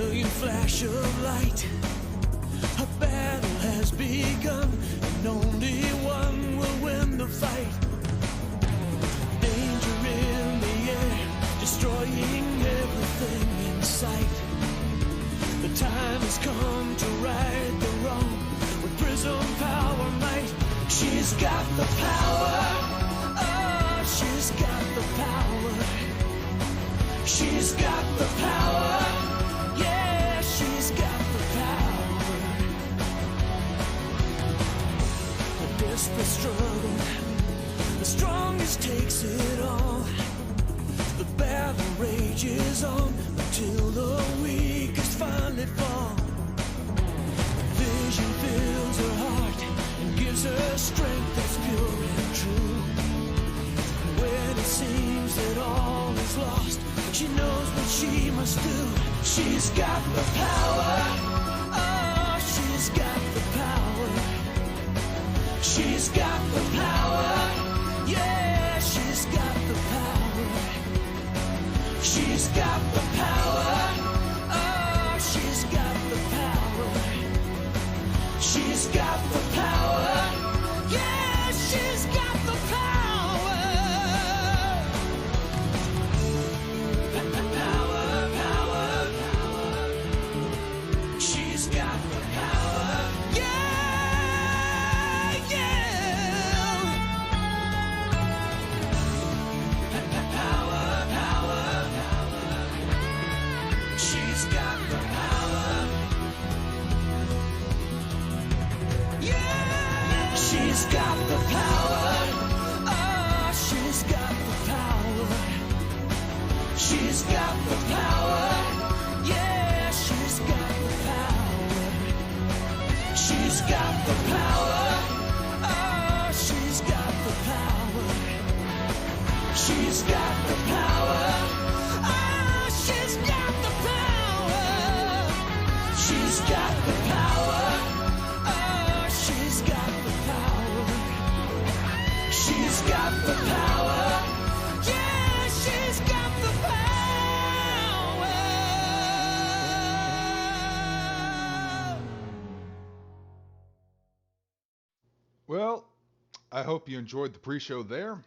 brilliant flash of light. A battle has begun, and only one will win the fight. Danger in the air, destroying everything in sight. The time has come to right the wrong with prism power might. She's got the power. Oh, she's got the power. She's got the power. Yeah, she's got the power. A desperate struggle, the strongest takes it all. The battle rages on until the weakest finally fall. Vision fills her heart and gives her strength that's pure and true. When it seems that all is lost, she knows what she must do. She's got the power. Oh, she's got the power. She's got the power. Yeah, she's got the power. She's got the power. Oh, she's got the power. She's got the power. Yeah, she's got the power. Power, power, power. She's got the power. Yeah, yeah. Power, power, power. She's got the power. Yeah. She's got the power. Oh, she's got the power. She's got the power. Yeah, she's got the power. She's got the power. Oh, she's got the power. She's got the power. Oh, she's got the power. She's got the power. Oh, she's got the power. She's got the power. Yeah, she's got the power. Well, I hope you enjoyed the pre-show there.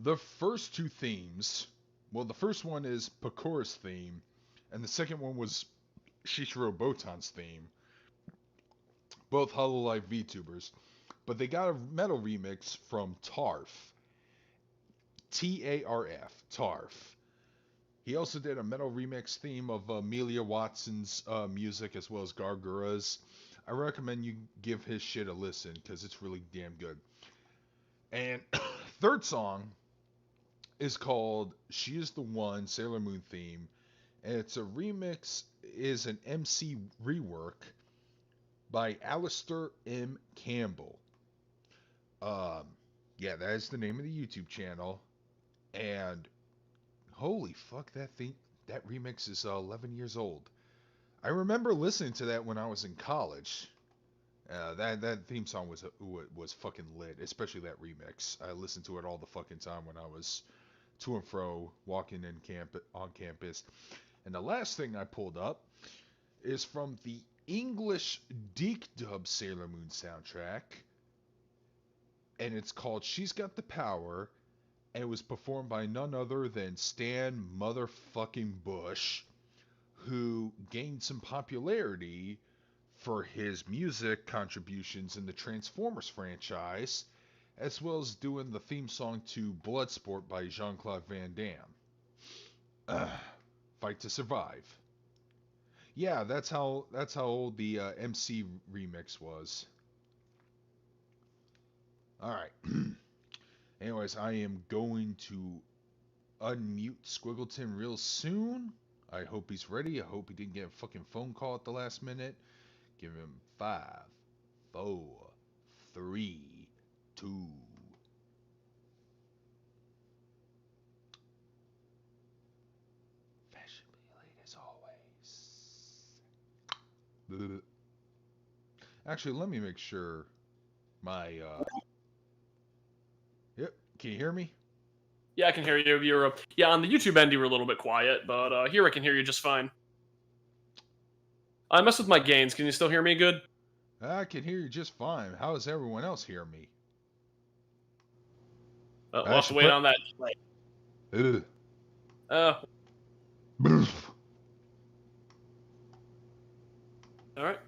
The first two themes, well, the first one is Pakura's theme, and the second one was Shishiro Botan's theme. Both Hololive VTubers. But they got a metal remix from Tarf. Tarf. Tarf. He also did a metal remix theme of Amelia Watson's music as well as Gargura's. I recommend you give his shit a listen because it's really damn good. And third song is called She Is the One, Sailor Moon theme. And it's a remix, is an MC rework by Alistair M. Campbell. Yeah, that is the name of the YouTube channel. And holy fuck, that remix is 11 years old. I remember listening to that when I was in college. That theme song was fucking lit, especially that remix. I listened to it all the fucking time when I was to and fro walking on campus. And the last thing I pulled up is from the English Deke Dub Sailor Moon soundtrack, and it's called She's Got the Power, and it was performed by none other than Stan motherfucking Bush, who gained some popularity for his music contributions in the Transformers franchise, as well as doing the theme song to Bloodsport by Jean-Claude Van Damme. Fight to Survive. Yeah, that's how old the MC remix was. Alright. Anyways, I am going to unmute Squiggleton real soon. I hope he's ready. I hope he didn't get a fucking phone call at the last minute. Give him 5, 4, 3, 2. Fashionably late as always. Actually, let me make sure my Yep, can you hear me? Yeah, I can hear you. You're on the YouTube end, you were a little bit quiet, but here I can hear you just fine. I messed with my gains. Can you still hear me good? I can hear you just fine. How does everyone else hear me? We'll have to wait on that. Ugh. All right.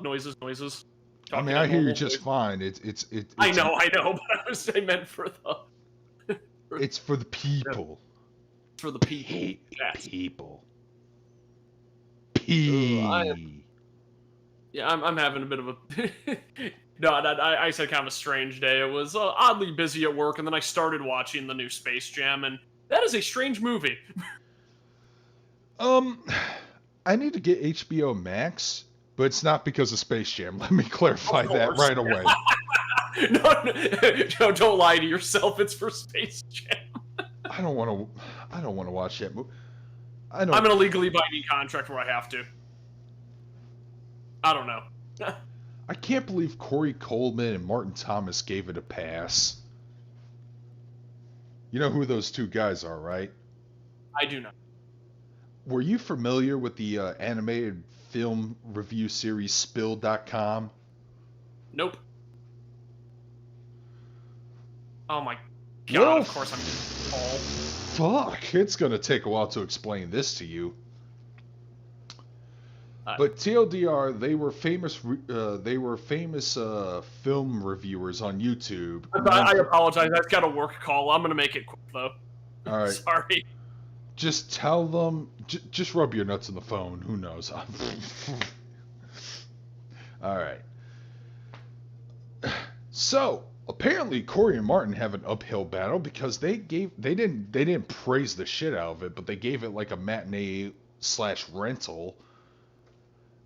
Noises. I mean, I hear you just fine. It's I know, but I meant for the. It's for the people. For the people. People. Yeah, I'm having a bit of a. No, I said kind of a strange day. It was oddly busy at work, and then I started watching the new Space Jam, and that is a strange movie. I need to get HBO Max, but it's not because of Space Jam. Let me clarify that right away. No, don't lie to yourself. It's for Space Jam. I don't want to watch that movie. I'm in a legally binding contract where I have to. I don't know. I can't believe Corey Coleman and Martin Thomas gave it a pass. You know who those two guys are, right? I do not. Were you familiar with the animated film review series Spill.com? Nope. Oh my god, well, of course I'm fuck, it's gonna take a while to explain this to you. But TLDR, they were famous film reviewers on YouTube. I apologize, I've got a work call. I'm gonna make it quick though. All right. Sorry. Just tell them. Just rub your nuts on the phone. Who knows? All right. So apparently, Corey and Martin have an uphill battle because they didn't praise the shit out of it, but they gave it like a matinee/rental,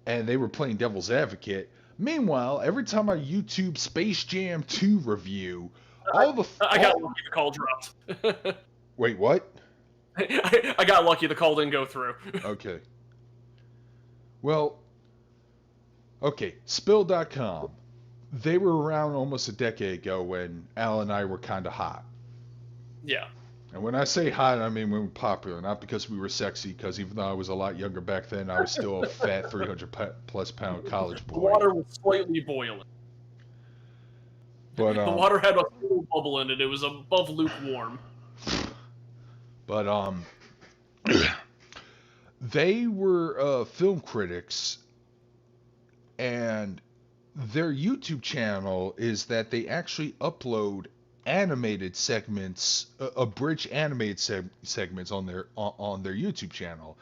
and they were playing devil's advocate. Meanwhile, every time I YouTube Space Jam 2 review, I got lucky the call dropped. Wait, what? I got lucky the call didn't go through. Okay. Well, okay, Spill.com. They were around almost a decade ago when Al and I were kind of hot. Yeah. And when I say hot, I mean we were popular, not because we were sexy, because even though I was a lot younger back then, I was still a fat 300-plus pound college boy. The water was slightly boiling. But the water had a little bubble in it. It was above lukewarm. But they were film critics, and their YouTube channel is that they actually upload animated segments, abridged animated segments on their YouTube channel.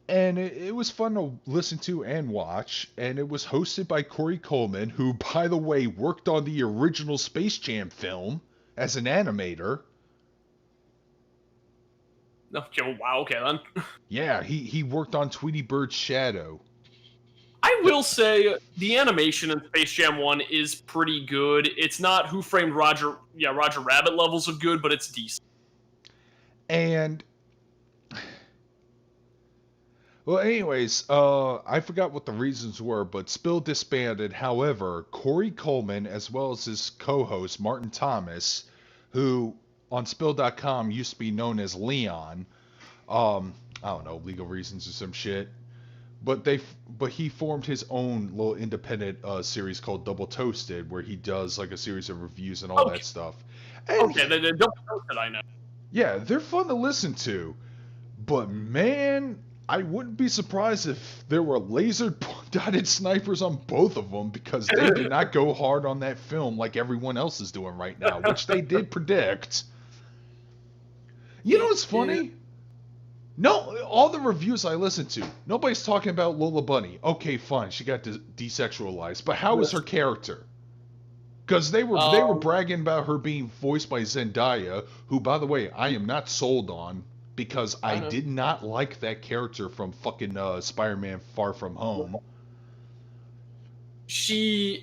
And it was fun to listen to and watch, and it was hosted by Corey Coleman, who, by the way, worked on the original Space Jam film as an animator. Wow, okay then. Yeah, he worked on Tweety Bird's Shadow. I will say the animation in Space Jam 1 is pretty good. It's not Who Framed Roger Rabbit levels of good, but it's decent. And well, anyways, I forgot what the reasons were, but Spill disbanded. However, Corey Coleman, as well as his co-host Martin Thomas, who on Spill.com used to be known as Leon, I don't know, legal reasons or some shit. But he formed his own little independent series called Double Toasted, where he does like a series of reviews and all that stuff. And the Double Toasted, I know. Yeah, they're fun to listen to, but man, I wouldn't be surprised if there were laser-dotted snipers on both of them, because they did not go hard on that film like everyone else is doing right now, which they did predict. You know what's funny? No, all the reviews I listen to, nobody's talking about Lola Bunny. Okay, fine, she got desexualized, but how is her character? Because they were bragging about her being voiced by Zendaya, who, by the way, I am not sold on, because I did not like that character from fucking Spider-Man Far From Home. She's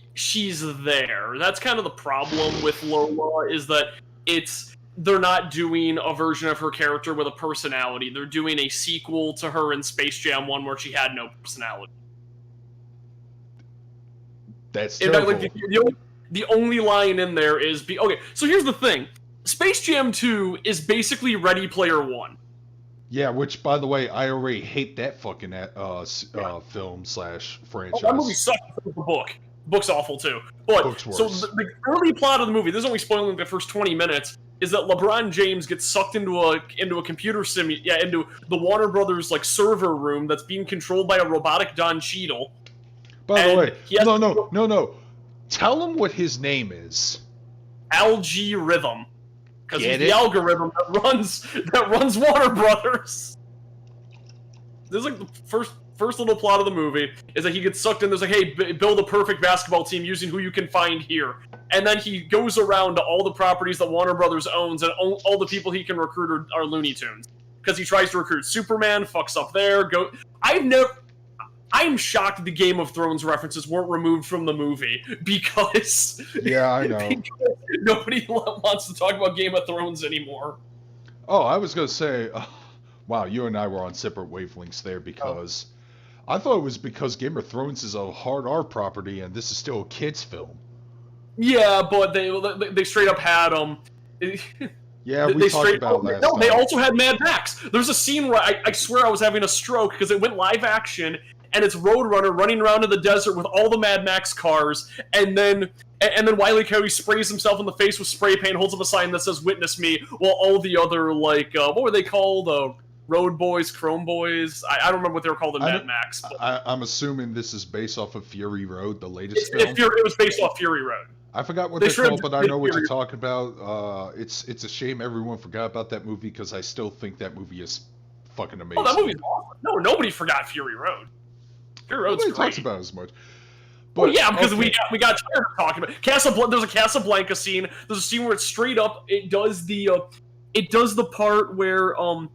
there. That's kind of the problem with Lola, is that they're not doing a version of her character with a personality. They're doing a sequel to her in Space Jam 1 where she had no personality. That's terrible. The only line in there is... Okay, so here's the thing. Space Jam 2 is basically Ready Player One. Yeah, which, by the way, I already hate that fucking film / franchise. Oh, that movie sucks. The book. The book's awful too. But Book's so worse. the early plot of the movie, this is only spoiling the first 20 minutes, is that LeBron James gets sucked into a computer into the Warner Brothers like server room that's being controlled by a robotic Don Cheadle. By the way, no. Tell him what his name is. Algorithm. Because he's the it? algorithm that runs Warner Brothers. This is like the first little plot of the movie is that he gets sucked in. There's like, hey, build a perfect basketball team using who you can find here. And then he goes around to all the properties that Warner Brothers owns, and all the people he can recruit are Looney Tunes. Because he tries to recruit Superman, fucks up there. I'm shocked that the Game of Thrones references weren't removed from the movie because Yeah, I know. because nobody wants to talk about Game of Thrones anymore. Oh, I was gonna say, wow, you and I were on separate wavelengths there because I thought it was because Game of Thrones is a hard R property and this is still a kids film. Yeah, but they straight up had Yeah, we talked about it last time. They also had Mad Max. There's a scene where I swear I was having a stroke because it went live action. And it's Roadrunner running around in the desert with all the Mad Max cars, and then Wile E. Coyote sprays himself in the face with spray paint, holds up a sign that says "Witness me," while all the other what were they called? Road Boys, Chrome Boys. I don't remember what they were called in Mad Max. I'm assuming this is based off of Fury Road, the latest film. It was based off Fury Road. I forgot what they're called, but I know what you're talking about. It's a shame everyone forgot about that movie because I still think that movie is fucking amazing. Oh, that movie's awesome. No, nobody forgot Fury Road. Fury Road's Nobody great. talks about it as much. Well, yeah, because we got tired of talking about Casablanca. There's a Casablanca scene. There's a scene where it's straight up. It does the part where I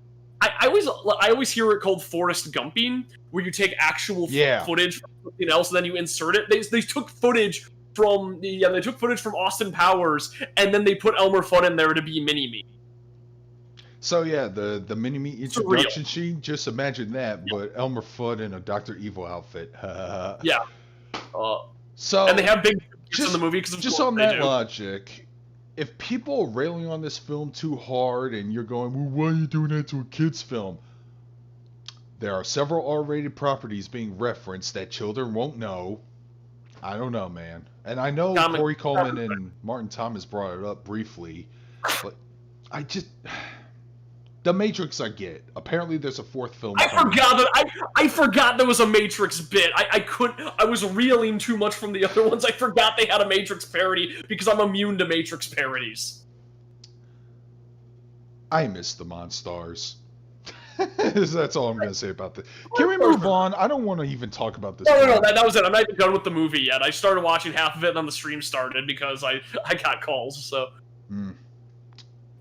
always hear it called Forrest Gumping, where you take actual footage from something else and then you insert it. They took footage from Austin Powers and then they put Elmer Fudd in there to be Mini-Me. So yeah, the Mini-Me introduction scene, just imagine that, but Elmer Fudd in a Dr. Evil outfit. Yeah. So and they have big in the movie because just on that logic, if people are railing on this film too hard and you're going, well, why are you doing that to a kid's film? There are several R-rated properties being referenced that children won't know. I don't know, man. And I know Corey Coleman and Martin Thomas brought it up briefly, but The Matrix, I get. Apparently, there's a fourth film. I forgot there was a Matrix bit. I was reeling too much from the other ones. I forgot they had a Matrix parody because I'm immune to Matrix parodies. I miss the Monstars. That's all I'm gonna say about this. Can we move on? I don't want to even talk about this. No. That was it. I'm not even done with the movie yet. I started watching half of it, and then the stream started because I got calls. So.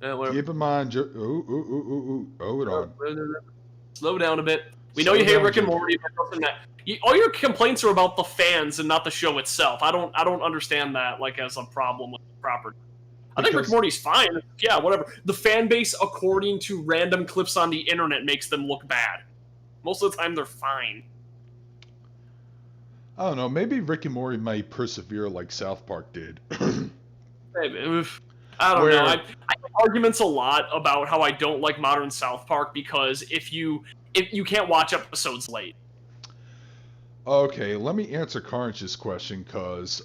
Keep in mind, hold on. Slow down a bit. We know you hate Rick and Morty, but all your complaints are about the fans and not the show itself. I don't understand that as a problem with the property. I think Rick and Morty's fine. Yeah, whatever. The fan base, according to random clips on the internet, makes them look bad. Most of the time, they're fine. I don't know. Maybe Rick and Morty might persevere like South Park did. Maybe. I don't know. I have arguments a lot about how I don't like modern South Park because if you can't watch episodes late. Okay, let me answer Carnage's question because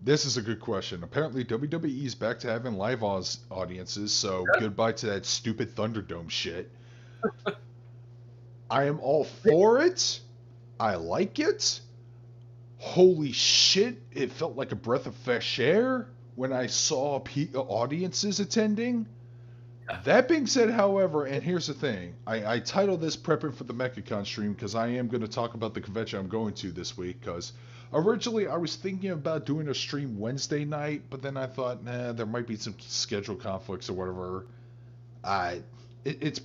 this is a good question. Apparently, WWE is back to having live audiences, so goodbye to that stupid Thunderdome shit. I am all for it. I like it. Holy shit, it felt like a breath of fresh air when I saw audiences attending. That being said, however, and here's the thing. I titled this Prepping for the Mechacon stream because I am going to talk about the convention I'm going to this week, because originally I was thinking about doing a stream Wednesday night, but then I thought, nah, there might be some schedule conflicts or whatever. It's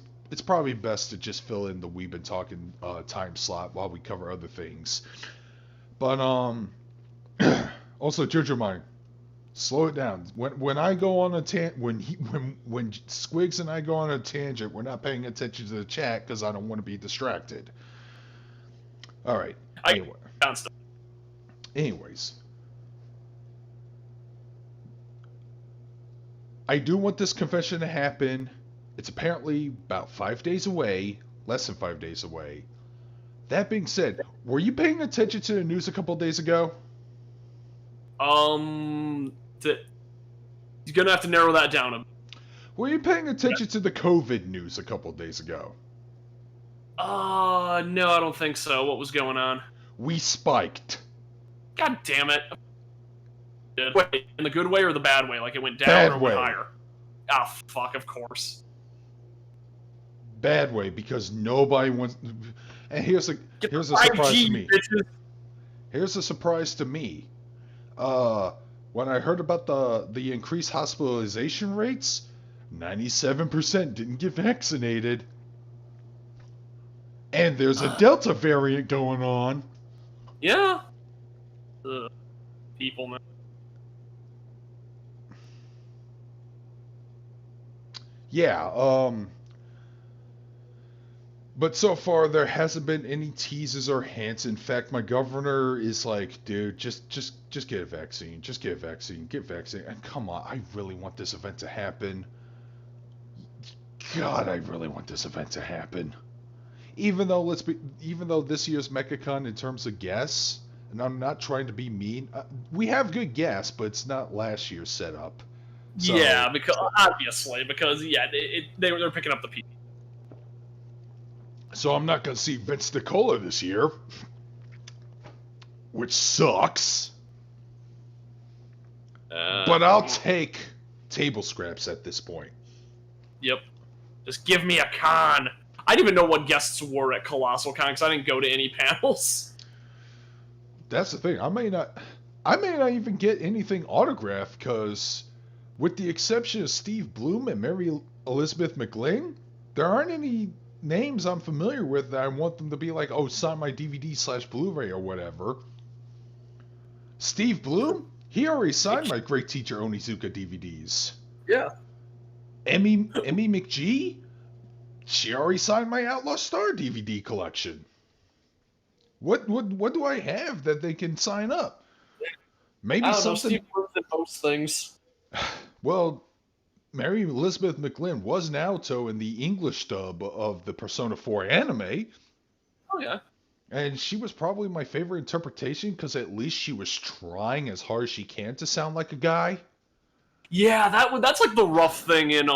probably best to just fill in the Weeb and Talkin time slot while we cover other things. But also, Jojo Mine, slow it down. When I go on a when Squigs and I go on a tangent, we're not paying attention to the chat because I don't want to be distracted. All right. Anyways. I do want this convention to happen. It's apparently about 5 days away, less than 5 days away. That being said, were you paying attention to the news a couple days ago? You're gonna have to narrow that down a bit. Were you paying attention to the COVID news a couple days ago? No, I don't think so. What was going on? We spiked. God damn it. Wait, in the good way or the bad way? Like it went down or went higher? Ah, fuck, of course. Bad way, because nobody wants... And here's a surprise to me. Bitches. Here's a surprise to me. When I heard about the increased hospitalization rates, 97% didn't get vaccinated. And there's a Delta variant going on. Yeah. People, man. Yeah, but so far there hasn't been any teases or hints. In fact, my governor is like, dude, just get a vaccine. Just get a vaccine. Get vaccine. And come on, I really want this event to happen. God, I really want this event to happen. Even though this year's Mechacon in terms of guests, and I'm not trying to be mean, we have good guests, but it's not last year's setup. So, yeah, because they're picking up the people. So I'm not going to see Vince Nicola this year, which sucks. But I'll take table scraps at this point. Yep. Just give me a con. I didn't even know what guests were at Colossal Con because I didn't go to any panels. That's the thing. I may not even get anything autographed because, with the exception of Steve Bloom and Mary Elizabeth McGlynn, there aren't any names I'm familiar with that I want them to be like, oh, sign my DVD/Blu-ray or whatever. Steve Bloom? He already signed my Great Teacher Onizuka DVDs. Yeah. Emmy McGee? She already signed my Outlaw Star DVD collection. What do I have that they can sign up? Maybe something. Steve Bloom's in most things. Well, Mary Elizabeth McGlynn was Naoto in the English dub of the Persona 4 anime. Oh, yeah. And she was probably my favorite interpretation because at least she was trying as hard as she can to sound like a guy. Yeah, that's like the rough thing in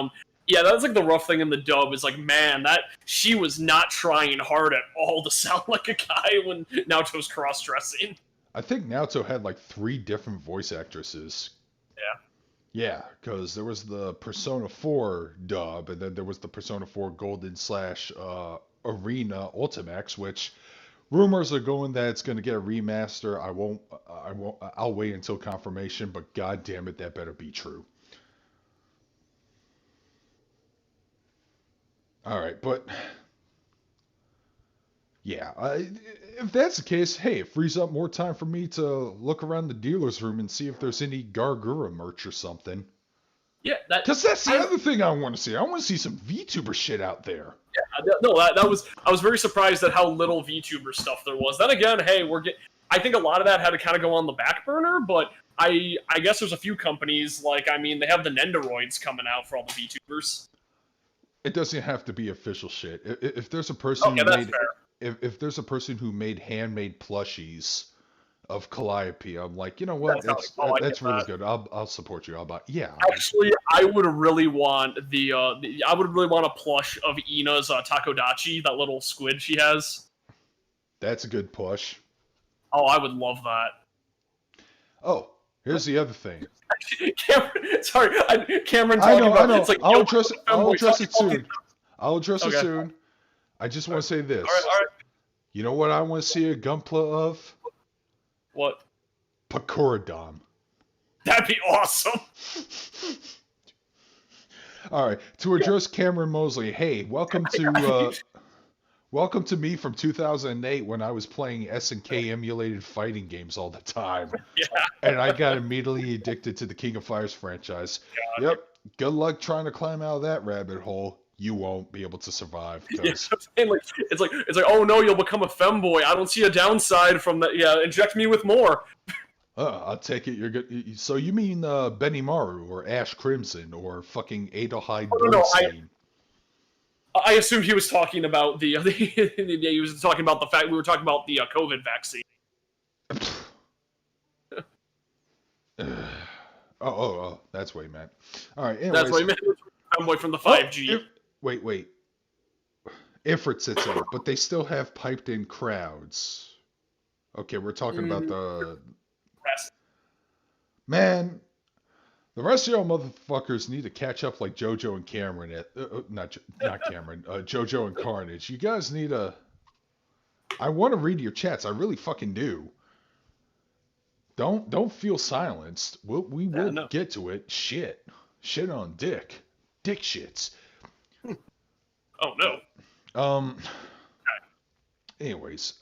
Yeah, that's like the rough thing in the dub is like, man, that she was not trying hard at all to sound like a guy when Naoto's cross-dressing. I think Naoto had like 3 different voice actresses. Yeah. Yeah, because there was the Persona 4 dub, and then there was the Persona 4 Golden / Arena Ultimax, which rumors are going that it's going to get a remaster. I'll wait until confirmation, but god damn it, that better be true. Alright, but yeah, if that's the case, hey, it frees up more time for me to look around the dealer's room and see if there's any Gargura merch or something. Yeah, because that's the other thing I want to see. I want to see some VTuber shit out there. Yeah, no, I was very surprised at how little VTuber stuff there was. Then again, hey, I think a lot of that had to kind of go on the back burner, but I guess there's a few companies, like, I mean, they have the Nendoroids coming out for all the VTubers. It doesn't have to be official shit. If there's a person if there's a person who made handmade plushies of Calliope, I'm like, you know what? That's really good. I'll support you. Yeah. Actually, I would really want a plush of Ina's Takodachi, that little squid she has. That's a good push. Oh, I would love that. Oh, here's the other thing. Cameron. I know. It's like, I'll address it soon. I'll address it soon. I just want to say this. All right. You know what I want to see a Gunpla of? What? Pakuradam. That'd be awesome. All right. To address Cameron Mosley, hey, welcome to me from 2008 when I was playing SNK emulated fighting games all the time. Yeah. And I got immediately addicted to the King of Fighters franchise. God. Yep. Good luck trying to climb out of that rabbit hole. You won't be able to survive. It's like, oh no, you'll become a femboy. I don't see a downside from that. Yeah, inject me with more. I'll take it. You're good. So you mean Benimaru or Ash Crimson or fucking Adelheid No, Bernstein? I assumed he was talking about the. He was talking about the fact we were talking about the COVID vaccine. Oh, that's what he meant. All right, anyways. That's what he meant. Away from the 5G. Wait. Ifrit sits out, but they still have piped in crowds. Okay, we're talking about the... Man, the rest of y'all motherfuckers need to catch up like JoJo and Cameron not Cameron, JoJo and Carnage. You guys need to... I want to read your chats. I really fucking do. Don't feel silenced. We will get to it. Shit on dick. Dick shits. Oh no. Anyways,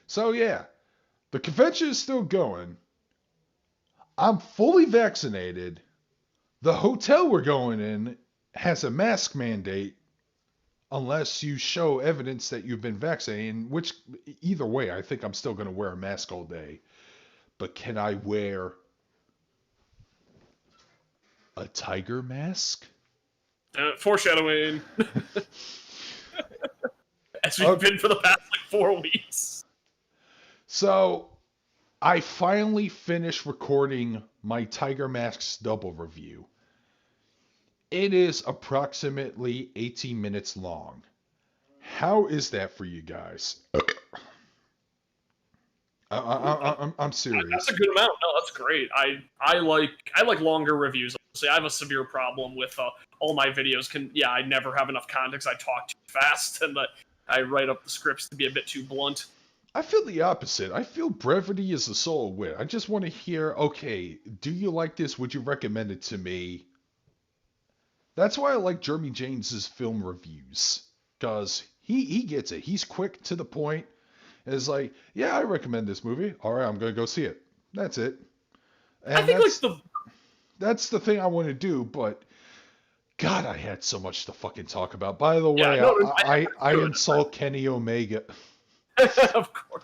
so yeah, the convention is still going. I'm fully vaccinated. The hotel we're going in has a mask mandate unless you show evidence that you've been vaccinated, which either way, I think I'm still going to wear a mask all day. But can I wear a tiger mask? Foreshadowing. As we've been for the past 4 weeks. So, I finally finished recording my Tiger Masks double review. It is approximately 18 minutes long. How is that for you guys? I'm serious. That's a good amount. No, that's great. I like longer reviews. Honestly, I have a severe problem with all my videos. I never have enough context. I talk too fast, and I write up the scripts to be a bit too blunt. I feel the opposite. I feel brevity is the soul of wit. I just want to hear, okay, do you like this? Would you recommend it to me? That's why I like Jeremy James's film reviews, because he gets it. He's quick to the point. And it's like, yeah, I recommend this movie. All right, I'm gonna go see it. That's it. And I think that's the thing I want to do. But God, I had so much to fucking talk about. By the way, I insult Kenny Omega. Of course.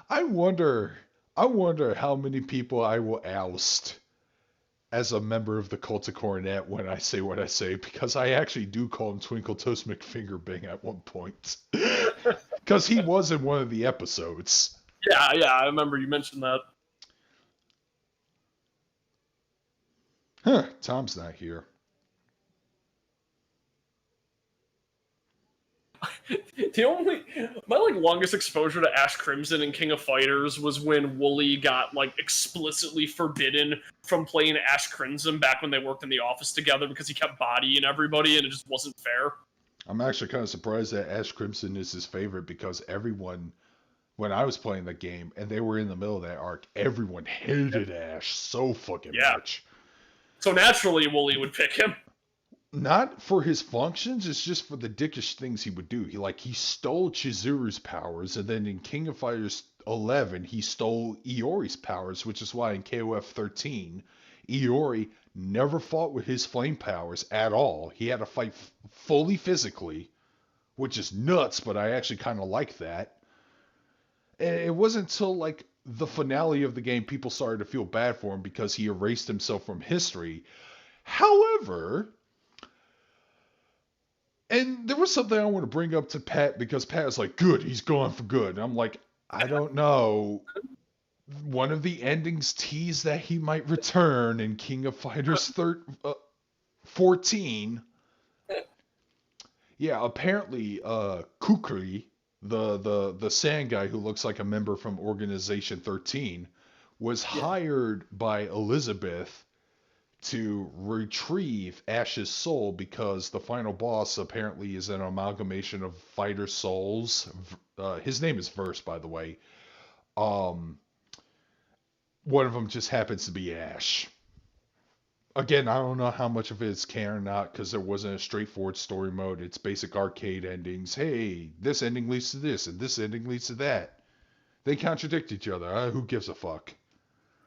I wonder how many people I will oust as a member of the Cult of Coronet when I say what I say, because I actually do call him Twinkle Toast McFingerbing at one point. Because he was in one of the episodes. Yeah, I remember you mentioned that. Huh, Tom's not here. My longest exposure to Ash Crimson and King of Fighters was when Wooly got explicitly forbidden from playing Ash Crimson back when they worked in the office together because he kept bodying everybody and it just wasn't fair. I'm actually kind of surprised that Ash Crimson is his favorite, because everyone, when I was playing the game and they were in the middle of that arc, everyone hated Ash so fucking much. So naturally Wooly would pick him. Not for his functions, it's just for the dickish things he would do. He stole Chizuru's powers, and then in King of Fighters 11, he stole Iori's powers, which is why in KOF 13, Iori never fought with his flame powers at all. He had to fight fully physically, which is nuts, but I actually kind of like that. And it wasn't until the finale of the game people started to feel bad for him because he erased himself from history. However, and there was something I want to bring up to Pat, because Pat was like, good, he's gone for good. And I'm like, I don't know. One of the endings teased that he might return in King of Fighters 14. Yeah, apparently Kukri, the sand guy who looks like a member from Organization 13, was hired by Elizabeth to retrieve Ash's soul, because the final boss apparently is an amalgamation of fighter souls. His name is Verse, by the way. One of them just happens to be Ash. Again, I don't know how much of it is canon or not, because there wasn't a straightforward story mode. It's basic arcade endings. Hey, this ending leads to this, and this ending leads to that. They contradict each other. Who gives a fuck?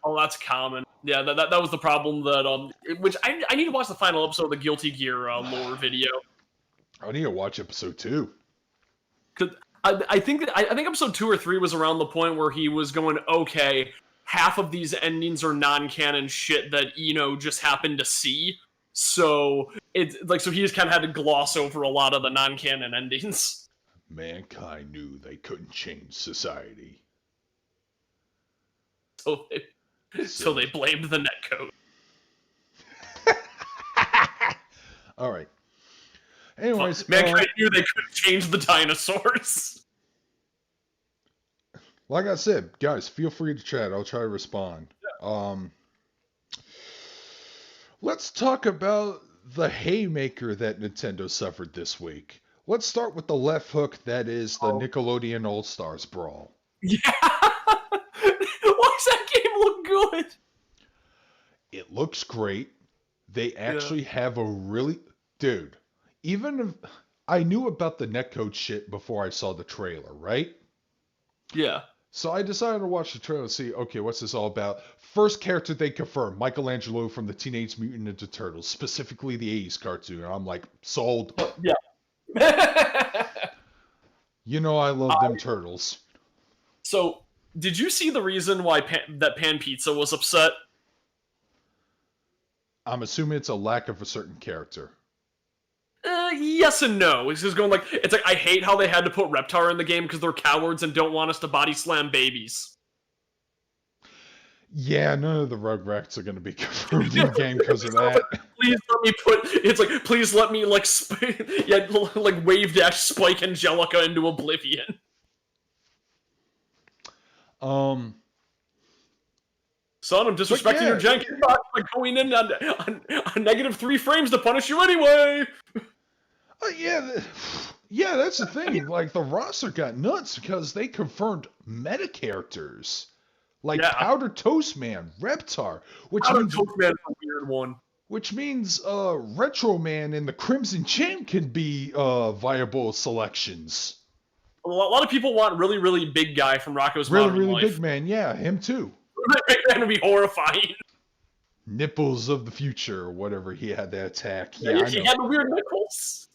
Oh, that's common. Yeah, that was the problem that which I need to watch the final episode of the Guilty Gear lore video. I need to watch episode 2. Cause I think episode 2 or 3 was around the point where he was going, okay, half of these endings are non-canon shit that Eno just happened to see. So it's like, so he just kind of had to gloss over a lot of the non-canon endings. Mankind knew they couldn't change society. So they blamed the netcode. All right. Anyways, Mankind knew they couldn't change the dinosaurs. Like I said, guys, feel free to chat. I'll try to respond. Yeah. Let's talk about the haymaker that Nintendo suffered this week. Let's start with the left hook that is the Nickelodeon All-Stars Brawl. Yeah! Why does that game look good? It looks great. They actually have a really... Dude, even if... I knew about the netcode shit before I saw the trailer, right? Yeah. So I decided to watch the trailer and see, okay, what's this all about? First character they confirmed, Michelangelo from the Teenage Mutant Ninja Turtles, specifically the 80s cartoon. I'm like, sold. Yeah. You know I love them turtles. So, did you see the reason why that Pan Pizza was upset? I'm assuming it's a lack of a certain character. Yes and no. It's just going like, it's like, I hate how they had to put Reptar in the game because they're cowards and don't want us to body slam babies. Yeah, none of the Rugrats are going to be confirmed in the game because of that. Please let me please let me, like, like, wave dash Spike Angelica into oblivion. Son, I'm disrespecting your janky box by going in on -3 frames to punish you anyway! Yeah, that's the thing. Like, the roster got nuts because they confirmed meta characters. Like Powder Toast Man, Reptar, Powder Toast Man is a weird one. Which means Retro Man and the Crimson Chin can be viable selections. A lot of people want really, really big guy from Rocko's Modern Life. Really big man, yeah, him too. Really big man would be horrifying. Nipples of the future, or whatever he had that attack. Yeah, he had the weird nipples.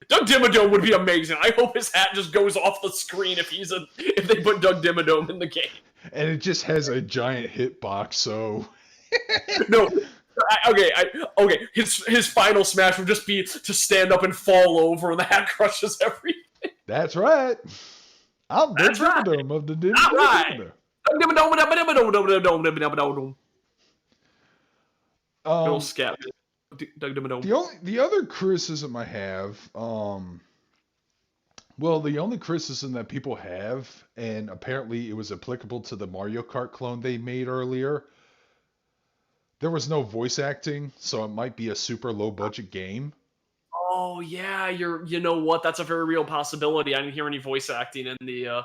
Doug Dimmadome would be amazing. I hope his hat just goes off the screen if they put Doug Dimmadome in the game. And it just has a giant hitbox, so no. Okay. His final smash would just be to stand up and fall over, and the hat crushes everything. That's right. I'm Doug Dimmadome of the Dimmadome. Bill Scat. Doug Dimmadome. The other criticism I have, the only criticism that people have, and apparently it was applicable to the Mario Kart clone they made earlier, there was no voice acting, so it might be a super low budget game. Oh yeah, you know what? That's a very real possibility. I didn't hear any voice acting in the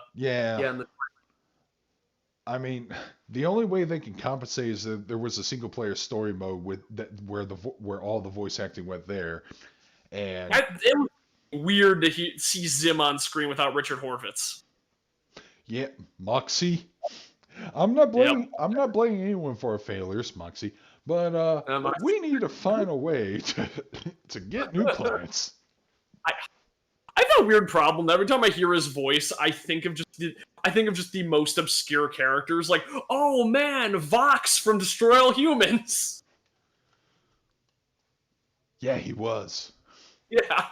I mean, the only way they can compensate is that there was a single player story mode where all the voice acting went there, and it was weird to see Zim on screen without Richard Horvitz. Yeah, Moxie. I'm not blaming anyone for our failures, Moxie, but we need to find a way to get new clients. I have a weird problem. Every time I hear his voice, I think of just the most obscure characters, like, oh man, Vox from Destroy All Humans. Yeah, he was. Yeah.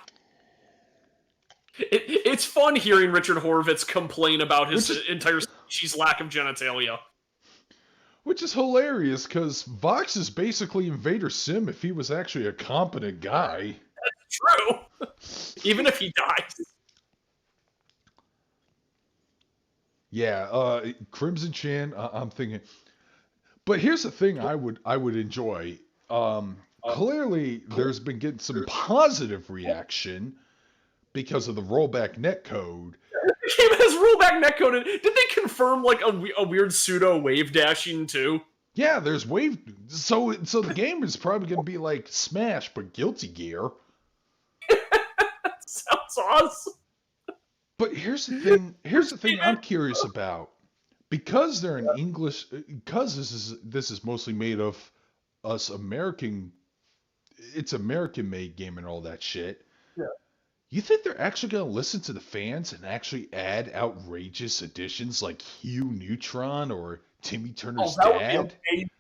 It's fun hearing Richard Horvitz complain about his entire species' lack of genitalia. Which is hilarious, because Vox is basically Invader Sim if he was actually a competent guy. That's true. Even if he dies. Yeah, Crimson Chin, I'm thinking... But here's the thing I would enjoy. Clearly, there's been getting some positive reaction because of the rollback netcode. The game has rollback netcode. Did they confirm like a weird pseudo wave dashing too? Yeah, there's wave. So the game is probably going to be like Smash but Guilty Gear. Sounds awesome. But here's the thing. Here's the thing I'm curious about. Because they're in English. Because this is mostly made of us American. It's American-made game and all that shit. Yeah. You think they're actually going to listen to the fans and actually add outrageous additions like Hugh Neutron or Timmy Oh, Turner's that would be dad? amazing.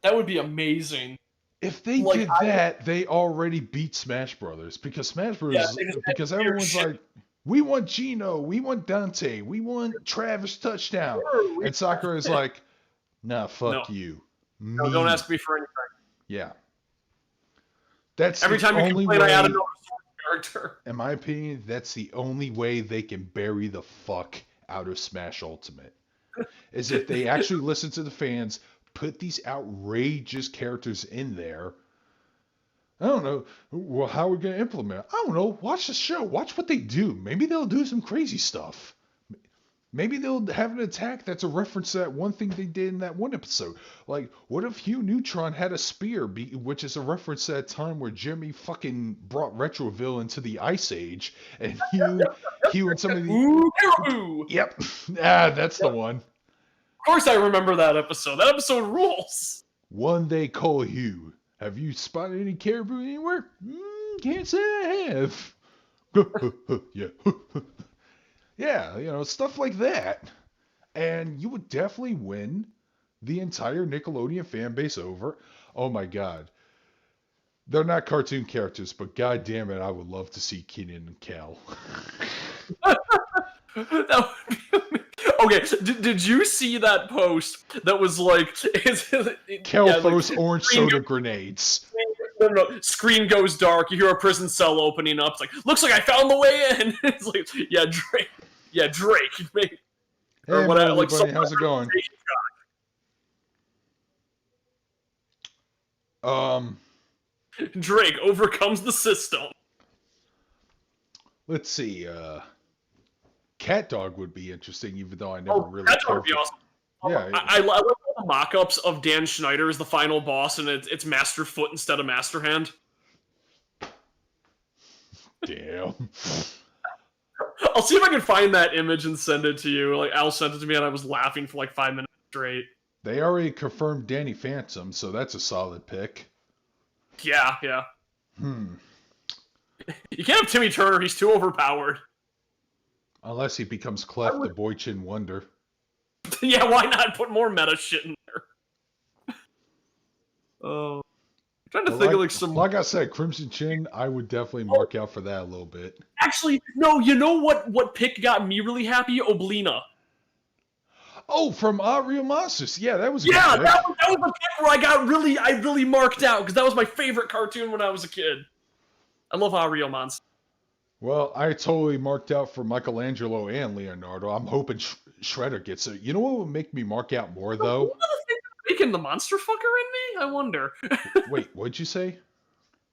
That would be amazing. If they Like, did that, they already beat Smash Brothers because Smash yeah, Bros. they just Because add weird everyone's shit. like, we want Gino, we want Dante, we want Travis touchdown, and Sakura is like, nah, No, fuck you, no, don't me, ask me for anything. yeah. That's Every the time you only complain, I add way. another character. In my opinion, that's the only way they can bury the fuck out of Smash Ultimate. Is if they actually listen to the fans, put these outrageous characters in there. I don't know. Well, how are we going to implement it? I don't know. Watch the show. Watch what they do. Maybe they'll do some crazy stuff. Maybe they'll have an attack that's a reference to that one thing they did in that one episode. Like, what if Hugh Neutron had a spear, which is a reference to that time where Jimmy fucking brought Retroville into the Ice Age, and Hugh and some of the... Ooh, Caribou! Yep. Ah, that's the one. Of course I remember that episode. That episode rules. One they call Hugh. Have you spotted any caribou anywhere? Can't say I have. Yeah. Yeah, stuff like that. And you would definitely win the entire Nickelodeon fan base over. Oh my god. They're not cartoon characters, but god damn it, I would love to see Kenan and Kel. That would be okay, did you see that post that was like... Kel throws orange soda grenades. No. Screen goes dark. You hear a prison cell opening up. It's like, looks like I found the way in. It's like, yeah, Drake. Yeah, Drake. Hey, buddy, how's it going? Drake overcomes the system. Let's see. Cat Dog would be interesting, even though I never really. Cat Dog would be awesome. Yeah, I love the mock-ups of Dan Schneider as the final boss, and it's Master Foot instead of Master Hand. Damn. I'll see if I can find that image and send it to you. Like, Al sent it to me, and I was laughing for like 5 minutes straight. They already confirmed Danny Phantom, so that's a solid pick. Yeah. You can't have Timmy Turner. He's too overpowered. Unless he becomes Clef the Boy Chin Wonder. Yeah, why not put more meta shit in there? I'm trying to think of like some... Like I said, Crimson Chin, I would definitely mark out for that a little bit. Actually, no, you know what pick got me really happy? Oblina. Oh, from Real Monsters. Yeah, that was a yeah, good pick. that was the pick where I really marked out, because that was my favorite cartoon when I was a kid. I love Real Monsters. Well, I totally marked out for Michelangelo and Leonardo. I'm hoping Shredder gets it. You know what would make me mark out more, though? One of the things making the monster fucker in me? I wonder. Wait, what'd you say?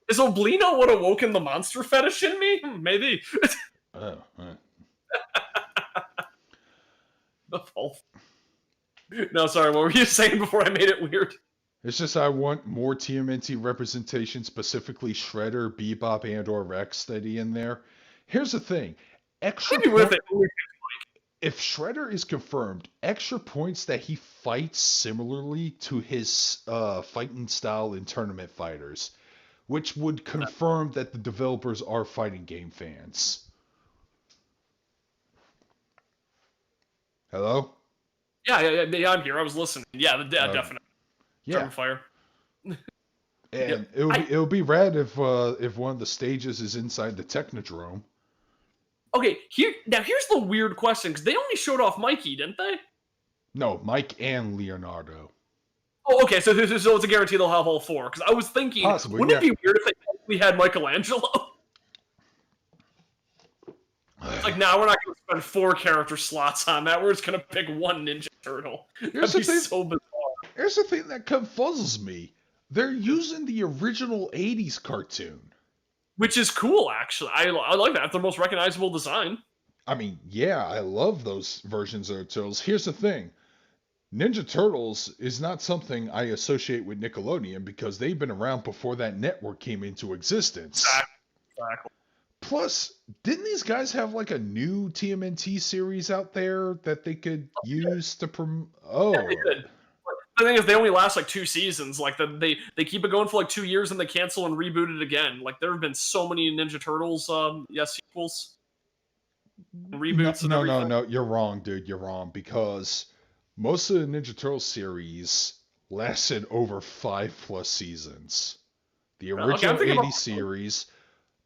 Is Oblina what awoken the monster fetish in me? Maybe. Oh, No, sorry, what were you saying before I made it weird? It's just I want more TMNT representation, specifically Shredder, Bebop, and or Rocksteady in there. Here's the thing. If Shredder is confirmed, extra points that he fights similarly to his fighting style in Tournament Fighters, which would confirm that the developers are fighting game fans. Hello? Yeah, I'm here. I was listening. Yeah, definitely. Yeah. Fire. And it'll be rad if one of the stages is inside the Technodrome. Okay, here's the weird question, because they only showed off Mikey, didn't they? No, Mike and Leonardo. Oh, okay, so it's a guarantee they'll have all four. Because I was thinking, Possibly, wouldn't it be weird if they only had Michelangelo? It's like, nah, we're not going to spend 4 character slots on that. We're just going to pick one Ninja Turtle. That'd be so bizarre. Here's the thing that confuzzles me. They're using the original 80s cartoon. Which is cool, actually. I like that. It's the most recognizable design. I mean, yeah, I love those versions of Turtles. Here's the thing. Ninja Turtles is not something I associate with Nickelodeon because they've been around before that network came into existence. Exactly. Plus, didn't these guys have like a new TMNT series out there that they could use to promote? Oh. Yeah, they did. The thing is, they only last like 2 seasons. Like they keep it going for like 2 years and they cancel and reboot it again. Like there have been so many Ninja Turtles sequels, reboots, and everything. No. You're wrong, dude. You're wrong because most of the Ninja Turtle series lasted over 5+ seasons. The original '80s series,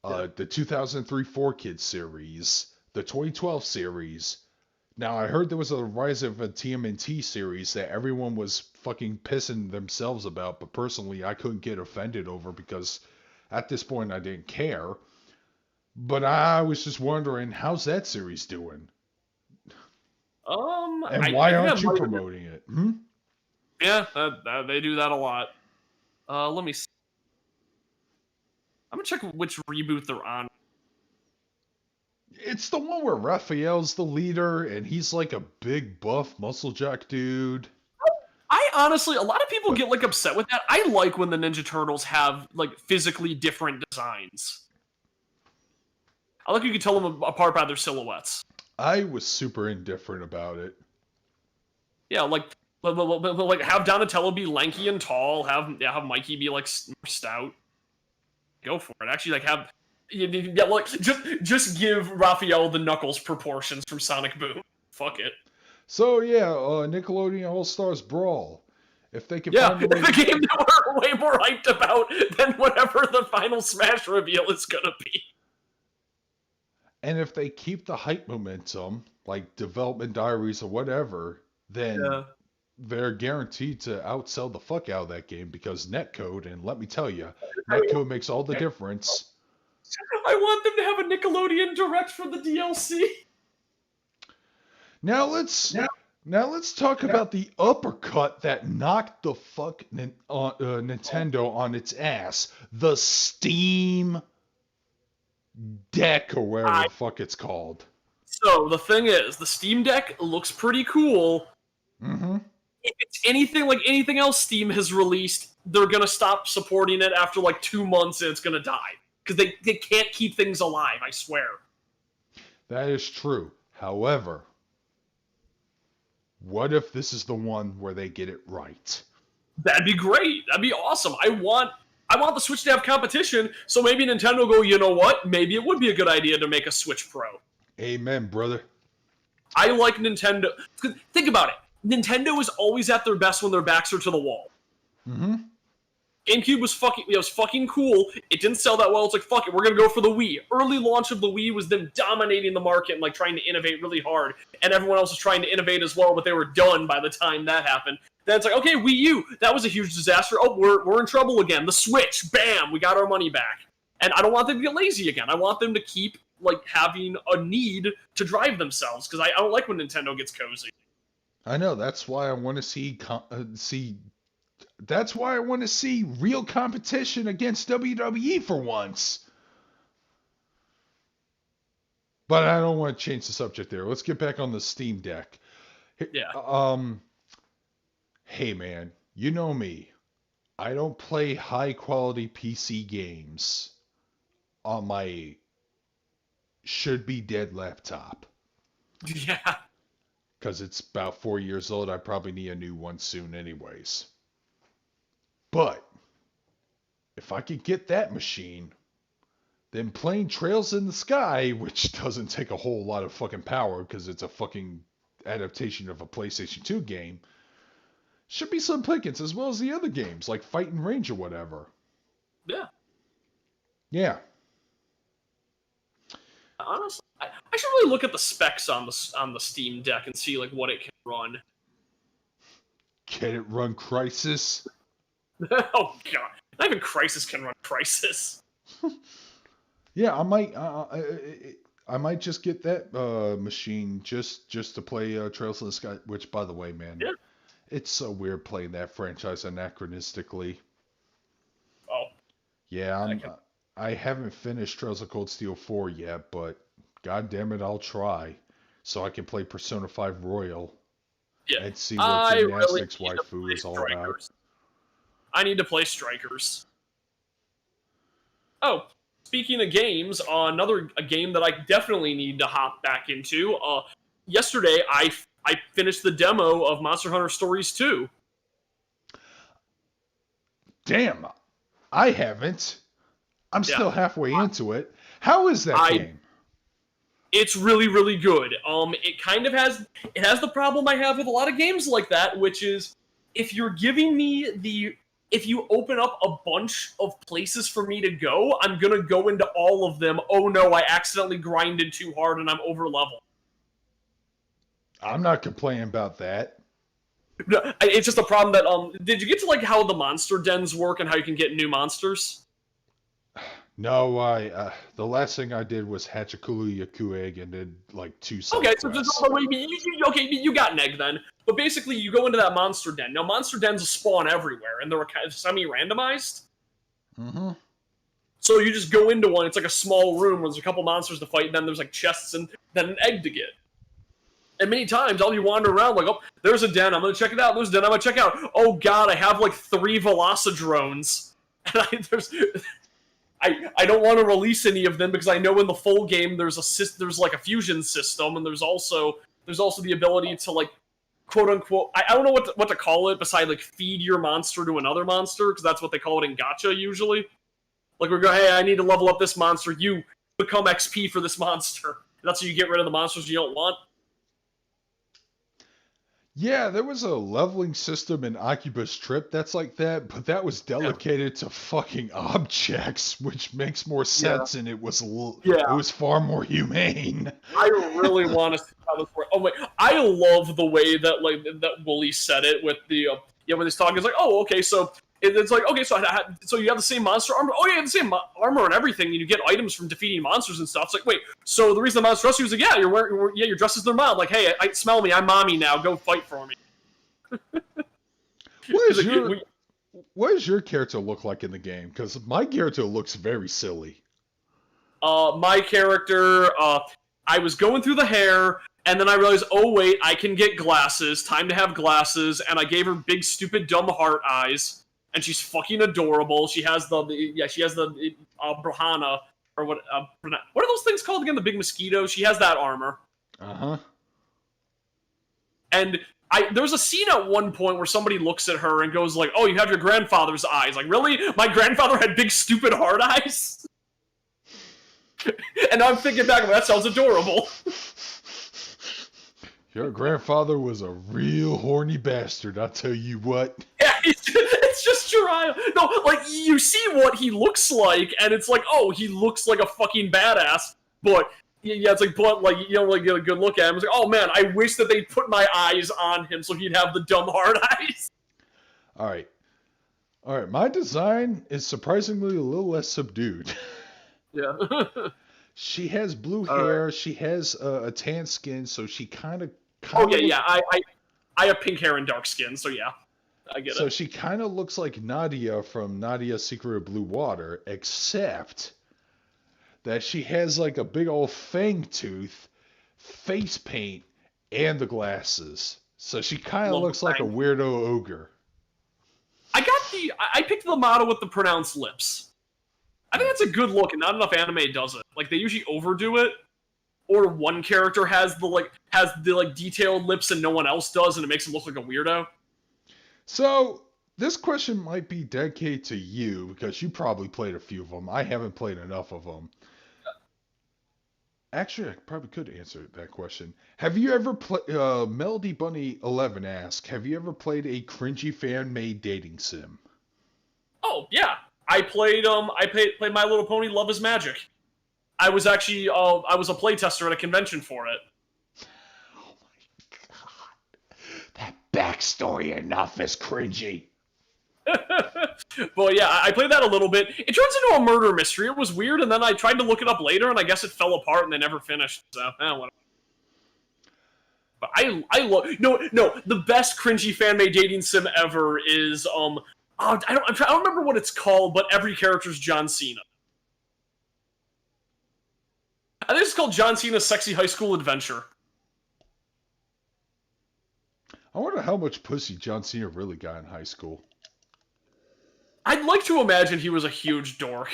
the 2003 4 Kids series, the 2012 series. Now, I heard there was a rise of a TMNT series that everyone was fucking pissing themselves about, but personally, I couldn't get offended over because at this point I didn't care. But I was just wondering, how's that series doing? And why aren't you promoting it? Hmm? Yeah, they do that a lot. Let me see. I'm gonna check which reboot they're on. It's the one where Raphael's the leader, and he's like a big buff muscle jack dude. I honestly, a lot of people get like upset with that. I like when the Ninja Turtles have like physically different designs. I like you can tell them apart by their silhouettes. I was super indifferent about it. Yeah, like have Donatello be lanky and tall. Have Mikey be like more stout. Go for it. Actually, like have. Yeah, like just give Raphael the Knuckles proportions from Sonic Boom. Fuck it. So yeah, Nickelodeon All Stars Brawl. If they can find a way the game that we're way more hyped about than whatever the final Smash reveal is gonna be. And if they keep the hype momentum, like Development Diaries or whatever, then they're guaranteed to outsell the fuck out of that game because netcode, and let me tell you, netcode makes all the difference. I want them to have a Nickelodeon Direct for the DLC. Now let's talk about the uppercut that knocked the fuck Nintendo on its ass. The Steam Deck or whatever the fuck it's called. So the thing is, the Steam Deck looks pretty cool. Mm-hmm. If it's anything like anything else Steam has released, they're gonna stop supporting it after like 2 months and it's gonna die. Because they can't keep things alive, I swear. That is true. However, what if this is the one where they get it right? That'd be great. That'd be awesome. I want the Switch to have competition, so maybe Nintendo will go, you know what? Maybe it would be a good idea to make a Switch Pro. Amen, brother. I like Nintendo. Think about it. Nintendo is always at their best when their backs are to the wall. Mm-hmm. GameCube was fucking cool. It didn't sell that well. It's like, fuck it, we're gonna go for the Wii. Early launch of the Wii was them dominating the market and like trying to innovate really hard, and everyone else was trying to innovate as well, but they were done by the time that happened. Then it's like, okay, Wii U, that was a huge disaster. Oh, we're in trouble again. The Switch, bam, we got our money back. And I don't want them to get lazy again. I want them to keep like having a need to drive themselves because I don't like when Nintendo gets cozy. I know. That's why I want to see That's why I want to see real competition against WWE for once. But I don't want to change the subject there. Let's get back on the Steam Deck. Yeah. Hey man, you know me. I don't play high quality PC games on my should be dead laptop. Yeah. Because it's about 4 years old. I probably need a new one soon anyways. But if I could get that machine, then playing Trails in the Sky, which doesn't take a whole lot of fucking power because it's a fucking adaptation of a PlayStation 2 game, should be some pickings as well as the other games like Fight and Range or whatever. Yeah. Yeah. Honestly, I should really look at the specs on the Steam Deck and see like what it can run. Can it run Crysis? Oh god, not even Crysis can run Crysis. Yeah, I might just get that machine just to play Trails in the Sky. Which, by the way, man, it's so weird playing that franchise anachronistically. Oh. Yeah, I haven't finished Trails of Cold Steel 4 yet, but god damn it, I'll try so I can play Persona 5 Royal and see what Gymnastics waifu is all about. I need to play Strikers. Oh, speaking of games, a game that I definitely need to hop back into. Yesterday, I finished the demo of Monster Hunter Stories 2. Damn, I haven't. I'm Yeah. still halfway into it. How is that game? It's really, really good. It kind of has the problem I have with a lot of games like that, which is if you're giving me if you open up a bunch of places for me to go, I'm gonna go into all of them. Oh no, I accidentally grinded too hard and I'm over leveled. I'm not complaining about that. It's just a problem that did you get to like how the monster dens work and how you can get new monsters? No, the last thing I did was hatch a Kulu egg and did like 2 side Okay, quests. so you got an egg then. But basically, you go into that monster den. Now, monster dens spawn everywhere, and they're kind of semi-randomized. Mm-hmm. So you just go into one. It's like a small room where there's a couple monsters to fight, and then there's like chests and then an egg to get. And many times, I'll be wandering around like, oh, there's a den. I'm gonna check it out. There's a den. I'm gonna check out. Oh God, I have like 3 Velocidrones, and I don't want to release any of them because I know in the full game there's like a fusion system, and there's also the ability to like quote unquote I don't know what to call it besides like feed your monster to another monster, because that's what they call it in gacha usually. Like we go, hey, I need to level up this monster. You become XP for this monster. That's how you get rid of the monsters you don't want. Yeah, there was a leveling system in Oculus Trip that's like that, but that was delegated to fucking objects, which makes more sense, and it was far more humane. I really want to see how this works. Oh wait, I love the way that that Wooly said it with the when he's talking. It's like, oh, okay, so it's like, okay, so you have the same monster armor. Oh, yeah, you have the same armor and everything, and you get items from defeating monsters and stuff. It's like, wait, so the reason the monster rescue is like, yeah, you're dressed as their mom. Like, hey, I smell me. I'm mommy now. Go fight for me. What does your character look like in the game? Because my character looks very silly. My character, I was going through the hair, and then I realized, oh wait, I can get glasses. Time to have glasses, and I gave her big, stupid, dumb heart eyes. And she's fucking adorable. She has the Brahana, or what are those things called again? The big mosquito. She has that armor. Uh-huh. And there's a scene at one point where somebody looks at her and goes like, "Oh, you have your grandfather's eyes." Like, really? My grandfather had big, stupid hard eyes. And I'm thinking back, that sounds adorable. Your grandfather was a real horny bastard, I'll tell you what. Yeah, it's just your eye. No, like, you see what he looks like, and it's like, oh, he looks like a fucking badass, but, yeah, it's like, but, like, you don't really get a good look at him. It's like, oh, man, I wish that they'd put my eyes on him so he'd have the dumb hard eyes. Alright, my design is surprisingly a little less subdued. Yeah. She has blue hair, she has a tan skin, so she kind of... Oh, yeah, I have pink hair and dark skin, so yeah, I get it. So she kind of looks like Nadia from Nadia's Secret of Blue Water, except that she has like a big old fang tooth, face paint, and the glasses. So she kind of looks like a weirdo ogre. I picked the model with the pronounced lips. I think that's a good look, and not enough anime does it. Like, they usually overdo it, or one character has the detailed lips and no one else does, and it makes him look like a weirdo. So this question might be dedicated to you because you probably played a few of them. I haven't played enough of them. Actually, I probably could answer that question. Have you ever played? Melody Bunny 11 asks, have you ever played a cringy fan-made dating sim? Oh yeah, I played My Little Pony: Love Is Magic. I was actually I was a playtester at a convention for it. Oh my god, that backstory enough is cringy. But yeah, I played that a little bit. It turns into a murder mystery. It was weird, and then I tried to look it up later, and I guess it fell apart, and they never finished. So, whatever. But I love no. The best cringy fan-made dating sim ever is I don't remember what it's called, but every character's John Cena. I think it's called John Cena's Sexy High School Adventure. I wonder how much pussy John Cena really got in high school. I'd like to imagine he was a huge dork.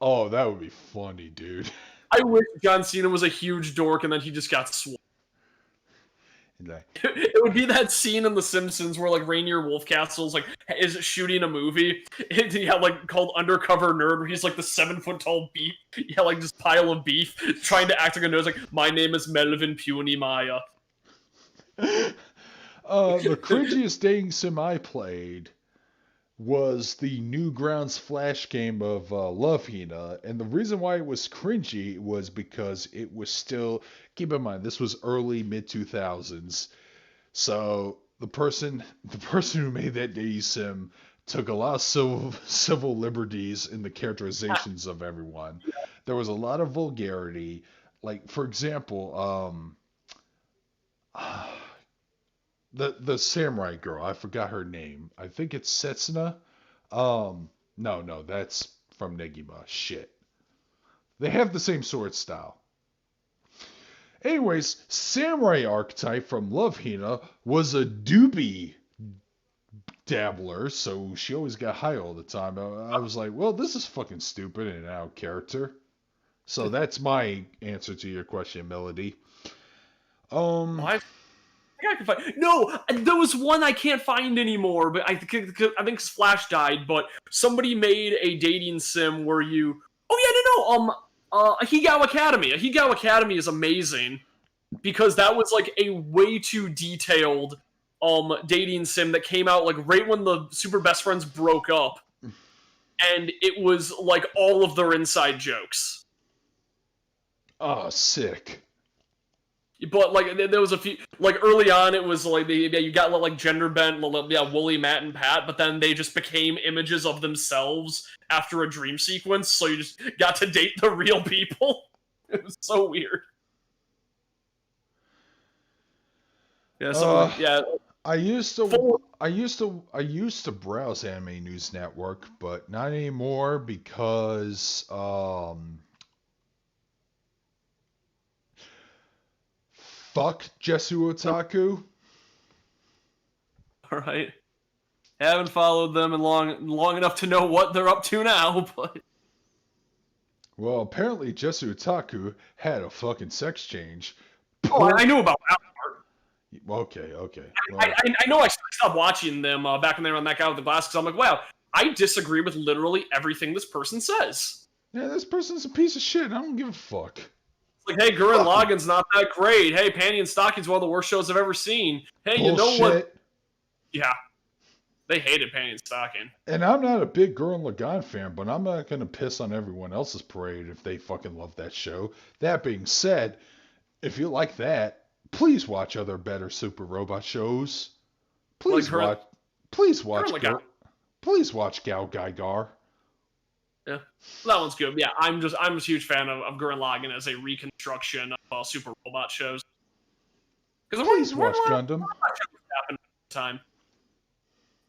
Oh, that would be funny, dude. I wish John Cena was a huge dork and then he just got swole. It would be that scene in The Simpsons where like Rainier Wolfcastle's like is shooting a movie. Like called Undercover Nerd, where he's like the 7 foot tall beef. Yeah, like this pile of beef, trying to act like a nerd. Like, my name is Melvin Puny Maya. The cringiest dating sim I played was the Newgrounds Flash game of Love Hina, and the reason why it was cringy was because it was still, keep in mind, this was early mid 2000s, so the person who made that dating sim took a lot of civil liberties in the characterizations of everyone. There was a lot of vulgarity, like for example, the samurai girl, I forgot her name. I think it's Setsuna. No, that's from Negima. Shit. They have the same sword style. Anyways, samurai archetype from Love Hina was a doobie dabbler, so she always got high all the time. I was like, well, this is fucking stupid and out of character. So that's my answer to your question, Melody. I can find. No, there was one I can't find anymore. But I think Flash died. But somebody made a dating sim where you. Oh yeah, no. Higao Academy. Higao Academy is amazing because that was like a way too detailed dating sim that came out like right when the Super Best Friends broke up, and it was like all of their inside jokes. Oh, sick. But like there was a few like early on it was like you got like gender bent Wooly, Matt, and Pat, but then they just became images of themselves after a dream sequence, so you just got to date the real people. It was so weird. Yeah, so yeah. I used to browse Anime News Network, but not anymore because fuck Jesu Otaku. All right. Haven't followed them in long enough to know what they're up to now, but Well, apparently Jesu Otaku had a fucking sex change. I knew about that part. Okay. Well, I know I stopped watching them back when they were on that guy with the glasses. I'm like, wow, I disagree with literally everything this person says. yeah, this person's a piece of shit. I don't give a fuck. Like, hey, Gurren Lagann's not that great. Hey, Panty and Stocking's one of the worst shows I've ever seen. Hey, Bullshit. You know what? Yeah. They hated Panty and Stocking. And I'm not a big Gurren Lagann fan, but I'm not going to piss on everyone else's parade if they fucking love that show. That being said, if you like that, please watch other better super robot shows. Please watch Gal Gaigar. Yeah, that one's good. Yeah, I'm just a huge fan of Gurren Lagann as a reconstruction of super robot shows. Because please watch Gundam. Time.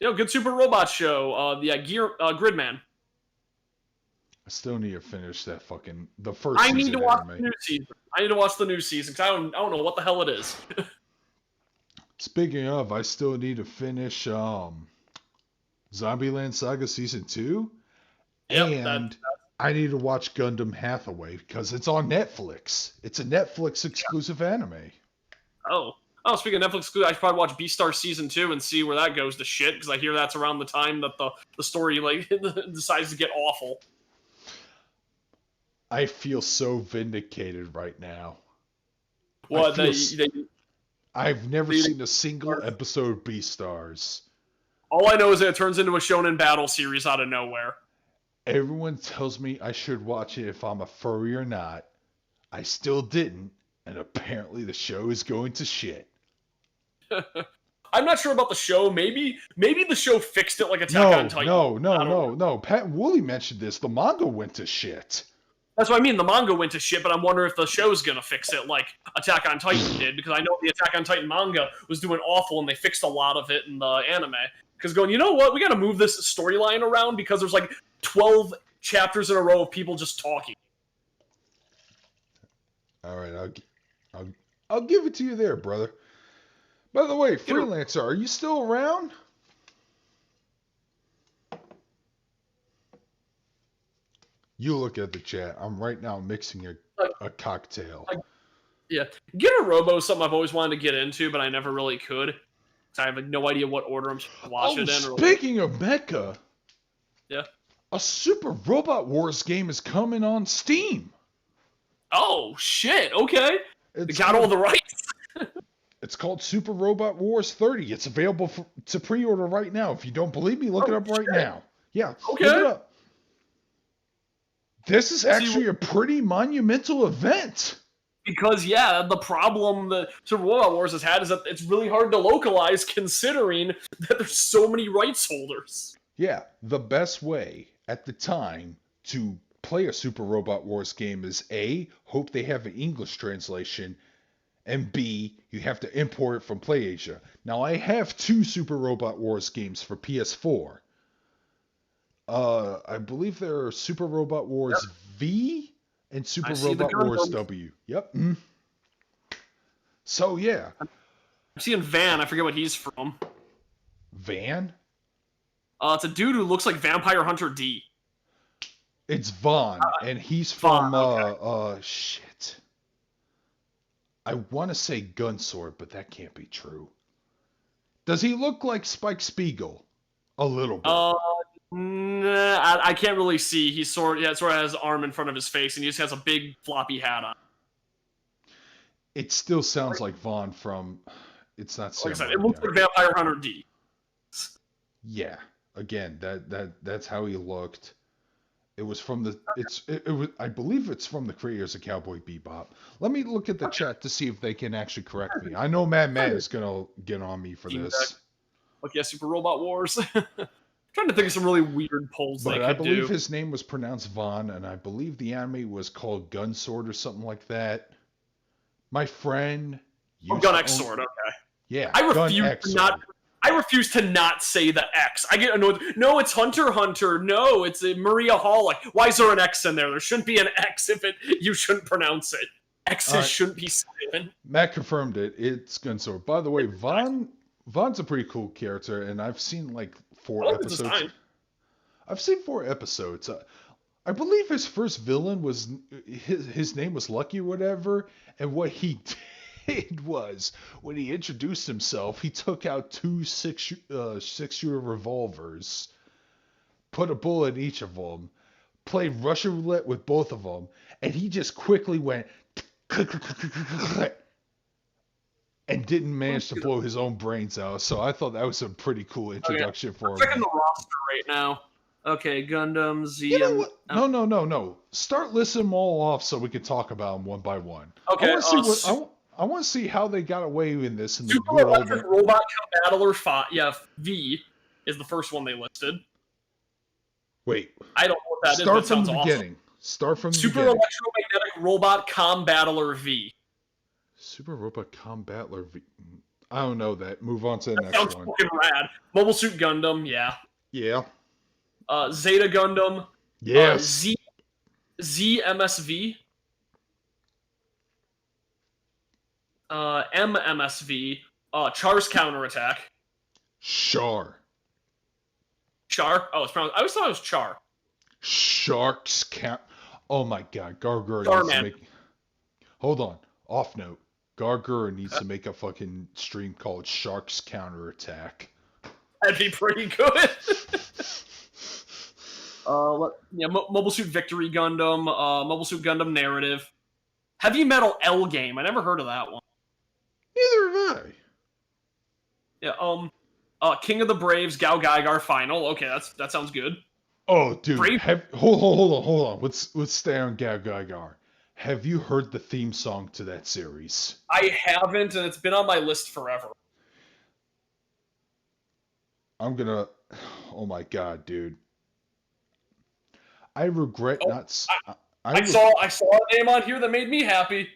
You know, good super robot show. Gridman. I still need to finish that fucking the first. I need to watch the new season. I need to watch the new season because I don't know what the hell it is. Speaking of, I still need to finish Zombieland Saga Season 2. Yep, and I need to watch Gundam Hathaway because it's on Netflix. It's a Netflix exclusive anime. Oh, speaking of Netflix, I should probably watch Beastar Season 2 and see where that goes to shit, because I hear that's around the time that the story like decides to get awful. I feel so vindicated right now. What? I've never seen a single episode of Beastars. All I know is that it turns into a shonen battle series out of nowhere. Everyone tells me I should watch it if I'm a furry or not. I still didn't, and apparently the show is going to shit. I'm not sure about the show. Maybe the show fixed it like Attack on Titan. No. Pat Woolley mentioned this. The manga went to shit. That's what I mean. The manga went to shit, but I'm wondering if the show's gonna fix it like Attack on Titan did, because I know the Attack on Titan manga was doing awful, and they fixed a lot of it in the anime. Because going, you know what? We gotta move this storyline around because there's like 12 chapters in a row of people just talking. All right, I'll give it to you there, brother. By the way, Freelancer, are you still around? You look at the chat. I'm right now mixing a cocktail. Yeah, Getter Robo is something I've always wanted to get into, but I never really could. So I have like, no idea what order I'm supposed to watch it in. Speaking of Mecha, yeah. a Super Robot Wars game is coming on Steam. Oh shit! Okay, they got called, all the rights. It's called Super Robot Wars 30. It's available to pre-order right now. If you don't believe me, look it up right now. Yeah, okay. Look it up. This is actually a pretty monumental event. Because, yeah, the problem that Super Robot Wars has had is that it's really hard to localize considering that there's so many rights holders. Yeah, the best way at the time to play a Super Robot Wars game is A, hope they have an English translation, and B, you have to import it from PlayAsia. Now, I have 2 Super Robot Wars games for PS4. I believe there are Super Robot Wars V and Super Robot Wars W. Yep. So, yeah. I'm seeing Van. I forget what he's from. Van? It's a dude who looks like Vampire Hunter D. It's Vaughn, and he's from, okay. Shit. I want to say Gunsword, but that can't be true. Does he look like Spike Spiegel? A little bit. Nah, I can't really see. He sort of has his arm in front of his face, and he just has a big floppy hat on. It still sounds like Vaughn from. It's not. Like I said, it looks like Vampire Hunter D. Yeah. Again, that's how he looked. It was from the. It was. I believe it's from the creators of Cowboy Bebop. Let me look at the chat to see if they can actually correct me. I know Matt is gonna get on me for this. Look, yeah, Super Robot Wars. Trying to think of some really weird polls they could do. I believe his name was pronounced Vaughn, and I believe the anime was called Gunsword or something like that. My friend. Gun X Sword. Okay. Yeah. I refuse to not say the X. I get annoyed. No, it's Hunter Hunter. No, it's Maria Hall. Like, why is there an X in there? There shouldn't be an X if you shouldn't pronounce it. X's shouldn't be silent. Matt confirmed it. It's Gunsword. By the way, Vaughn's a pretty cool character, and I've seen like 4 episodes. I've seen 4 episodes. I believe his first villain was his name was Lucky or whatever, and what he did was when he introduced himself, he took out 2 6-shooter revolvers, put a bullet in each of them, played Russian roulette with both of them, and he just quickly went and didn't manage to blow his own brains out. So I thought that was a pretty cool introduction for him. I'm checking the roster right now. Okay, Gundam, Z. You know what? No. Start listing them all off so we can talk about them one by one. Okay. I want to see how they got away in this. In Super Electric Robot Battler V is the first one they listed. Wait. I don't know what that is. Start from the beginning. Start from the beginning. Super Electromagnetic Robot Battler V. Super Robot Battler V. I don't know that. Move on to the next one. Sounds fucking rad. Mobile Suit Gundam, yeah. Yeah. Zeta Gundam. Yes. ZMSV. MMSV. Char's Counterattack. Char. Oh, it's pronounced. I always thought it was Char. Sharks count. Oh my God, Gargura needs to make. Hold on. Off note. Gargura needs to make a fucking stream called Sharks Counterattack. That'd be pretty good. Mobile Suit Victory Gundam, Mobile Suit Gundam Narrative, Heavy Metal L Game. I never heard of that one. Neither have I. Yeah. King of the Braves, Gao Gaigar Final. Okay, that sounds good. Oh, dude. Hold on. Let's stay on Gao Gaigar. Have you heard the theme song to that series? I haven't, and it's been on my list forever. Oh my God, dude. I regret not. I saw a name on here that made me happy.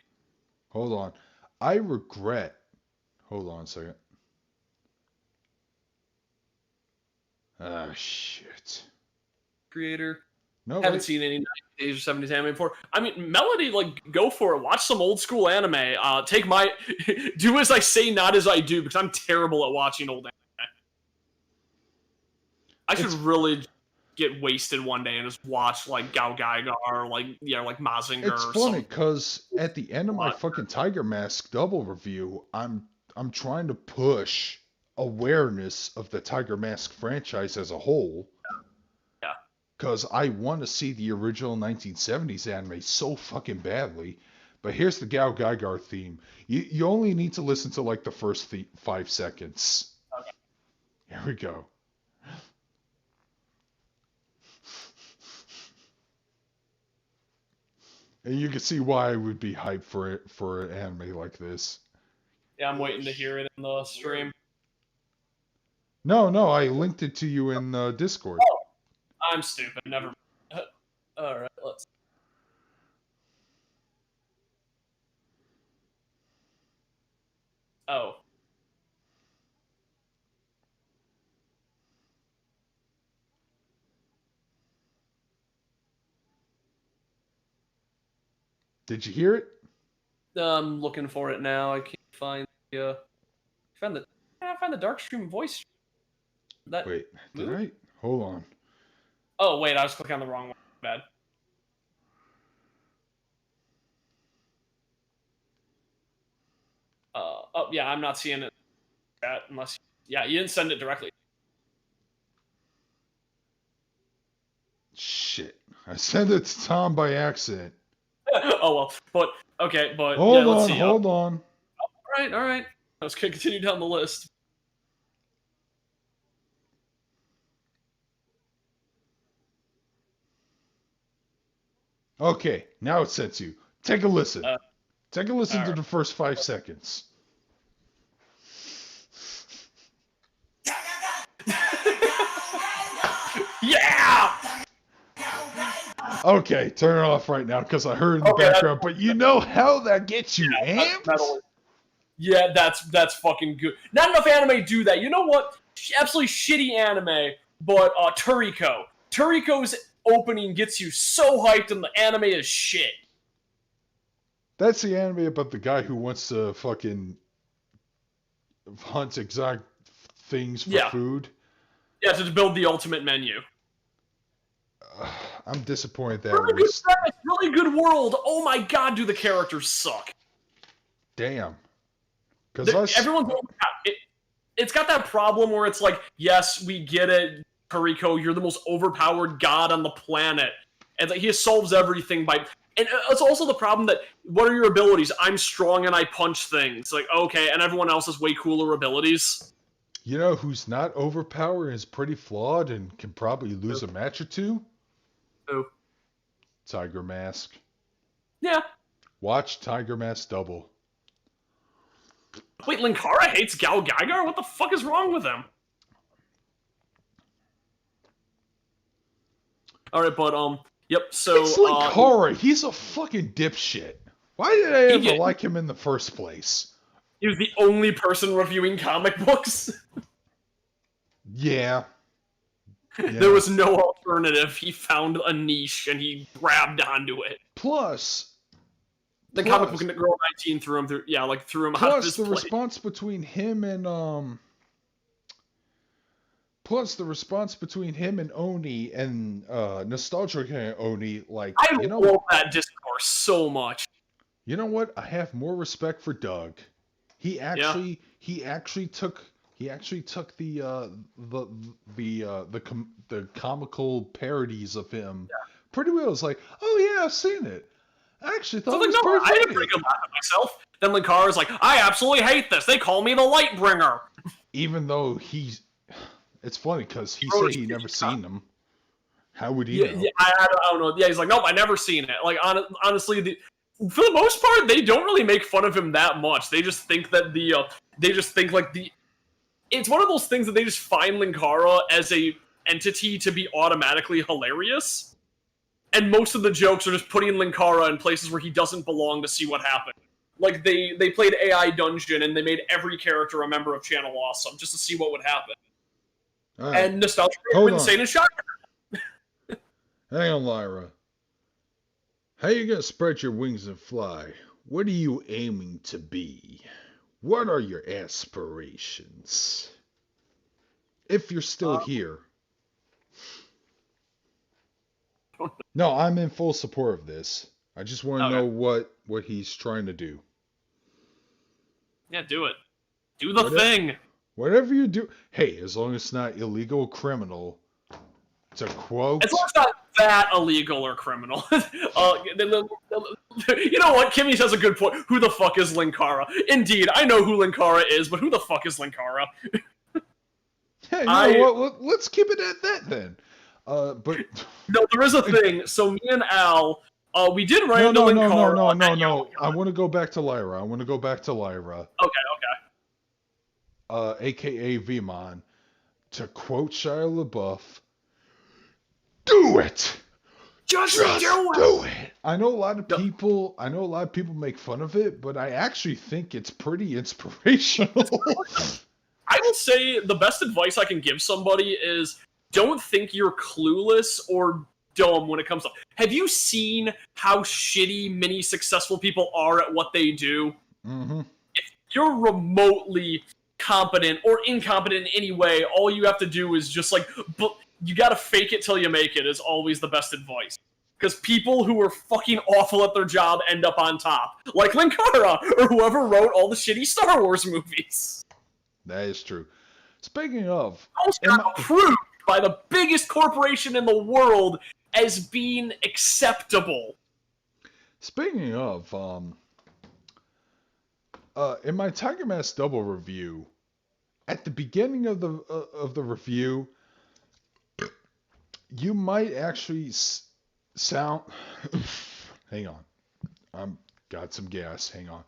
Hold on. I regret. Hold on a second. Ah, shit. Creator. No, haven't seen any 90s or 70s anime before. I mean, Melody, like, go for it. Watch some old school anime. Do as I say, not as I do, because I'm terrible at watching old anime. I should really get wasted one day and just watch like Gao Gaigar or like Mazinger. It's or funny some. because at the end of my fucking Tiger Mask double review, I'm trying to push awareness of the Tiger Mask franchise as a whole. Yeah. Because I want to see the original 1970s anime so fucking badly. But here's the Gao Gaigar theme. You only need to listen to like the first 5 seconds. Okay. Here we go. And you can see why I would be hyped for an anime like this. Yeah, I'm waiting to hear it in the stream. No, I linked it to you in Discord. Oh, I'm stupid. Never. All right, let's. Oh. Did you hear it? I'm looking for it now. I can't find the. I find the dark stream voice. That. Wait, did I? Hold on. Oh wait, I was clicking on the wrong one. Bad. Oh yeah, I'm not seeing it. Unless you didn't send it directly. Shit, I sent it to Tom by accident. Oh well, but okay, but Hold let's see. Hold on. All right. Let's continue down the list. Okay, now it sent you. Take a listen. Take a listen to right. the first 5 seconds. Yeah! Okay, turn it off right now because I heard in the background. But you know how that gets you amped? Yeah, that's fucking good. Not enough anime do that. You know what? Absolutely shitty anime, but Turiko. Turiko's opening gets you so hyped and the anime is shit. That's the anime about the guy who wants to fucking hunt exotic things for food. Yeah, to build the ultimate menu. I'm disappointed that really good premise, really good world. Oh my god, do the characters suck? Damn. Because everyone's it's got that problem where it's like, yes, we get it, Kuriko, you're the most overpowered god on the planet, and that he solves everything by. And it's also the problem that, what are your abilities? I'm strong and I punch things. Like, okay, and everyone else has way cooler abilities. You know who's not overpowered and is pretty flawed and can probably lose a match or two? Who? Tiger Mask. Yeah. Watch Tiger Mask double. Wait, Linkara hates Gao Gaigar? What the fuck is wrong with him? Alright, but, yep, so... It's Linkara! He's a fucking dipshit. Why did I ever like him in the first place? He was the only person reviewing comic books? Yeah. There was no alternative. He found a niche and he grabbed onto it. Plus... The comic book girl 19 threw him out of his Plus the place. response between him and Plus the response between him and Oni and Nostalgia Oni, like, I love that discourse so much. You know what? I have more respect for Doug. He actually took the comical parodies of him pretty well. It's like, oh yeah, I've seen it. I actually thought it was pretty funny. I didn't bring him out of myself. Then Linkara's like, I absolutely hate this. They call me the Lightbringer. Even though it's funny because he said he never seen them. How would he know? Yeah, I don't know. Yeah, he's like, nope, I never seen it. Like, honestly, for the most part, they don't really make fun of him that much. They just think that it's one of those things that they just find Linkara as a entity to be automatically hilarious. And most of the jokes are just putting Linkara in places where he doesn't belong to see what happened. Like, they played AI Dungeon, and they made every character a member of Channel Awesome, just to see what would happen. Right. And Nostalgia went insane and shot her. Hang on, Lyra. How you gonna spread your wings and fly? What are you aiming to be? What are your aspirations? If you're still here. No, I'm in full support of this. I just want to Okay. know what he's trying to do. Yeah, do it. Do the What if- thing. Whatever you do, hey, as long as it's not illegal, criminal. To quote, As long as it's not that illegal or criminal. You know what? Kimmy has a good point. Who the fuck is Linkara? Indeed, I know who Linkara is, but who the fuck is Linkara? hey, you know what? Let's keep it at that then. But no, there is a thing. So me and Al, we did run into Linkara. No. I want to go back to Lyra. Okay. AKA Vmon. To quote Shia LaBeouf, do it. Just do it. I know a lot of people make fun of it, but I actually think it's pretty inspirational. I will say the best advice I can give somebody is don't think you're clueless or dumb when it comes to. Have you seen how shitty many successful people are at what they do? Mm-hmm. If you're remotely competent or incompetent in any way, all you have to do is just you gotta fake it till you make it is always the best advice. Because people who are fucking awful at their job end up on top. Like Linkara, or whoever wrote all the shitty Star Wars movies. That is true. Speaking of... Almost got approved by the biggest corporation in the world as being acceptable. Speaking of, in my Tiger Mask double review, at the beginning of the review, you might actually sound. Hang on, got some gas. Hang on.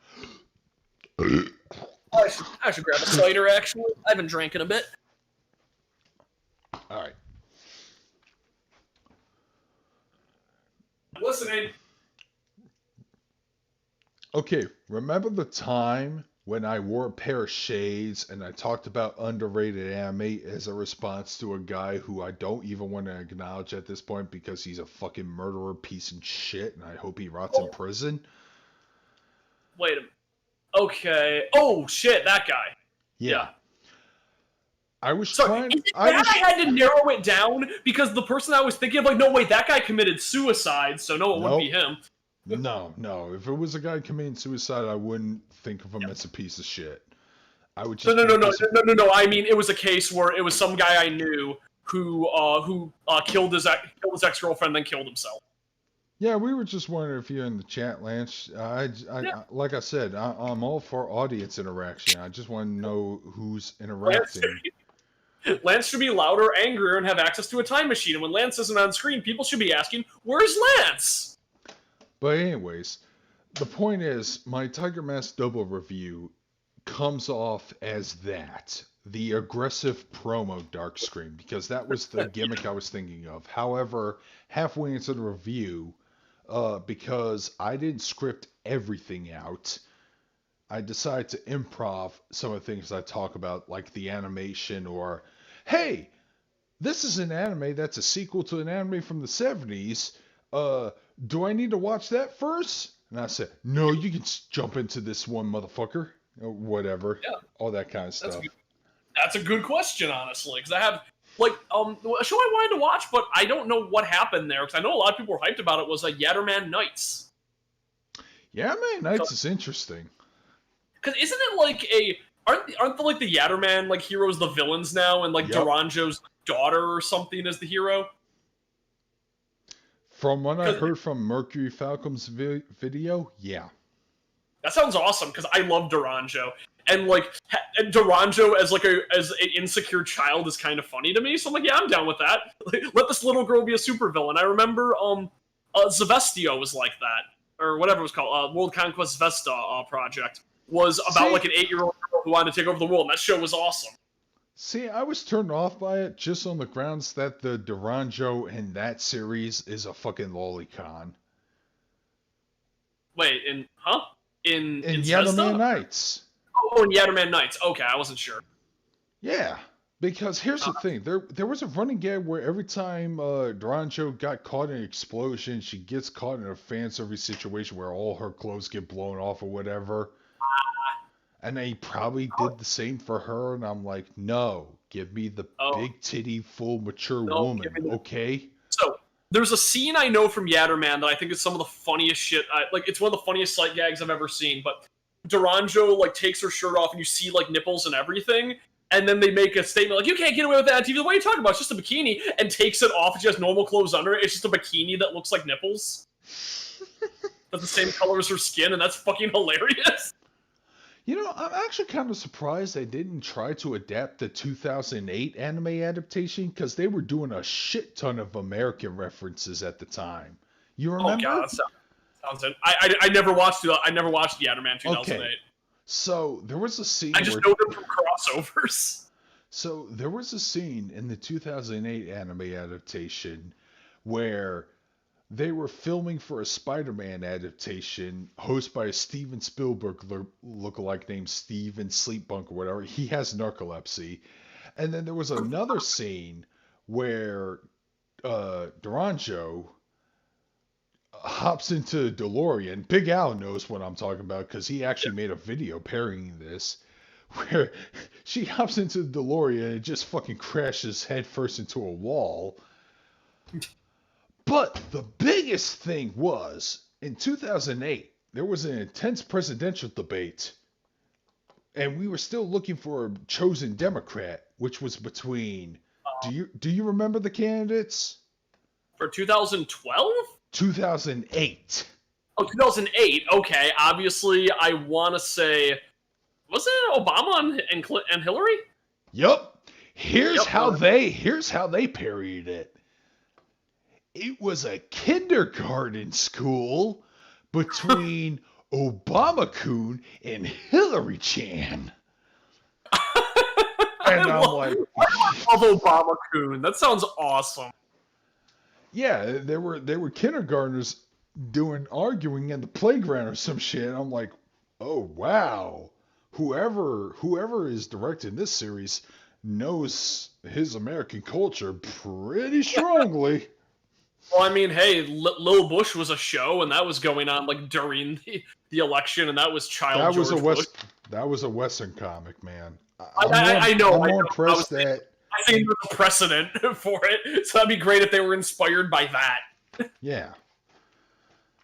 I should grab a cider. Actually, I haven't drank in a bit. All right. Listening. Okay, remember the time when I wore a pair of shades and I talked about underrated anime as a response to a guy who I don't even want to acknowledge at this point because he's a fucking murderer piece of shit and I hope he rots in prison? Wait a minute. Okay. Oh, shit, that guy. Yeah. I was So, trying... I had to narrow it down because the person I was thinking of, no, wait, that guy committed suicide, so no, it wouldn't be him. No. If it was a guy committing suicide, I wouldn't think of him as a piece of shit. I would just no. I mean, it was a case where it was some guy I knew who killed his ex-girlfriend, then killed himself. Yeah, we were just wondering if you're in the chat, Lance. Like I said, I'm all for audience interaction. I just want to know who's interacting. Lance should be louder, angrier, and have access to a time machine. And when Lance isn't on screen, people should be asking, "Where's Lance?" But anyways, the point is, my Tiger Mask double review comes off as the aggressive promo dark screen, because that was the gimmick I was thinking of. However, halfway into the review, because I didn't script everything out, I decided to improv some of the things I talk about, like the animation, or, hey, this is an anime that's a sequel to an anime from the 70s. Do I need to watch that first? And I said, no, you can jump into this one, motherfucker. Or whatever. Yeah. All that kind of stuff. That's a good question, honestly, because I have, a show I wanted to watch, but I don't know what happened there, because I know a lot of people were hyped about it, was Yatterman Nights. Yatterman Nights is interesting. Because isn't it aren't the Yatterman heroes the villains now, and Duranjo's daughter or something is the hero? From what I heard from Mercury Falcom's video, yeah. That sounds awesome, because I love Duranjo. And, Duranjo as an insecure child is kind of funny to me, so I'm like, yeah, I'm down with that. Let this little girl be a supervillain. I remember, Zevestio was like that, or whatever it was called, World Conquest Vesta project, was about, an 8-year-old girl who wanted to take over the world, and that show was awesome. See, I was turned off by it just on the grounds that the Duranjo in that series is a fucking lolicon. Wait, in Yatterman Nights. Oh, in Yatterman Nights. Okay, I wasn't sure. Yeah, because here's the thing. There was a running gag where every time Duranjo got caught in an explosion, she gets caught in a fan service situation where all her clothes get blown off or whatever. And they probably did the same for her, and I'm like, no, give me the big titty, full, mature woman, okay? So, There's a scene I know from Yatterman that I think is some of the funniest shit. It's one of the funniest sight gags I've ever seen. But Duranjo like takes her shirt off, and you see like nipples and everything. And then they make a statement like, "You can't get away with that on TV." What are you talking about? It's just a bikini. And takes it off. She has normal clothes under it. It's just a bikini that looks like nipples. That's the same color as her skin, and that's fucking hilarious. You know, I'm actually kind of surprised they didn't try to adapt the 2008 anime adaptation, because they were doing a shit ton of American references at the time. You remember? Oh god, sounds it. I never watched it. I never watched Yatterman 2008. Okay. So there was a scene. I just know them from crossovers. So there was a scene in the 2008 anime adaptation where they were filming for a Spider-Man adaptation hosted by a Steven Spielberg lookalike named Steven Sleepbunk or whatever. He has narcolepsy. And then there was another scene where Duranjo hops into DeLorean. Big Al knows what I'm talking about because he actually made a video parodying this, where she hops into the DeLorean and it just fucking crashes headfirst into a wall. But the biggest thing was, in 2008, there was an intense presidential debate, and we were still looking for a chosen Democrat, which was between... Do you remember the candidates? For 2012? 2008. Oh, 2008. Okay, obviously, I want to say... Was it Obama and Hillary? Yup. Here's how they parodied it. It was a kindergarten school between Obama-kun and Hillary-chan. And I'm like... I love Obama-kun. That sounds awesome. Yeah, they were kindergartners arguing in the playground or some shit. I'm like, oh, wow. Whoever is directing this series knows his American culture pretty strongly. Well, I mean, hey, Lil Bush was a show, and that was going on like during the election, and that was George Bush. That was a Western comic, man. I know. I'm more impressed that... I think there's a precedent for it, so that'd be great if they were inspired by that. Yeah.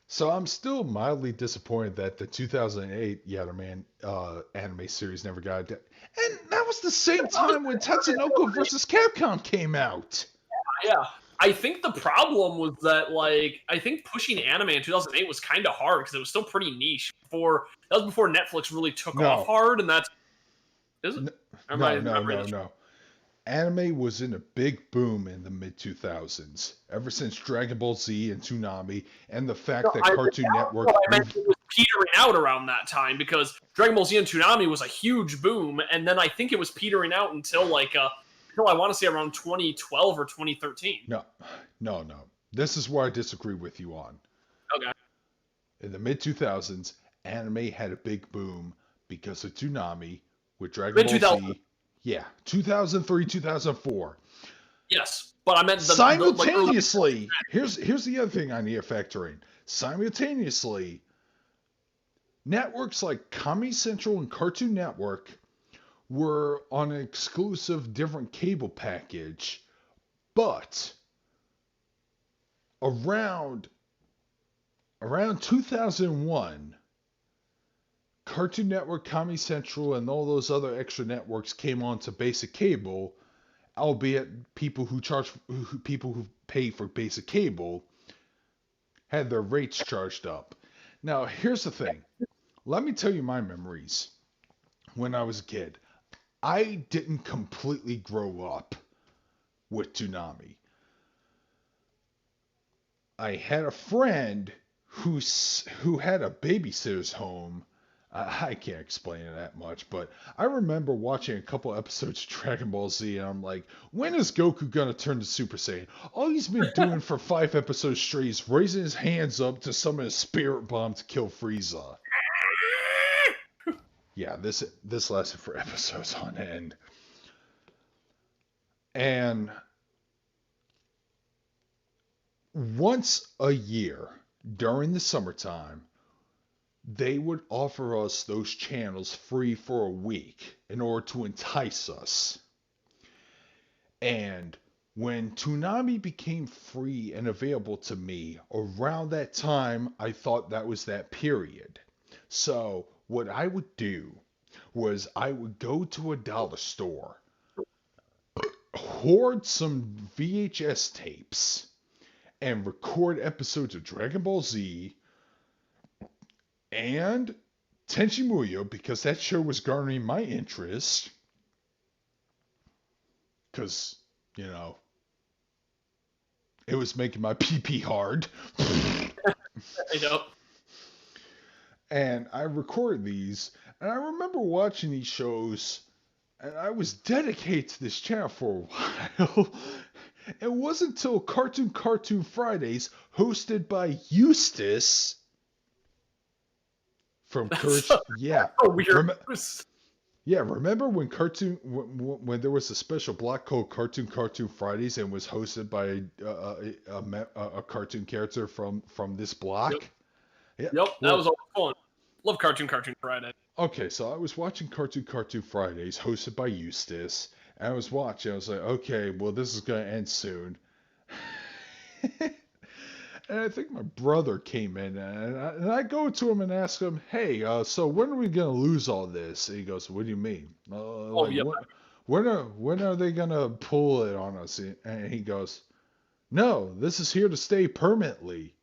So I'm still mildly disappointed that the 2008 Yatterman anime series never got adapted. And that was the same time when Tatsunoko vs. Capcom came out. Yeah. I think the problem was that, like, I think pushing anime in 2008 was kind of hard because it was still pretty niche. That was before Netflix really took off hard, and that's... Is it? No. Anime was in a big boom in the mid-2000s, ever since Dragon Ball Z and Toonami, and the fact that Cartoon Network... I meant it was petering out around that time, because Dragon Ball Z and Toonami was a huge boom, and then I think it was petering out until I want to say around 2012 or 2013. No. This is where I disagree with you on. Okay. In the mid-2000s, anime had a big boom because of Toonami with Dragon Ball Z. Yeah, 2003, 2004. Yes, but I meant simultaneously. Here's the other thing I need to factor in. Simultaneously, networks like Comedy Central and Cartoon Network were on an exclusive different cable package, but around 2001, Cartoon Network, Comedy Central, and all those other extra networks came on to basic cable, albeit people who pay for basic cable had their rates charged up. Now, here's the thing. Let me tell you my memories when I was a kid. I didn't completely grow up with Toonami. I had a friend who had a babysitter's home. I can't explain it that much, but I remember watching a couple episodes of Dragon Ball Z, and I'm like, when is Goku gonna turn to Super Saiyan? All he's been doing for 5 episodes straight is raising his hands up to summon a spirit bomb to kill Frieza. Yeah, this lasted for episodes on end. And once a year during the summertime, they would offer us those channels free for a week in order to entice us. And when Toonami became free and available to me, around that time, I thought that was that period. So, what I would do was I would go to a dollar store, hoard some VHS tapes, and record episodes of Dragon Ball Z and Tenchi Muyo because that show was garnering my interest. Because, you know, it was making my pee hard. I know. And I recorded these, and I remember watching these shows, and I was dedicated to this channel for a while. It wasn't until Cartoon Fridays, hosted by Eustace from Courage. Yeah. Weird. Yeah, remember when when there was a special block called Cartoon Fridays and was hosted by a cartoon character from this block? Yep, that was all fun. Love Cartoon Friday. Okay, so I was watching Cartoon Fridays hosted by Eustace, and I was watching. I was like, okay, well, this is gonna end soon. And I think my brother came in, and I go to him and ask him, hey, so when are we going to lose all this? And he goes, what do you mean? When are they going to pull it on us? And he goes, no, this is here to stay permanently.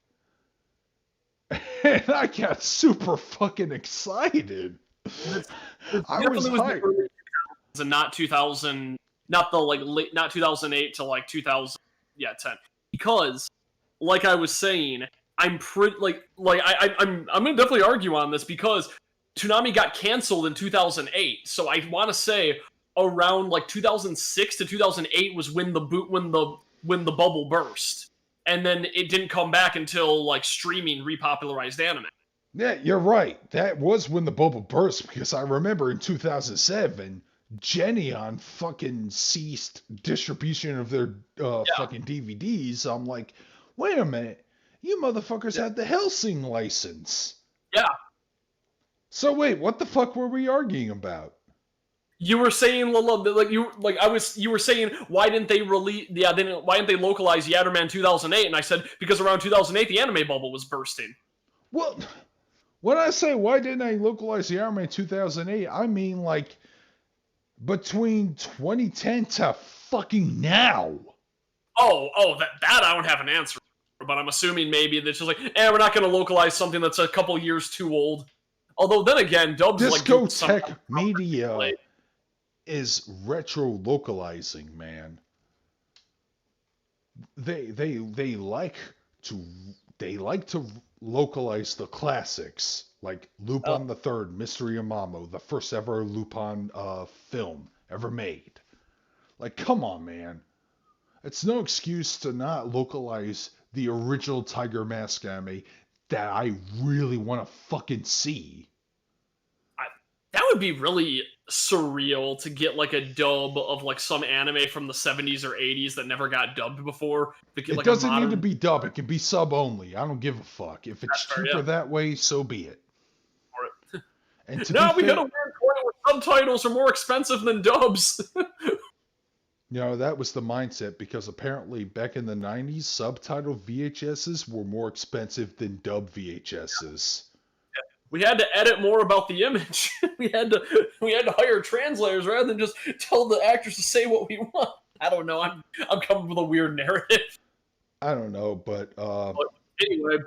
And I got super fucking excited. I was hyped. And not 2000, not 2008 to like 2010. Because like I was saying, I'm pretty I'm gonna definitely argue on this because Toonami got canceled in 2008. So I want to say around like 2006 to 2008 was when the bubble burst, and then it didn't come back until like streaming repopularized anime. Yeah, you're right. That was when the bubble burst because I remember in 2007. Geneon fucking ceased distribution of their fucking DVDs. I'm like, wait a minute, you motherfuckers had the Helsing license. Yeah. So wait, what the fuck were we arguing about? You were saying you were saying why didn't they why didn't they localize Yatterman 2008? And I said because around 2008 the anime bubble was bursting. Well, when I say why didn't I localize Yatterman 2008, I mean like between 2010 to fucking now. Oh, that I don't have an answer for, but I'm assuming maybe that's just like, we're not going to localize something that's a couple years too old. Although then again, dubs Discotech Media is retro localizing, man. They like to localize the classics. Like Lupin the Third, Mystery of Mamo, the first ever Lupin film ever made. Like, come on, man. It's no excuse to not localize the original Tiger Mask anime that I really want to fucking see. That would be really surreal to get like a dub of like some anime from the 70s or 80s that never got dubbed before. It doesn't need to be dubbed. It can be sub only. I don't give a fuck. If it's cheaper that way, so be it. And we got a weird point where subtitles are more expensive than dubs. You know, that was the mindset because apparently back in the 90s, subtitled VHSs were more expensive than dub VHSs. Yeah. We had to edit more about the image. we had to hire translators rather than just tell the actors to say what we want. I don't know. I'm coming up with a weird narrative. I don't know, but anyway,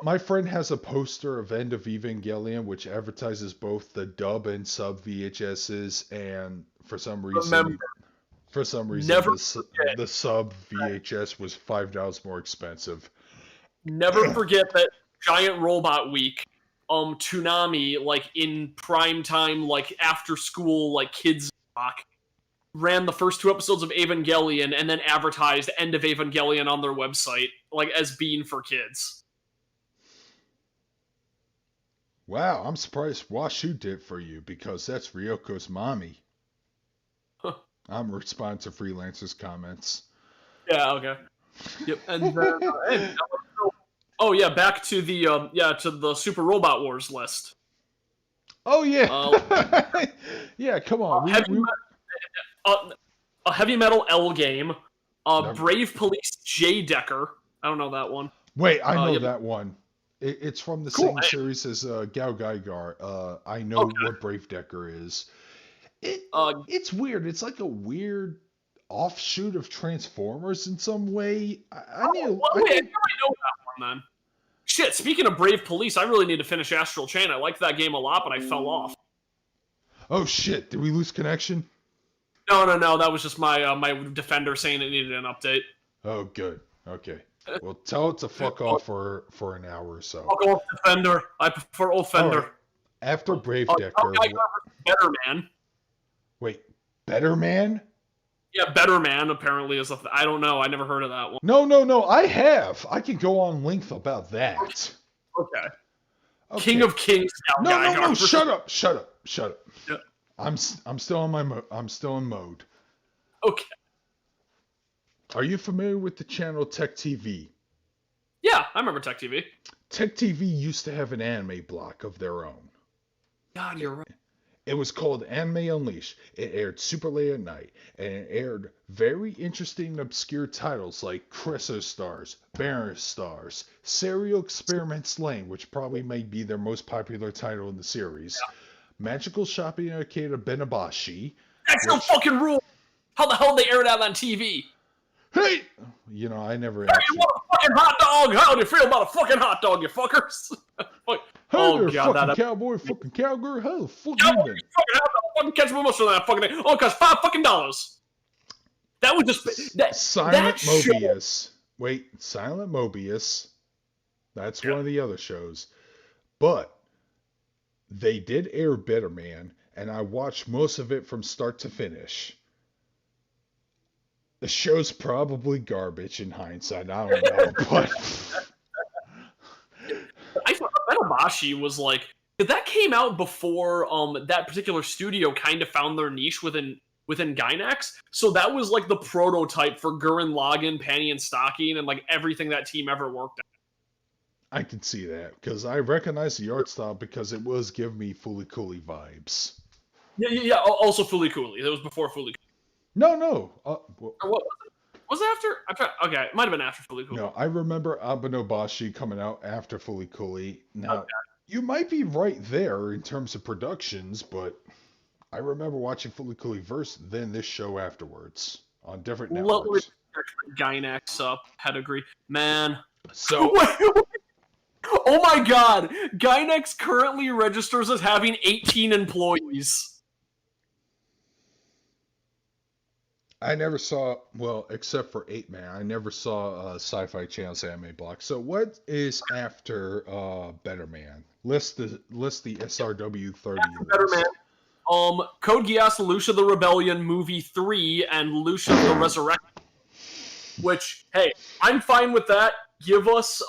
my friend has a poster of End of Evangelion which advertises both the dub and sub VHSs, and for some reason the sub VHS was $5 more expensive. Never forget that Giant Robot Week, Toonami, like in prime time, like after school, like kids rock, ran the first 2 episodes of Evangelion and then advertised End of Evangelion on their website, like as being for kids. Wow, I'm surprised Washu did for you because that's Ryoko's mommy. Huh. I'm responding to freelancers' comments. Yeah, okay. Yep, and back to the Super Robot Wars list. Oh yeah, yeah. Come on, a Heavy Metal L game, Never. Brave Police J. Decker. I don't know that one. Wait, I know yeah. that one. It's from the Cool same name. series as Gal Gaigar. I know Okay. what Brave Decker is. Uh, It's weird. It's like a weird offshoot of Transformers in some way. I wait, I need. know that one then. Shit, speaking of Brave Police, I really need to finish Astral Chain. I liked that game a lot, but I fell off. Oh shit! Did we lose connection? No, that was just my my Defender saying it needed an update. Oh, good. Okay. Well, tell it to fuck off for an hour or so. I'll go with Defender. I prefer Offender. Alright. After Brave Decker. Better Man. Wait, Better Man? Yeah, Better Man apparently is I don't know. I never heard of that one. No. I have. I could go on length about that. Okay. Okay. King of Kings. No. Shut up. Yeah. I'm still on I'm still in mode. Okay. Are you familiar with the channel Tech TV? Yeah, I remember Tech TV. Tech TV used to have an anime block of their own. God, you're right. It was called Anime Unleashed. It aired super late at night, and it aired very interesting and obscure titles like Crescent Stars, Baron Stars, Serial Experiments Lane, which probably may be their most popular title in the series, Magical Shopping Arcade of Benabashi. That's no fucking rule! How the hell did they air that on TV? Hey! You know, I never Hey, you want a fucking hot dog? How do you feel about a fucking hot dog, you fuckers? Hey there, fucking cowboy, fucking cowgirl, how the fuck you been? Fucking hot dog, fucking catch my muscle on that fucking thing. Oh, it costs $5. That would just that Silent Mobius. Show. Wait, Silent Mobius. That's one of the other shows. But they did air Better Man, and I watched most of it from start to finish. The show's probably garbage in hindsight. I don't know, but I thought Benabashi was like that came out before that particular studio kind of found their niche within Gynax. So that was like the prototype for Gurren Lagann, Panty and Stocking, and like everything that team ever worked on. I can see that because I recognize the art style because it was giving me Fooly Cooly vibes. Yeah. Also Fooly Cooly. It was before Fooly Cooly. No. What was it after? Okay, it might have been after Fooly Cooly. No, I remember Abenobashi coming out after Fooly Cooly. Now, you might be right there in terms of productions, but I remember watching Fooly Cooly first, then this show afterwards on different networks. Gynax pedigree. Man. So... Oh my god! Gynax currently registers as having 18 employees. I never saw, well, except for 8-Man, I never saw Sci-Fi Channel's anime block. So what is after Better Man? List the SRW 30 years. Better Man. Code Geass, Lucia the Rebellion Movie 3, and Lucia the Resurrection. Which, hey, I'm fine with that. Give us,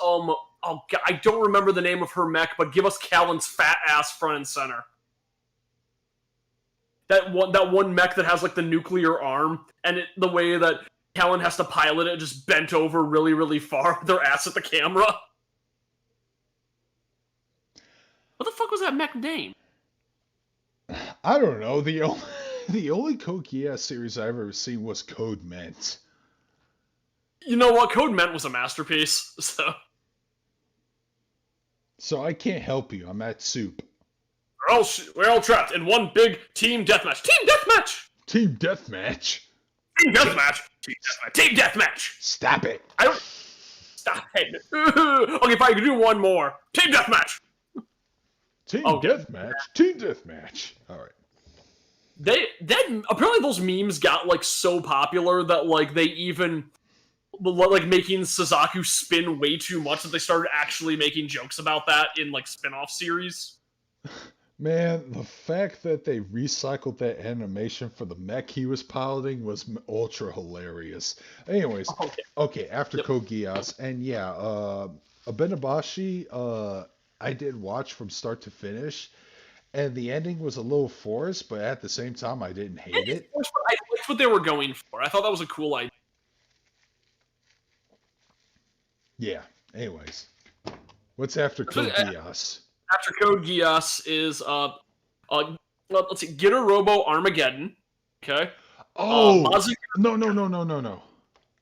I don't remember the name of her mech, but give us Callan's fat ass front and center. That one mech that has like the nuclear arm, and the way that Callan has to pilot it just bent over really, really far with their ass at the camera. What the fuck was that mech name? I don't know. The only Code Geass series I've ever seen was Code Ment. You know what? Code Ment was a masterpiece, So I can't help you. I'm at soup. We're all trapped in one big team deathmatch. Team deathmatch! Team deathmatch? Team deathmatch! Team deathmatch! Team deathmatch! Stop it! I don't... Stop it. Okay, fine, I can do one more. Team deathmatch! Team deathmatch? Team deathmatch. Alright. Apparently those memes got, like, so popular that, like, they even... like making Suzaku spin way too much that they started actually making jokes about that in like spin-off series. Man, the fact that they recycled that animation for the mech he was piloting was ultra hilarious. Anyways, okay, after Code Geass, and yeah, Abenabashi, I did watch from start to finish, and the ending was a little forced, but at the same time, I didn't hate it. I liked what they were going for. I thought that was a cool idea. Yeah, anyways. What's after Code Geass? After Code Geass is, let's see, Getter Robo Armageddon. Okay. Oh! No.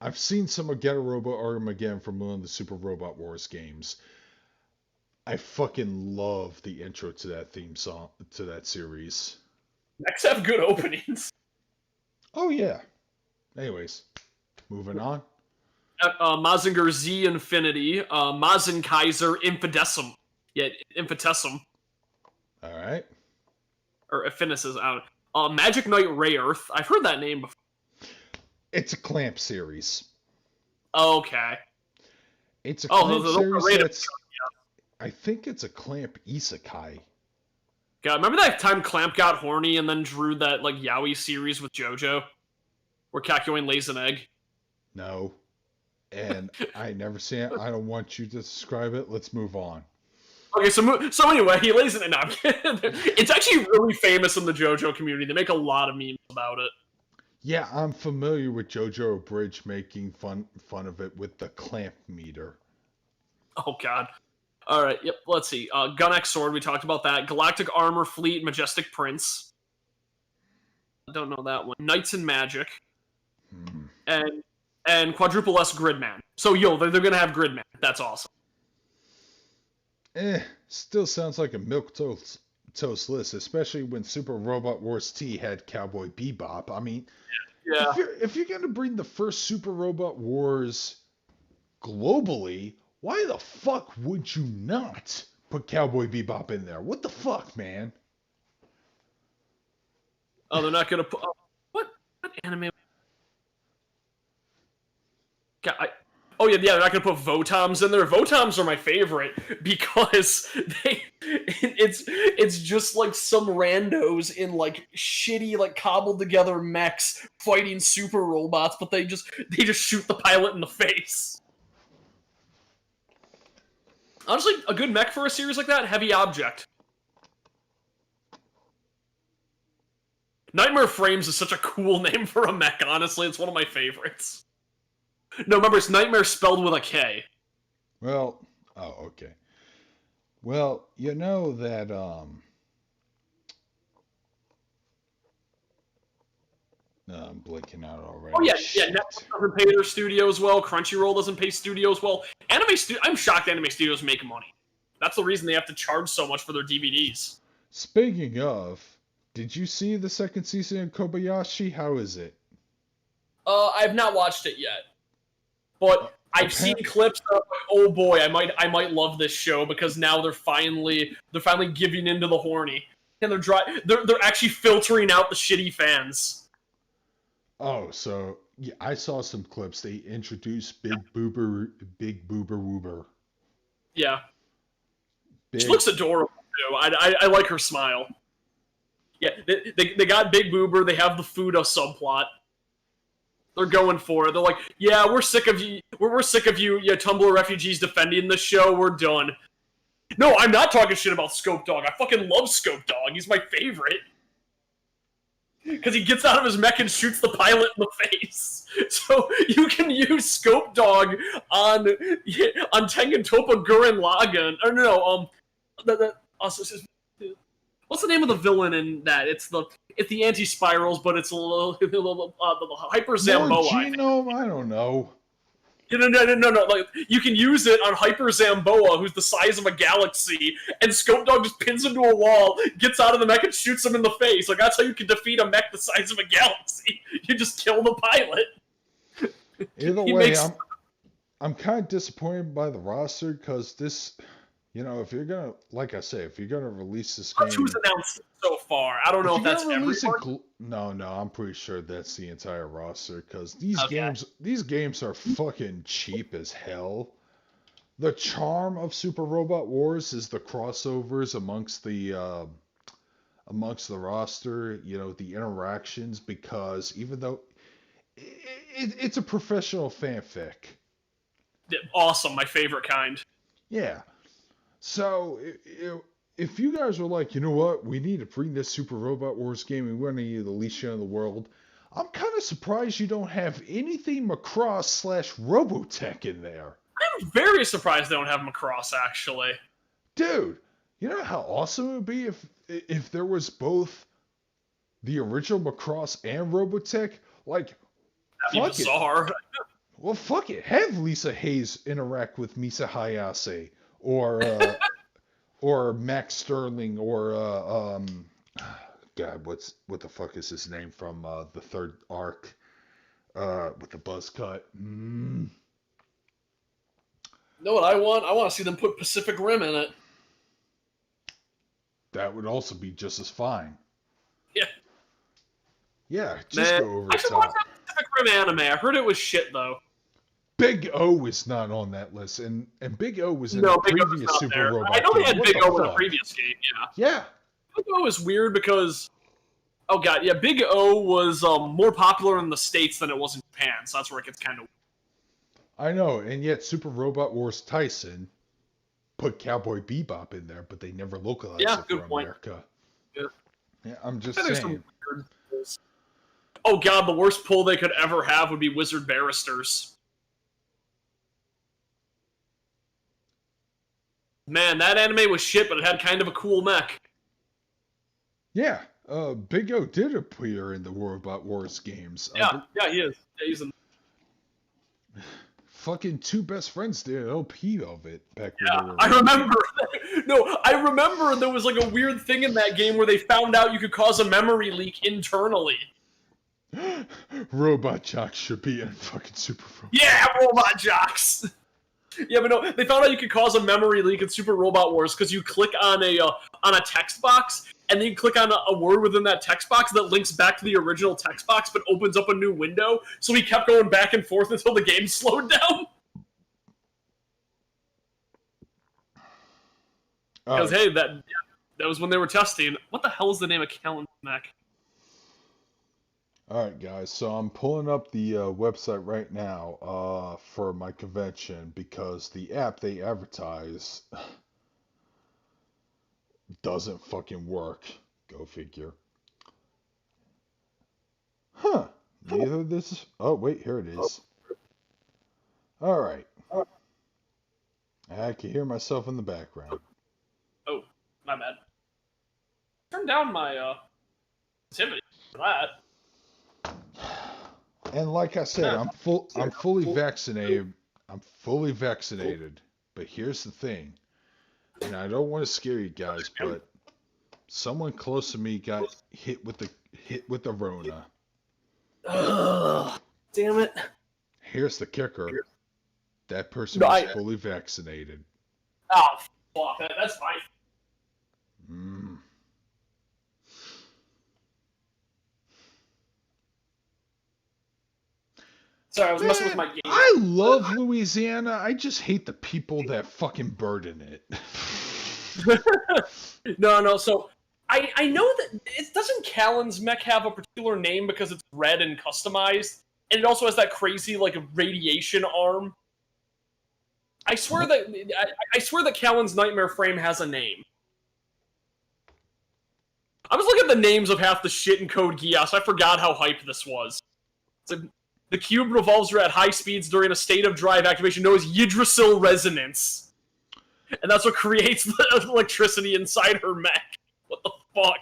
I've seen some of Get a Robot Armageddon from one of the Super Robot Wars games. I fucking love the intro to that theme song, to that series. Mechs have good openings. Oh, yeah. Anyways, moving on. Mazinger Z Infinity, Mazen Kaiser Infidesum. Yeah, Infitesum. Alright. Or Affinices, I don't know. Magic Knight Ray Earth. I've heard that name before. It's a Clamp series. Okay. It's a Clamp series that's... Yeah. I think it's a Clamp isekai. God, remember that time Clamp got horny and then drew that like Yaoi series with JoJo? Where Kakyoin lays an egg? No. And I never seen it. I don't want you to describe it. Let's move on. Okay, so anyway, he lays an egg. It's actually really famous in the JoJo community. They make a lot of memes about it. Yeah, I'm familiar with JoJo Bridge making fun of it with the Clamp meter. Oh god. Alright, yep, let's see. Gun X Sword, we talked about that. Galactic Armor Fleet, Majestic Prince. I don't know that one. Knights and Magic. And Quadruple S Gridman. So, they're gonna have Gridman. That's awesome. Still sounds like a milquetoast list, especially when Super Robot Wars T had Cowboy Bebop. I mean, yeah. If you're gonna bring the first Super Robot Wars globally, why the fuck would you not put Cowboy Bebop in there? What the fuck, man? Oh, they're not gonna put... What anime... God, they're not gonna put Votoms in there. Votoms are my favorite because it's just like some randos in like shitty like cobbled together mechs fighting super robots, but they just shoot the pilot in the face. Honestly, a good mech for a series like that, Heavy Object. Nightmare Frames is such a cool name for a mech, honestly. It's one of my favorites. No, remember, it's Nightmare spelled with a K. Well, okay. Well, you know that, no, I'm blinking out already. Oh, yeah, Netflix doesn't pay their studios well. Crunchyroll doesn't pay studios well. I'm shocked anime studios make money. That's the reason they have to charge so much for their DVDs. Speaking of, did you see the second season of Kobayashi? How is it? I've not watched it yet. But I've seen clips of, oh boy, I might love this show because now they're finally giving into the horny, and they're actually filtering out the shitty fans. Oh, so yeah, I saw some clips. They introduced Big Boober Woober. Yeah, she looks adorable too. I like her smile. Yeah, they got Big Boober. They have the Fuda subplot. They're going for it. They're like, yeah, we're sick of you. We're sick of you Tumblr refugees defending the show. We're done. No, I'm not talking shit about Scope Dog. I fucking love Scope Dog. He's my favorite. Because he gets out of his mech and shoots the pilot in the face. So you can use Scope Dog on Tengen Toppa Gurren Lagann. Or no, what's the name of the villain in that? It's the anti-spirals, but it's a little Hyper Zamboa. Genome? I don't know. No. Like, you can use it on Hyper Zamboa, who's the size of a galaxy, and Scope Dog just pins into a wall, gets out of the mech, and shoots him in the face. Like, that's how you can defeat a mech the size of a galaxy. You just kill the pilot. Either way, I'm kind of disappointed by the roster, because this... if you're gonna, like I say, if you're gonna release this game, who's announced so far? I don't know if that's everyone. No, I'm pretty sure that's the entire roster because these games are fucking cheap as hell. The charm of Super Robot Wars is the crossovers amongst the roster. The interactions, because even though it's a professional fanfic, awesome, my favorite kind. Yeah. So, if you guys were like, you know what, we need to bring this Super Robot Wars game and we're going to need the least show in the world, I'm kind of surprised you don't have anything Macross/Robotech in there. I'm very surprised they don't have Macross, actually. Dude, you know how awesome it would be if there was both the original Macross and Robotech? Like, that'd be bizarre. Well, fuck it. Have Lisa Hayes interact with Misa Hayase or Max Sterling or God, what the fuck is his name from the third arc with the buzz cut? You know what I want? I want to see them put Pacific Rim in it. That would also be just as fine. Yeah. Yeah, just Man, go over I the should watch top. that Pacific Rim anime. I heard it was shit though. Big O is not on that list, and Big O was in No, a Big O is previous not Super there. Robot I know game. they had What Big the O in a fuck? previous game. Yeah. Yeah. Big O is weird because, oh god, yeah, Big O was more popular in the States than it was in Japan, so that's where it gets kind of. I know, and yet Super Robot Wars Tyson put Cowboy Bebop in there, but they never localized Yeah, it good for point. America. Yeah. Yeah, I'm just I think there's saying. some weird pulls. Oh god, the worst pull they could ever have would be Wizard Barristers. Man, that anime was shit, but it had kind of a cool mech. Yeah, Big O did appear in the Robot Wars games. Yeah, he is. Yeah, he's in. Fucking two best friends did an LP of it back when Yeah, they were. I remember. No, I remember there was like a weird thing in that game where they found out you could cause a memory leak internally. Robot Jock should be in fucking Super Robot. Yeah, Robot Jocks. Yeah, but no, they found out you could cause a memory leak in Super Robot Wars because you click on a text box and then you click on a word within that text box that links back to the original text box but opens up a new window. So we kept going back and forth until the game slowed down. Because hey, that was when they were testing. What the hell is the name of Callan's mech? All right, guys. So I'm pulling up the website right now for my convention because the app they advertise doesn't fucking work. Go figure. Huh. Neither this. Oh wait, here it is. All right. I can hear myself in the background. Oh, my bad. Turn down my sensitivity for that. And like I said, I'm fully vaccinated. I'm fully vaccinated. But here's the thing. And I don't want to scare you guys, but someone close to me got hit with the Rona. Ugh, damn it. Here's the kicker. That person No, was fully vaccinated. Oh, fuck. That's fine. Mm. Sorry, I was messing with my game. I love Louisiana. I just hate the people that fucking burden it. No. So I know that it doesn't Callan's mech have a particular name because it's red and customized, and it also has that crazy like radiation arm. I swear that Callan's Nightmare Frame has a name. I was looking at the names of half the shit in Code Geass. I forgot how hyped this was. It's like, the cube revolves at high speeds during a state of drive activation known as Yggdrasil resonance. And that's what creates the electricity inside her mech. What the fuck?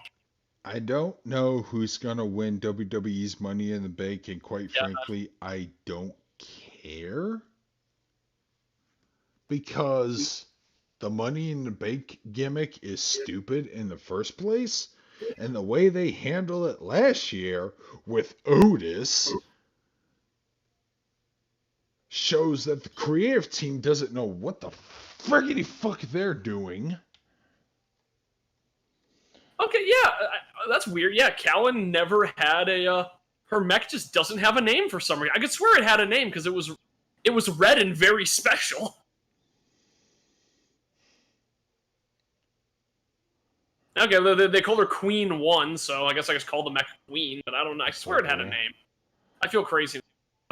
I don't know who's gonna win WWE's Money in the Bank, and quite frankly, I don't care. Because the Money in the Bank gimmick is stupid in the first place, and the way they handled it last year with Otis shows that the creative team doesn't know what the friggity fuck they're doing. Okay, yeah, that's weird. Yeah, Callan never had a. Her mech just doesn't have a name for some reason. I could swear it had a name because it was red and very special. Okay, they called her Queen 1, so I guess I just called the mech Queen, but I don't know. I swear it had a name. I feel crazy.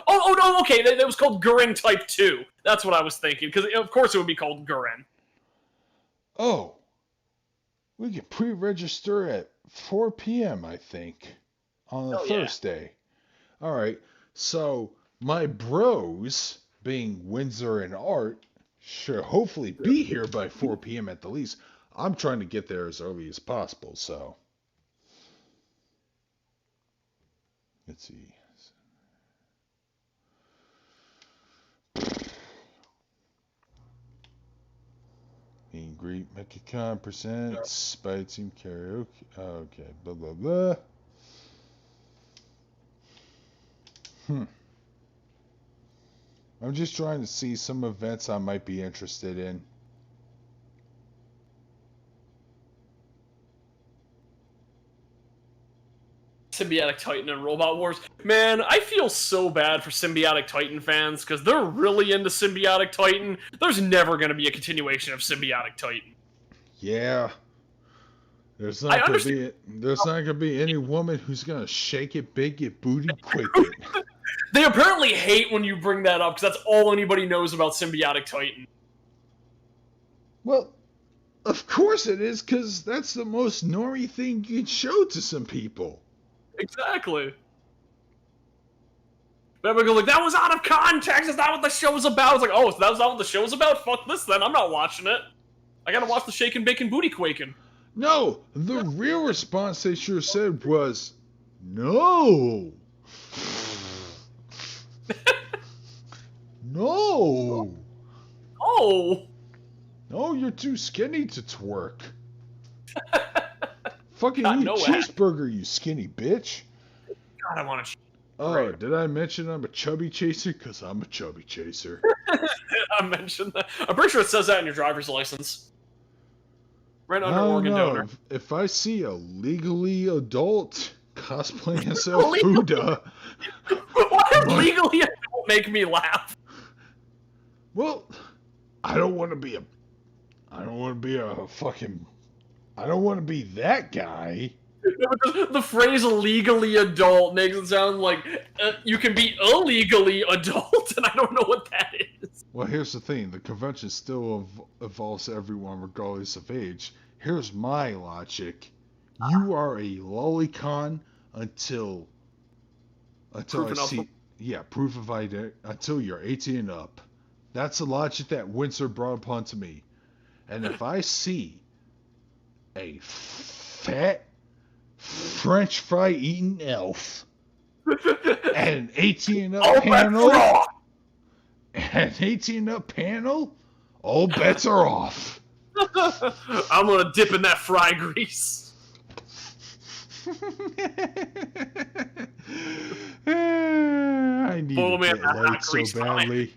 Oh no, okay, that was called Gurren Type 2. That's what I was thinking, because of course it would be called Gurren. Oh. We can pre-register at 4 p.m., I think, on the Thursday. All right, so my bros, being Windsor and Art, should hopefully be here by 4 p.m. at the least. I'm trying to get there as early as possible, so. Let's see. Meet and greet Mechacon presents by Team Karaoke. Okay, blah blah blah. I'm just trying to see some events I might be interested in. Symbiotic Titan and Robot Wars. Man, I feel so bad for Symbiotic Titan fans because they're really into Symbiotic Titan. There's never going to be a continuation of Symbiotic Titan. Yeah. There's not gonna be any woman who's gonna shake it, bake it, booty, quick it. They apparently hate when you bring that up because that's all anybody knows about Symbiotic Titan. Well, of course it is, because that's the most normy thing you can show to some people. Exactly. But go like, that was out of context. That's not what the show's about. It's like, oh, so that was not what the show's about? Fuck this then. I'm not watching it. I gotta watch the shaking, bacon, booty quaking. No, the real response they sure said was, no. No. Oh. No, you're too skinny to twerk. Fucking eat a cheeseburger, you skinny bitch. God, I want to. Oh, did I mention I'm a chubby chaser? Because I'm a chubby chaser. I mentioned that. I'm pretty sure it says that in your driver's license. Right under organ donor. If I see a legally adult cosplaying as Fuda... Why would legally adult make me laugh? Well, I don't want to be that guy. The phrase legally adult makes it sound like you can be illegally adult, and I don't know what that is. Well, here's the thing. The convention still involves everyone regardless of age. Here's my logic. You are a lolicon until I see... Yeah, proof of ID until you're 18 and up. That's the logic that Windsor brought upon to me. And if I see a fat French fry eating elf and an 18 up panel, all bets are off. I'm gonna dip in that fry grease. I need to get laid so badly.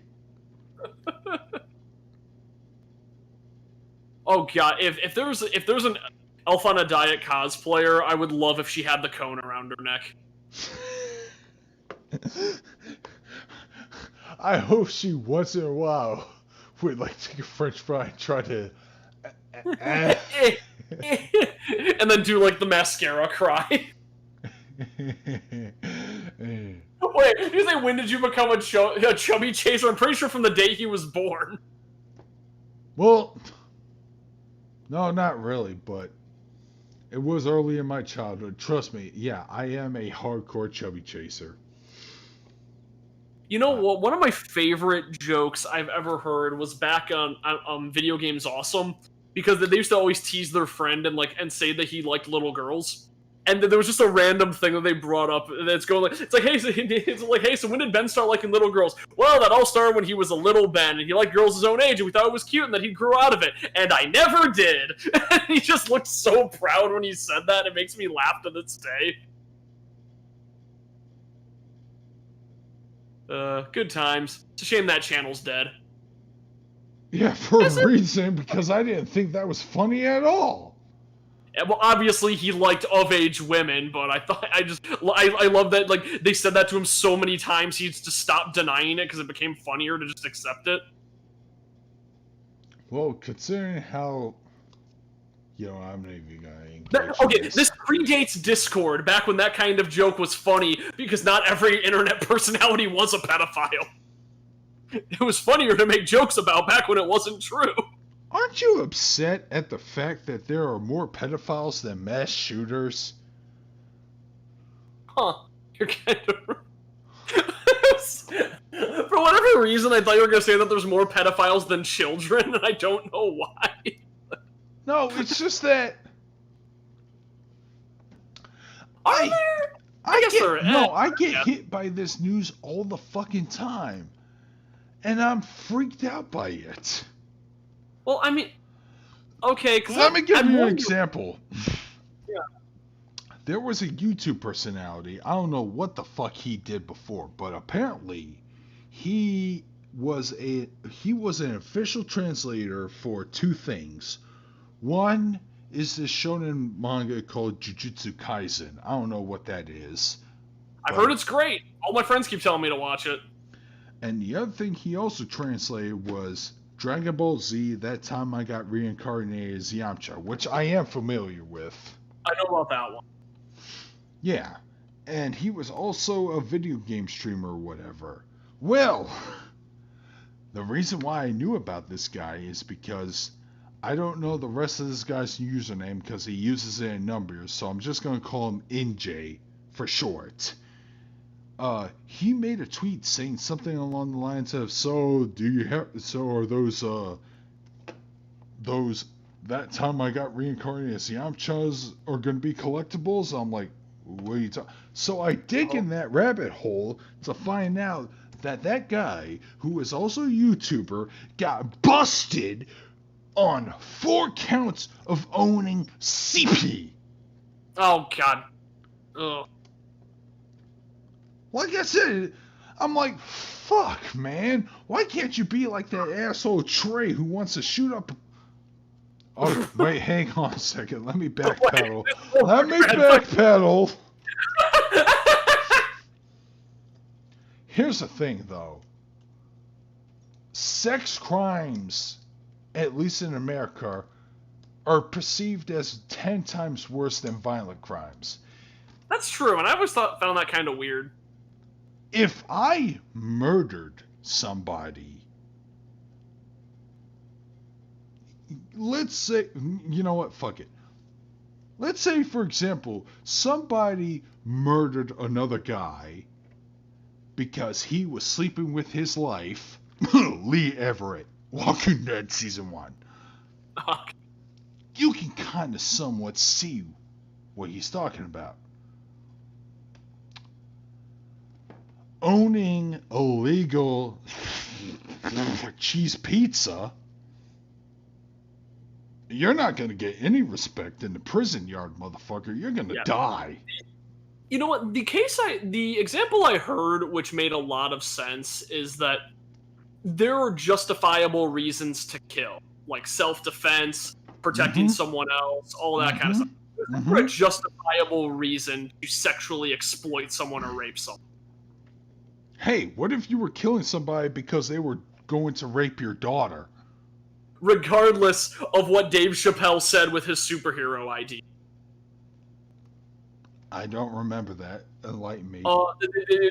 Oh god, if there's an Elf on a Diet cosplayer, I would love if she had the cone around her neck. I hope she once in a while would like take a French fry and try to and then do like the mascara cry. Wait, you say when did you become a chubby chaser? I'm pretty sure from the day he was born. Well, no, not really, but it was early in my childhood. Trust me, yeah, I am a hardcore chubby chaser. You know what? One of my favorite jokes I've ever heard was back on Video Games Awesome, because they used to always tease their friend and say that he liked little girls. And there was just a random thing that they brought up that's going like, hey, so when did Ben start liking little girls? Well, that all started when he was a little Ben, and he liked girls his own age, and we thought it was cute, and that he grew out of it. And I never did. And he just looked so proud when he said that. It makes me laugh to this day. Good times. It's a shame that channel's dead. Yeah, for a reason, because I didn't think that was funny at all. Well, obviously he liked of-age women, but I love that, like, they said that to him so many times he used to stop denying it because it became funnier to just accept it. Well, considering how... I'm not even gonna Okay, this predates Discord, back when that kind of joke was funny, because not every internet personality was a pedophile. It was funnier to make jokes about back when it wasn't true. Aren't you upset at the fact that there are more pedophiles than mass shooters? Huh. You're kind of... For whatever reason, I thought you were going to say that there's more pedophiles than children, and I don't know why. No, it's just that... I get hit by this news all the fucking time. And I'm freaked out by it. Well, I mean, Okay, because Let me give you an wondering- example. Yeah. There was a YouTube personality. I don't know what the fuck he did before, but apparently he was an official translator for two things. One is this shonen manga called Jujutsu Kaisen. I don't know what that is. I've heard it's great. All my friends keep telling me to watch it. And the other thing he also translated was Dragon Ball Z, That Time I Got Reincarnated as Yamcha, which I am familiar with. I know about that one. Yeah. And he was also a video game streamer or whatever. Well, the reason why I knew about this guy is because I don't know the rest of this guy's username because he uses it in numbers, so I'm just going to call him NJ for short. He made a tweet saying something along the lines of, are those That Time I Got Reincarnated as Yamchas are going to be collectibles? I'm like, what are you talking? So I dig in that rabbit hole to find out that guy, who is also a YouTuber, got busted on 4 counts of owning CP. Oh, God. Ugh. Like I said, I'm like, fuck, man. Why can't you be like that asshole Trey who wants to shoot up... Oh, wait, hang on a second. Let me backpedal. Let me backpedal. Here's the thing, though. Sex crimes, at least in America, are perceived as 10 times worse than violent crimes. That's true, and I always found that kind of weird. If I murdered somebody, let's say, you know what, fuck it. Let's say, for example, somebody murdered another guy because he was sleeping with his life. Lee Everett, Walking Dead Season 1. You can kind of somewhat see what he's talking about. Owning illegal cheese pizza, you're not going to get any respect in the prison yard, motherfucker. You're going to die. You know what? The example I heard, which made a lot of sense, is that there are justifiable reasons to kill, like self-defense, protecting someone else, all that kind of stuff. There's never a justifiable reason to sexually exploit someone or rape someone. Hey, what if you were killing somebody because they were going to rape your daughter? Regardless of what Dave Chappelle said with his superhero ID. I don't remember that. Enlighten me.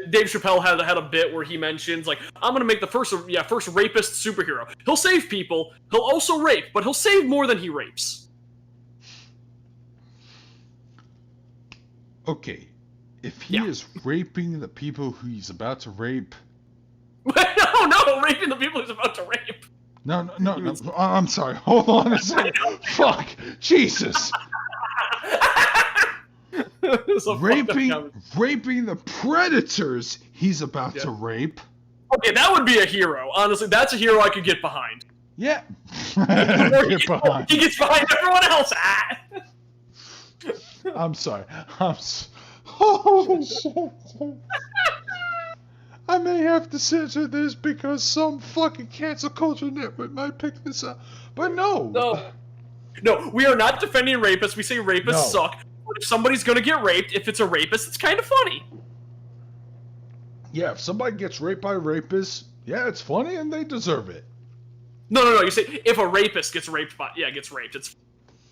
Dave Chappelle had a bit where he mentions, like, I'm gonna make the first rapist superhero. He'll save people, he'll also rape, but he'll save more than he rapes. Okay, if he is raping the people who he's about to rape... No, raping the people he's about to rape. No, I'm sorry. Hold on a second. Fuck. Jesus. Raping the predators he's about to rape. Okay, that would be a hero. Honestly, that's a hero I could get behind. Yeah. He gets behind everyone else. I'm sorry. Oh, shit. I may have to censor this because some fucking cancel culture network might pick this up. But no. No, we are not defending rapists. We say rapists suck. But if somebody's gonna get raped, if it's a rapist, it's kind of funny. Yeah, if somebody gets raped by rapists, yeah, it's funny and they deserve it. No. You say if a rapist gets raped gets raped. It's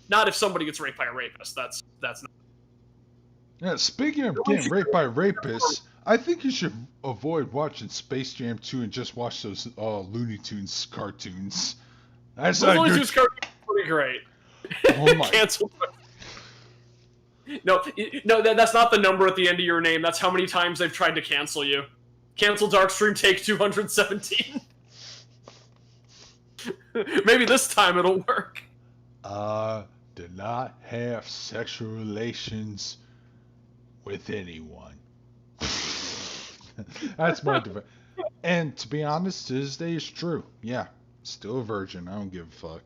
not if somebody gets raped by a rapist. That's not. Yeah, speaking of getting raped by rapists, I think you should avoid watching Space Jam 2 and just watch those Looney Tunes cartoons. That's those Looney Tunes cartoons are pretty great. Oh my. Cancel. No, that's not the number at the end of your name. That's how many times they've tried to cancel you. Cancel Darkstream, take 217. Maybe this time it'll work. Did not have sexual relations with anyone. That's my defense. And to be honest, to this day it's true. Yeah, still a virgin. I don't give a fuck.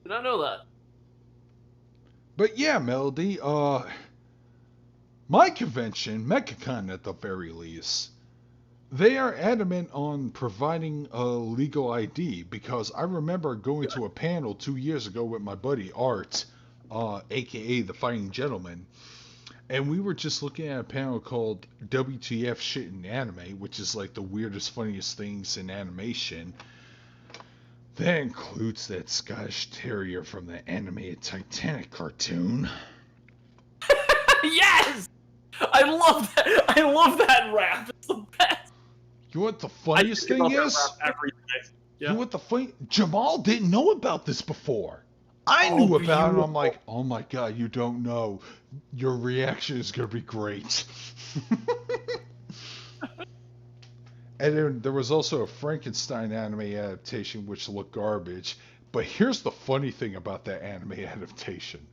Did not know that. But yeah, Melody, my convention, Mechacon at the very least, they are adamant on providing a legal ID, because I remember going to a panel 2 years ago with my buddy Art, aka the Fighting Gentleman, and we were just looking at a panel called WTF Shit in Anime, which is like the weirdest, funniest things in animation. That includes that Scottish Terrier from the animated Titanic cartoon. Yes! I love that. I love that rap. It's the best. You know what the funniest thing is? Every day. You know what the funny? Jamal didn't know about this before. I knew about it. I'm like, oh my god, you don't know. Your reaction is gonna be great. And then there was also a Frankenstein anime adaptation which looked garbage. But here's the funny thing about that anime adaptation.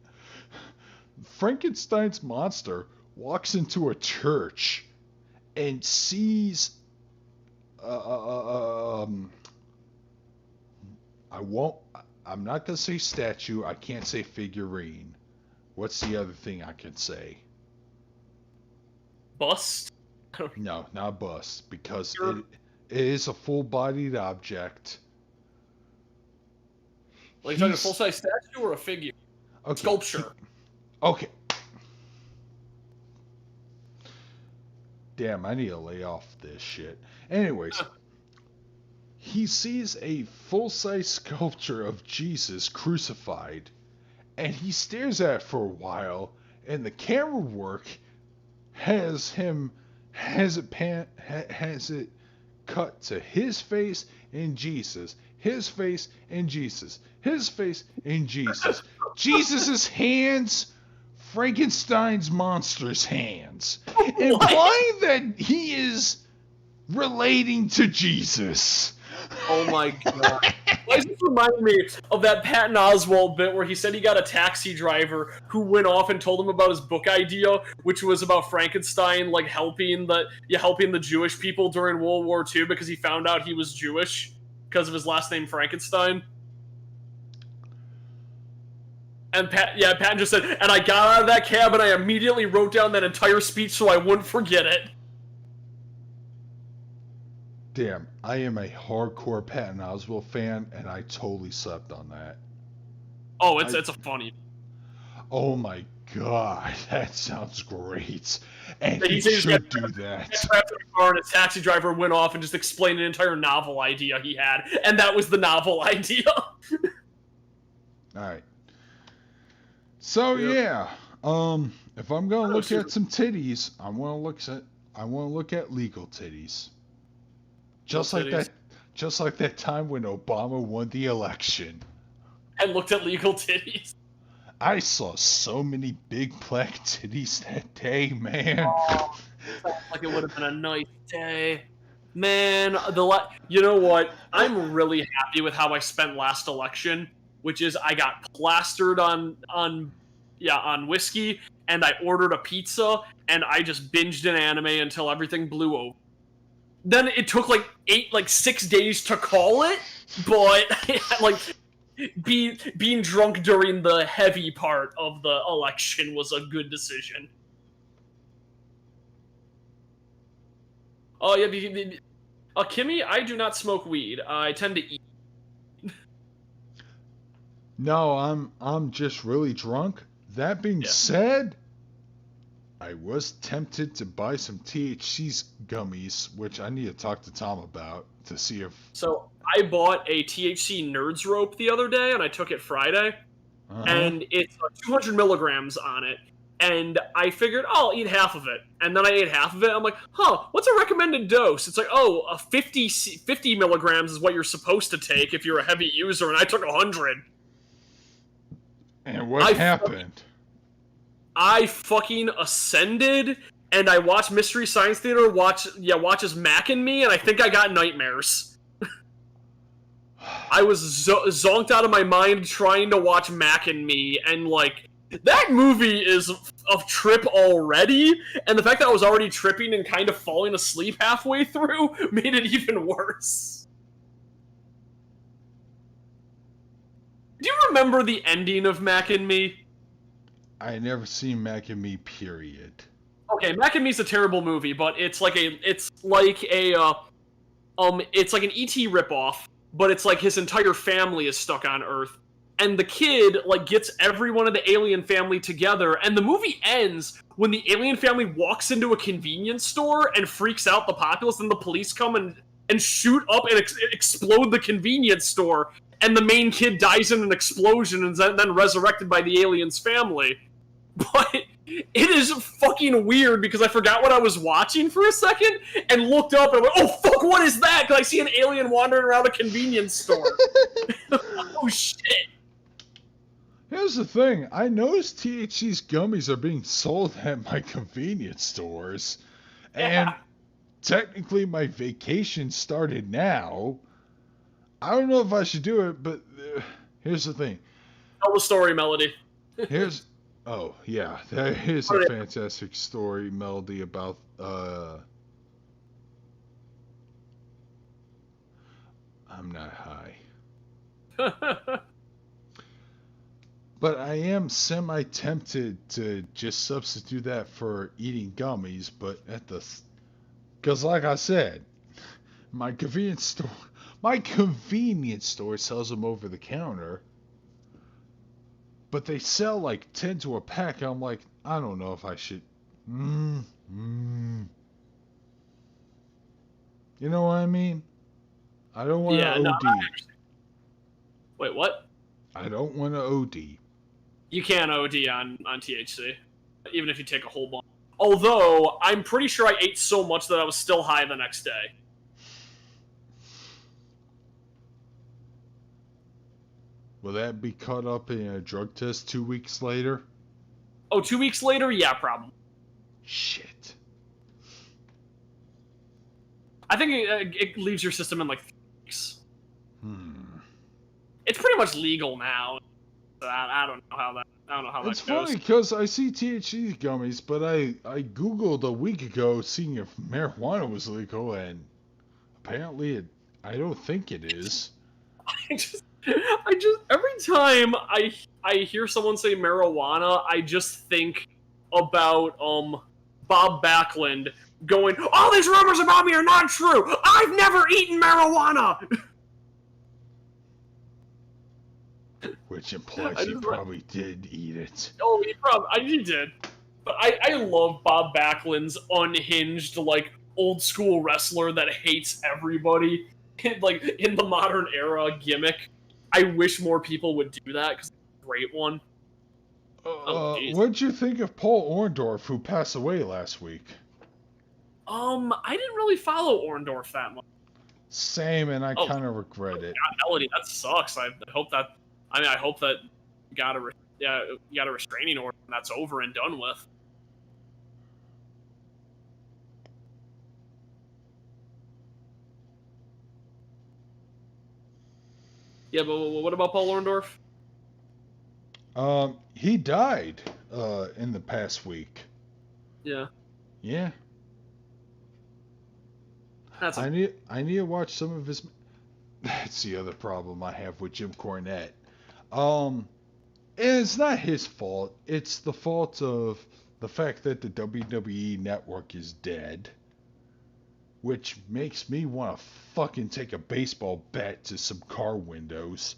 Frankenstein's monster walks into a church and sees I'm not gonna say statue, I can't say figurine. What's the other thing I can say? Bust? No, not bust, because it is a full-bodied object. Like, talking a full-size statue or a figure? Okay. Sculpture. Okay. Damn, I need to lay off this shit. Anyways, he sees a full-size sculpture of Jesus crucified, and he stares at it for a while, and the camera work has it cut to his face and Jesus, his face and Jesus, his face and Jesus, Jesus's hands, Frankenstein's monster's hands, implying that he is relating to Jesus. Oh my god. Why does this remind me of that Patton Oswalt bit where he said he got a taxi driver who went off and told him about his book idea, which was about Frankenstein, like helping the Jewish people during World War II because he found out he was Jewish because of his last name Frankenstein? And Patton just said, and I got out of that cab and I immediately wrote down that entire speech so I wouldn't forget it. Damn, I am a hardcore Patton Oswalt fan, and I totally slept on that. Oh, it's a funny. Oh my god, that sounds great. And he should do that. And his taxi driver went off and just explained an entire novel idea he had, and that was the novel idea. Alright. So yeah, if I'm gonna look at some titties, I wanna look at legal titties. Just like that time when Obama won the election. And looked at legal titties. I saw so many big black titties that day, man. Oh, sounds like it would have been a nice day. Man, you know what? I'm really happy with how I spent last election, which is I got plastered on whiskey, and I ordered a pizza, and I just binged an anime until everything blew over. Then it took like 6 days to call it, but like being drunk during the heavy part of the election was a good decision. Oh yeah, Kimmy, I do not smoke weed. I tend to eat. No, I'm just really drunk. That being said, I was tempted to buy some THC gummies, which I need to talk to Tom about to see if... So, I bought a THC Nerds Rope the other day, and I took it Friday, and it's 200 milligrams on it, and I figured, I'll eat half of it. And then I ate half of it, I'm like, what's a recommended dose? It's like, 50 milligrams is what you're supposed to take if you're a heavy user, and I took 100. And what happened? I fucking ascended, and I watched Mystery Science Theater, watches Mac and Me, and I think I got nightmares. I was zonked out of my mind trying to watch Mac and Me, and like, that movie is a trip already, and the fact that I was already tripping and kind of falling asleep halfway through made it even worse. Do you remember the ending of Mac and Me? I never seen Mac and Me, period. Okay, Mac and Me's a terrible movie, but it's like an ET ripoff, but it's like his entire family is stuck on Earth, and the kid like gets everyone of the alien family together, and the movie ends when the alien family walks into a convenience store and freaks out the populace, and the police come and shoot up and explode the convenience store, and the main kid dies in an explosion and is then resurrected by the alien's family. But it is fucking weird because I forgot what I was watching for a second and looked up and went, oh fuck, what is that? Because I see an alien wandering around a convenience store. Oh shit. Here's the thing. I noticed THC's gummies are being sold at my convenience stores. And technically my vacation started now. I don't know if I should do it, but here's the thing. Tell the story, Melody. Oh, yeah. Here's a fantastic story, Melody, about, I'm not high. But I am semi-tempted to just substitute that for eating gummies, but because like I said, my convenience store sells them over the counter. But they sell like 10 to a pack. I'm like, I don't know if I should. You know what I mean? I don't want to OD. No, wait, what? I don't want to OD. You can't OD on THC, even if you take a whole bunch. Although, I'm pretty sure I ate so much that I was still high the next day. Will that be caught up in a drug test 2 weeks later? Oh, 2 weeks later? Yeah, probably. Shit. I think it leaves your system in like 3 weeks. It's pretty much legal now. I don't know how that goes. It's funny because I see THC gummies, but I googled a week ago seeing if marijuana was legal, and apparently I don't think it is. I just every time I hear someone say marijuana, I just think about Bob Backlund going, all these rumors about me are not true. I've never eaten marijuana. Which implies he probably did eat it. Oh, he did. But I love Bob Backlund's unhinged, like, old school wrestler that hates everybody, like, in the modern era gimmick. I wish more people would do that, because it's a great one. What'd you think of Paul Orndorff, who passed away last week? I didn't really follow Orndorff that much. Same, and I kind of regret it. God, Melody, that sucks. I hope that you got a restraining order and that's over and done with. Yeah, but what about Paul Orndorff? He died in the past week. Yeah. Yeah. I need to watch some of his. That's the other problem I have with Jim Cornette. And it's not his fault. It's the fault of the fact that the WWE Network is dead. Which makes me want to fucking take a baseball bat to some car windows.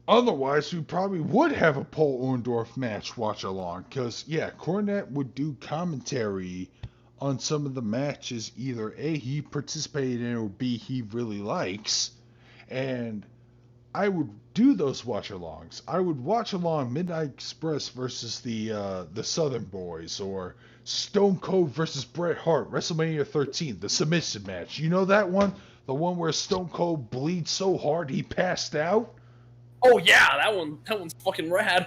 Otherwise, we probably would have a Paul Orndorff match watch along. Because, yeah, Cornette would do commentary on some of the matches either A, he participated in, or B, he really likes. And I would do those watch-alongs. I would watch along Midnight Express versus the Southern Boys, or Stone Cold versus Bret Hart, WrestleMania 13, the submission match. You know that one? The one where Stone Cold bleeds so hard he passed out? Oh yeah, that one's fucking rad.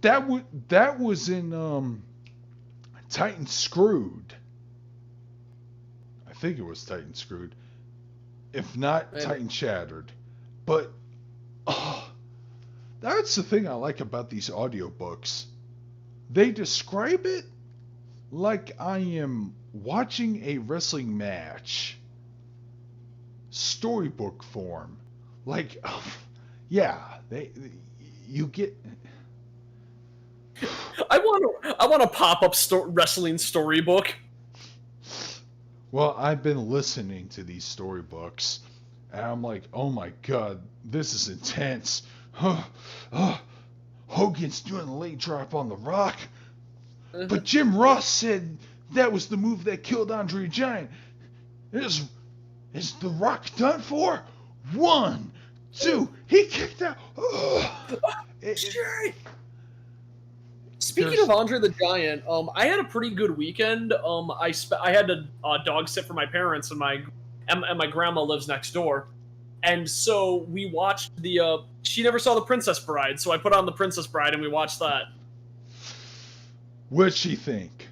That was in Titan Screwed. I think it was Titan Screwed. If not, maybe Titan Shattered. But that's the thing I like about these audiobooks. They describe it like I am watching a wrestling match. storybook form. Like, yeah, you get. I want a pop-up wrestling storybook. Well, I've been listening to these storybooks, and I'm like, oh my god, this is intense. Hogan's doing a leg drop on The Rock, but Jim Ross said that was the move that killed Andre the Giant. Is The Rock done for? 1, 2, he kicked out. Speaking of Andre the Giant, I had a pretty good weekend. I had to dog sit for my parents, and my grandma lives next door, and so we watched the. She never saw The Princess Bride, so I put on The Princess Bride, and we watched that. What'd she think?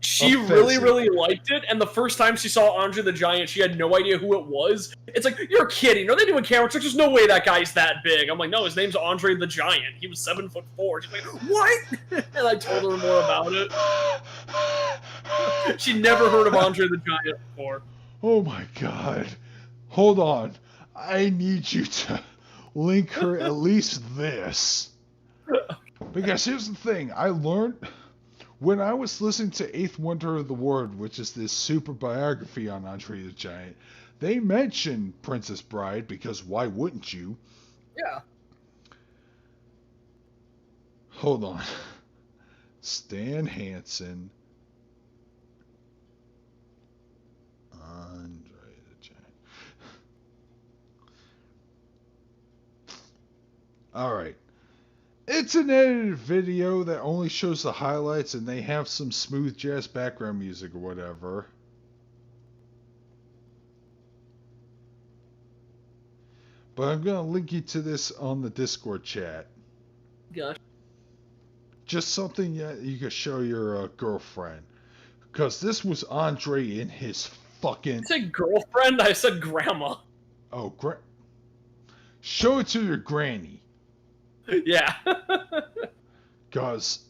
She really, really liked it, and the first time she saw Andre the Giant, she had no idea who it was. It's like, you're kidding. Are they doing camera tricks? There's no way that guy's that big. I'm like, no, his name's Andre the Giant. He was 7'4". She's like, what? And I told her more about it. She never heard of Andre the Giant before. Oh my god. Hold on. I need you to link her at least this. Because here's the thing. I learned... When I was listening to Eighth Wonder of the World, which is this super biography on Andre the Giant, they mentioned Princess Bride, because why wouldn't you? Yeah. Hold on. Stan Hansen. Andre the Giant. Alright. It's an edited video that only shows the highlights, and they have some smooth jazz background music or whatever. But I'm going to link you to this on the Discord chat. Gosh. Just something you can show your girlfriend. Because this was Andre in his fucking... I said girlfriend? I said grandma. Oh, show it to your granny. Yeah. Because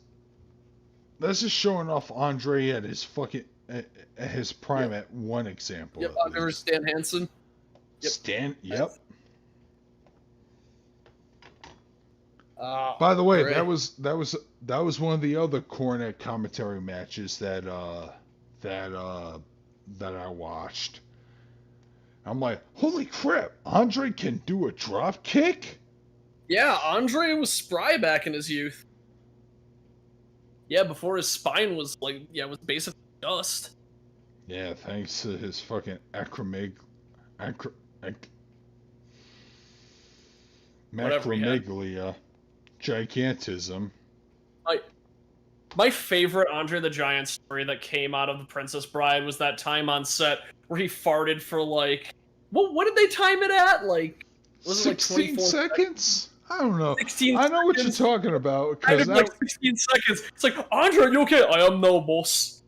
this is showing off Andre at his fucking at his prime at one example. Yep, I've never Stan Hansen. Yep. Yep. By the way, great. that was one of the other Cornette commentary matches that I watched. I'm like, holy crap! Andre can do a drop kick. Yeah, Andre was spry back in his youth. Yeah, before his spine was was basically dust. Yeah, thanks to his fucking macromegalia gigantism. My favorite Andre the Giant story that came out of The Princess Bride was that time on set where he farted for what did they time it at? Was it 16 seconds? I don't know. 16 I know what you're seconds. talking about. I had 16 seconds. It's like, Andre, are you okay? I am no boss.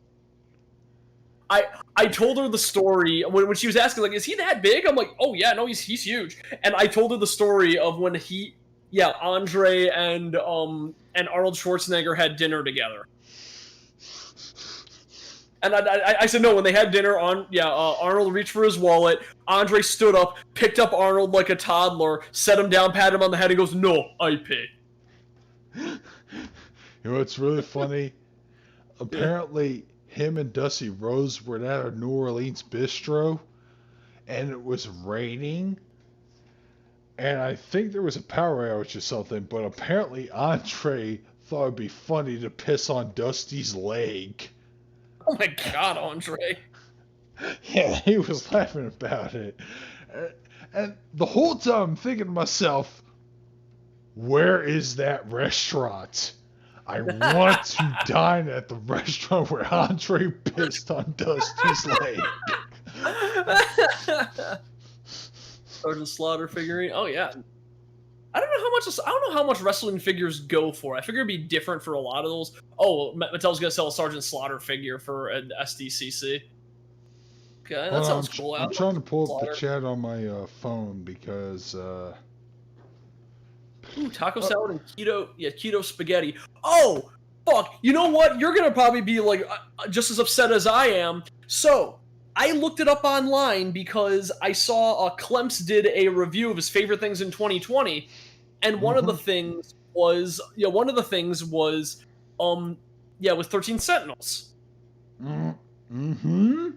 I told her the story when she was asking, is he that big? I'm like, oh yeah, no, he's huge. And I told her the story of when Andre and Arnold Schwarzenegger had dinner together. And I said, no, when they had dinner, Arnold reached for his wallet, Andre stood up, picked up Arnold like a toddler, set him down, patted him on the head, and goes, no, I pay. You know what's really funny? Apparently, him and Dusty Rhodes were at a New Orleans bistro, and it was raining, and I think there was a power outage or something, but apparently Andre thought it'd be funny to piss on Dusty's leg. Oh my god, Andre. Yeah, he was laughing about it. And the whole time I'm thinking to myself, where is that restaurant? I want to dine at the restaurant where Andre pissed on Dusty's leg. Sergeant Slaughter figurine. Oh yeah. I don't know how much wrestling figures go for. I figure it'd be different for a lot of those. Oh, Mattel's gonna sell a Sergeant Slaughter figure for an SDCC. Okay, that sounds cool. I'm trying to pull up the chat on my phone because. Ooh, taco salad and keto spaghetti. Oh, fuck! You know what? You're gonna probably be just as upset as I am. So, I looked it up online because I saw Clemps did a review of his favorite things in 2020, and one of the things was with 13 Sentinels. Mm-hmm.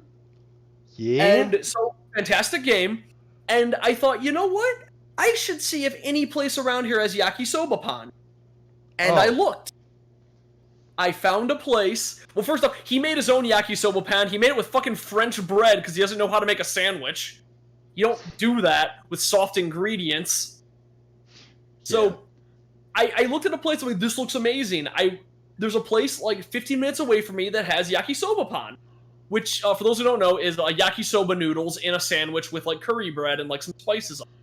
Yeah. And so, fantastic game. And I thought, you know what? I should see if any place around here has yakisoba pan. And I looked. I found a place. Well, first off, he made his own yakisoba pan. He made it with fucking French bread because he doesn't know how to make a sandwich. You don't do that with soft ingredients. So, I looked at a place. I'm like, this looks amazing. There's a place like 15 minutes away from me that has yakisoba pan, which, for those who don't know, is yakisoba noodles in a sandwich with like curry bread and like some spices on it.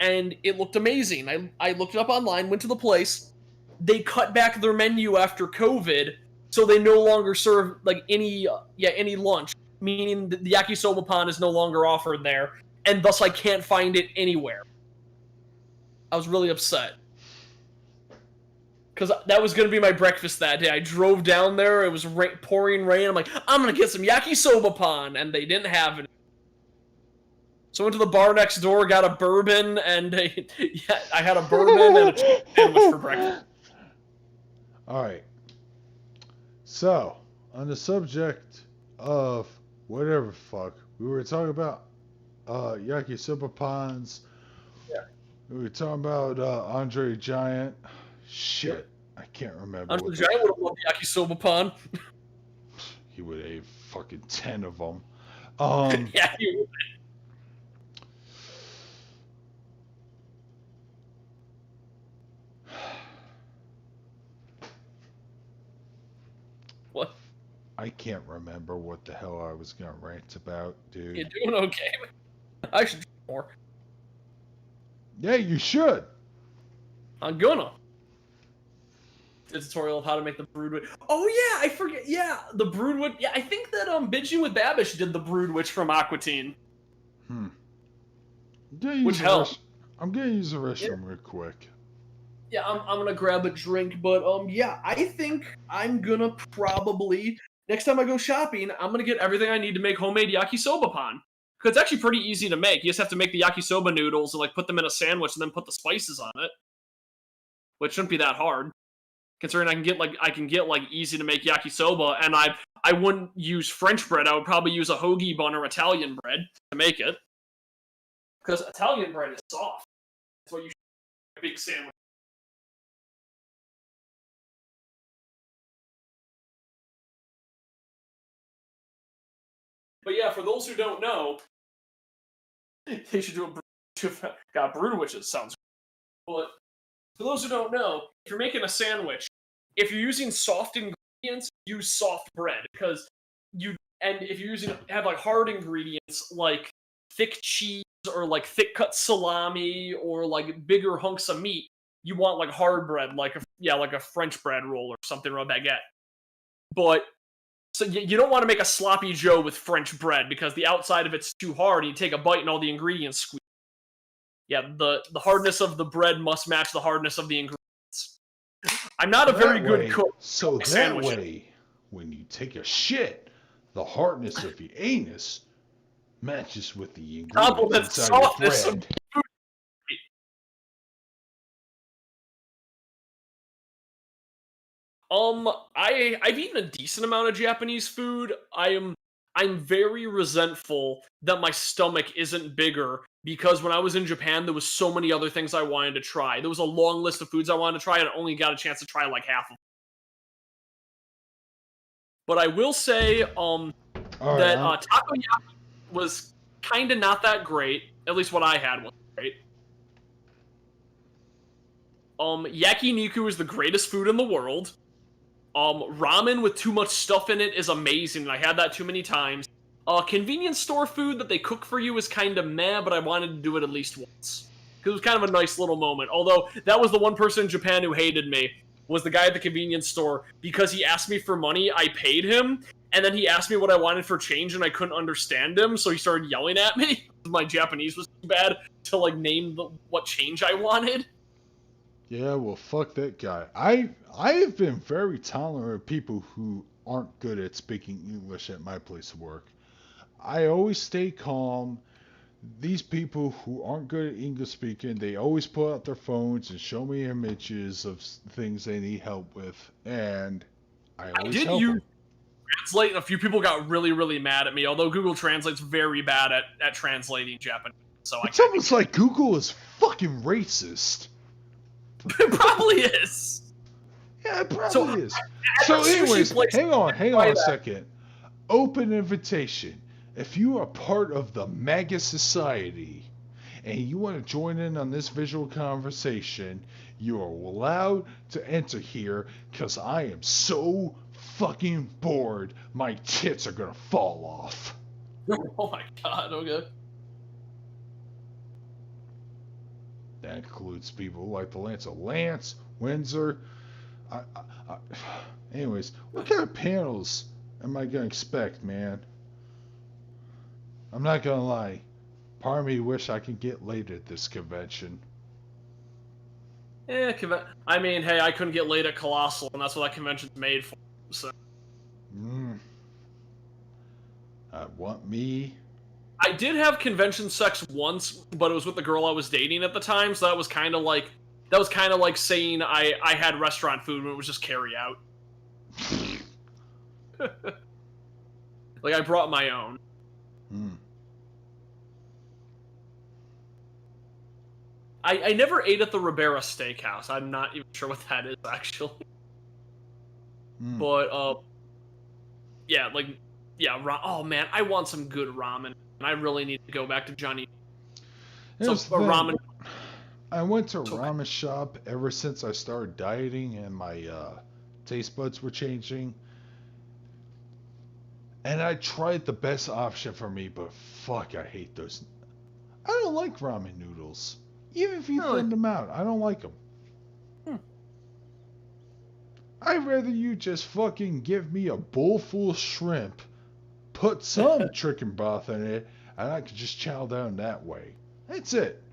And it looked amazing. I looked it up online, went to the place. They cut back their menu after COVID, so they no longer serve like any lunch, meaning the yakisoba pan is no longer offered there, and thus I can't find it anywhere. I was really upset. Because that was going to be my breakfast that day. I drove down there, it was pouring rain, I'm like, I'm going to get some yakisoba pan, and they didn't have it. So I went to the bar next door, got a bourbon, and I had a bourbon and a sandwich for breakfast. Alright. So, on the subject of whatever fuck, we were talking about yakisoba pans. Yeah. We were talking about Andre Giant. Shit, I can't remember. Andre Giant would have loved the yakisoba pan. He would have ate fucking 10 of them. Yeah, he would. What? I can't remember what the hell I was gonna rant about, dude. You're doing okay. I should do more. Yeah, you should. I'm gonna. The tutorial of how to make the brood witch. Oh yeah, I forget. Yeah, the brood witch. Yeah, I think that Binging with Babish did the brood witch from Aqua Teen. Which helped. I'm gonna use the restroom real quick. Yeah, I'm gonna grab a drink, but yeah, I think I'm gonna probably next time I go shopping, I'm gonna get everything I need to make homemade yakisoba pan. Because it's actually pretty easy to make. You just have to make the yakisoba noodles and like put them in a sandwich and then put the spices on it, which shouldn't be that hard. Considering I can get easy to make yakisoba, and I wouldn't use French bread. I would probably use a hoagie bun or Italian bread to make it, because Italian bread is soft. That's what you should make a big sandwich. But yeah, for those who don't know, they should do a brood witches sounds. But for those who don't know, if you're making a sandwich, if you're using soft ingredients, use soft bread and if you're have like hard ingredients like thick cheese or like thick cut salami or like bigger hunks of meat, you want like hard bread, like a French bread roll or something or a baguette. But so you don't want to make a sloppy Joe with French bread because the outside of it's too hard and you take a bite and all the ingredients squeeze. Yeah, the hardness of the bread must match the hardness of the ingredients. I'm not a very good cook. So that way, when you take a shit, the hardness of your anus matches with the ingredients inside your bread. I've eaten a decent amount of Japanese food. I'm very resentful that my stomach isn't bigger because when I was in Japan, there was so many other things I wanted to try. There was a long list of foods I wanted to try, and I only got a chance to try like half of them. But I will say that takoyaki was kind of not that great. At least what I had wasn't great. Yakiniku is the greatest food in the world. Ramen with too much stuff in it is amazing, and I had that too many times. Convenience store food that they cook for you is kind of meh, but I wanted to do it at least once. Because it was kind of a nice little moment. Although, that was the one person in Japan who hated me, was the guy at the convenience store. Because he asked me for money, I paid him, and then he asked me what I wanted for change, and I couldn't understand him, so he started yelling at me. My Japanese was too bad to, like, name what change I wanted. Yeah, well, fuck that guy. I have been very tolerant of people who aren't good at speaking English at my place of work. I always stay calm. These people who aren't good at English speaking, they always pull out their phones and show me images of things they need help with, and I I always did help use them. Translate, and a few people got really, really mad at me. Although Google Translate's very bad at translating Japanese, so I It's almost like Google is fucking racist. it probably is. Yeah, it probably So, is. at So, the sushi anyways, place, hang on try a that. second. Open invitation. If you are part of the MAGA society and you want to join in on this visual conversation, you are allowed to enter here because I am so fucking bored, my tits are gonna fall off. Oh my god, okay. That includes people like the Lance, Windsor. I, anyways, what kind of panels am I gonna expect, man? I'm not gonna lie. Part of me wish I could get late at this convention. I mean, hey, I couldn't get late at Colossal, and that's what that convention's made for. So I want me. I did have convention sex once, but it was with the girl I was dating at the time, so that was kind of like saying I had restaurant food when it was just carry out. Like I brought my own. I never ate at the Ribera Steakhouse. I'm not even sure what that is actually. But yeah, oh man, I want some good ramen, and I really need to go back to Johnny. Here's So the thing. ramen. I went to ramen shop ever since I started dieting and my taste buds were changing. And I tried the best option for me, but fuck, I hate those. I don't like ramen noodles. Even if you thin them out, I don't like them. I'd rather you just fucking give me a bowl full of shrimp, put some chicken broth in it, and I could just chow down that way. That's it.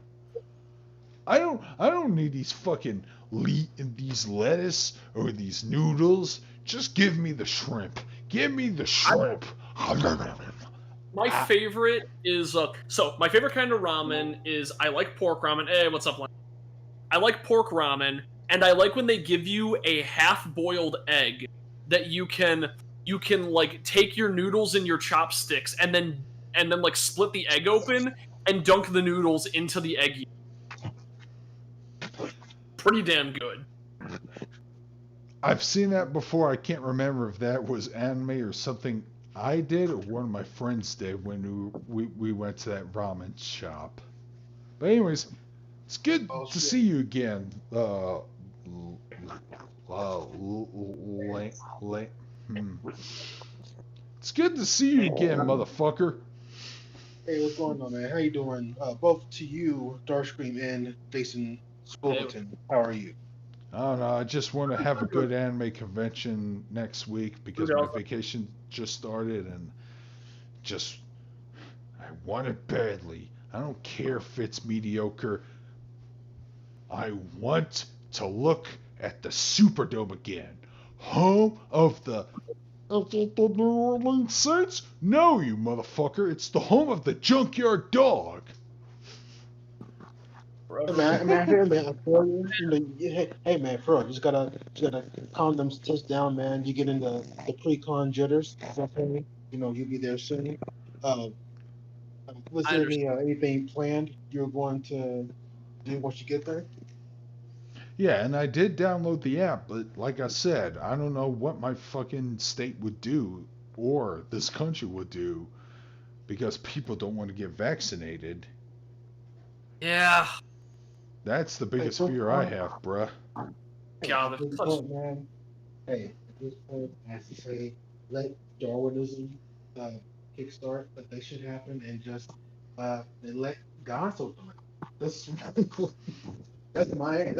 I don't need these fucking these lettuce or these noodles. Just give me the shrimp. Give me the shrimp. My favorite is my favorite kind of ramen is I like pork ramen. Hey, what's up, Len? I like pork ramen, and I like when they give you a half-boiled egg that you can like take your noodles in your chopsticks and then like split the egg open and dunk the noodles into the egg. Pretty damn good. I've seen that before. I can't remember if that was anime or something I did or one of my friends did when we went to that ramen shop. But anyways, it's good to see you again. It's good to see you again, motherfucker. Hey, what's going on, man? How you doing? Both to you, Starscream, and Jason Spilverton. How are you? I don't know. I just want to have a good anime convention next week because my vacation just started and I want it badly. I don't care if it's mediocre. I want to look at the Superdome again. Home of the New Orleans Saints? No, you motherfucker. It's the home of the Junkyard Dog. Hey man, I feel you. Hey man, for real, just gotta calm them tits down, man. You get into the pre-con jitters. Okay, you'll be there soon. Was there anything planned you're going to do once you get there? Yeah, and I did download the app, but like I said, I don't know what my fucking state would do or this country would do because people don't want to get vaccinated. Yeah. That's the biggest fear I have, bruh. God, at this point, man. Hey, at this point, I have to say, let Darwinism kickstart, let that shit happen, and just and let gospel come out. That's my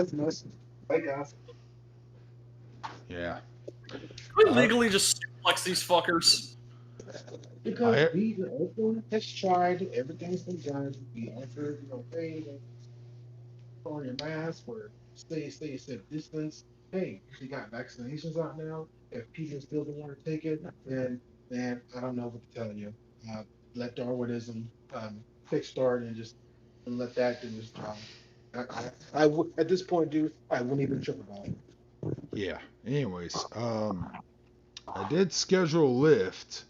gospel. Yeah. we legally just suplex these fuckers. Because everyone has tried, everything's been done. We offered, hey, on your mask or stay safe distance. Hey, we got vaccinations out now. If people still don't want to take it, then I don't know what to tell you. let Darwinism kickstart and just and let that and just at this point, dude, I wouldn't even trip about it. Yeah. Anyways, I did schedule a lift.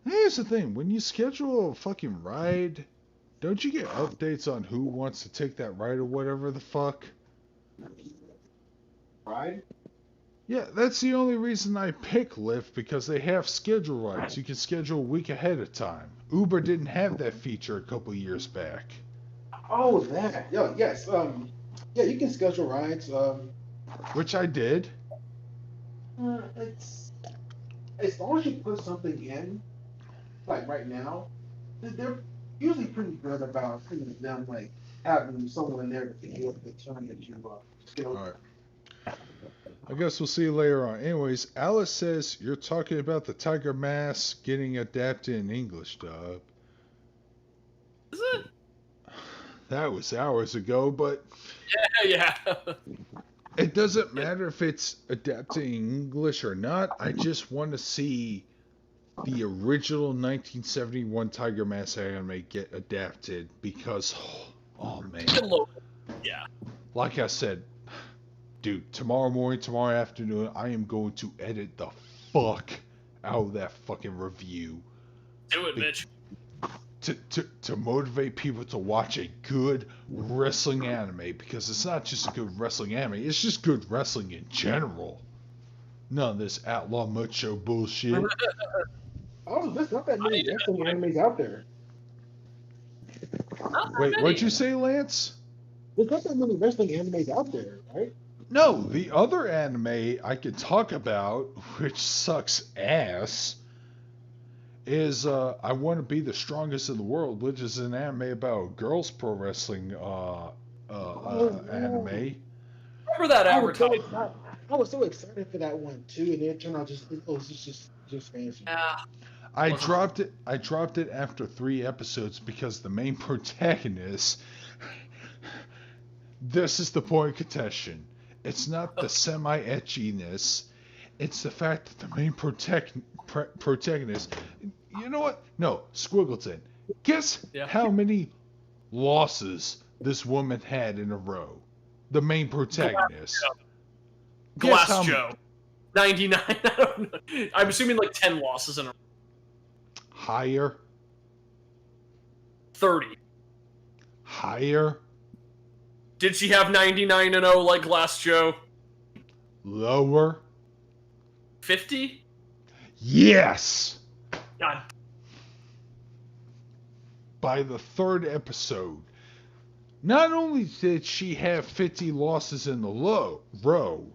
Here's the thing: when you schedule a fucking ride, don't you get updates on who wants to take that ride or whatever the fuck? Right? Yeah, that's the only reason I pick Lyft, because they have schedule rides. You can schedule a week ahead of time. Uber didn't have that feature a couple years back. Oh, that. Yeah, yes. Yeah, you can schedule rides. Which I did. It's as long as you put something in, like right now, they're usually pretty good about them like having someone in there to pick you up the time that you schedule. Alright. I guess we'll see you later on. Anyways, Alice says you're talking about the Tiger Mask getting adapted in English dub. Is it? That was hours ago, but Yeah. it doesn't matter if it's adapted in English or not. I just want to see the original 1971 Tiger Mask anime get adapted because, oh man. Yeah. Like I said, dude, tomorrow morning, tomorrow afternoon, I am going to edit the fuck out of that fucking review. Do it, Mitch. To motivate people to watch a good wrestling anime, because it's not just a good wrestling anime, it's just good wrestling in general. None of this outlaw macho bullshit. Oh, there's not that many wrestling animes out there. Wait, what'd you say, Lance? There's not that many wrestling animes out there, right? No, the other anime I could talk about, which sucks ass, is I Want to Be the Strongest in the World, which is an anime about girls pro wrestling anime. Remember that advertisement? I was so excited for that one too, and it turned out just fancy. Yeah. I dropped it after 3 episodes because the main protagonist. This is the point of contention. It's not the semi-etchiness. It's the fact that the main protagonist. You know what? No, Squiggleton. Guess how many losses this woman had in a row? The main protagonist. Glass Joe. 99. I don't know. I'm assuming like 10 losses in a row. Higher. 30. Higher. Did she have 99-0 like Glass Joe? Lower. 50? Yes! God. By the 3rd episode, not only did she have 50 losses in the row,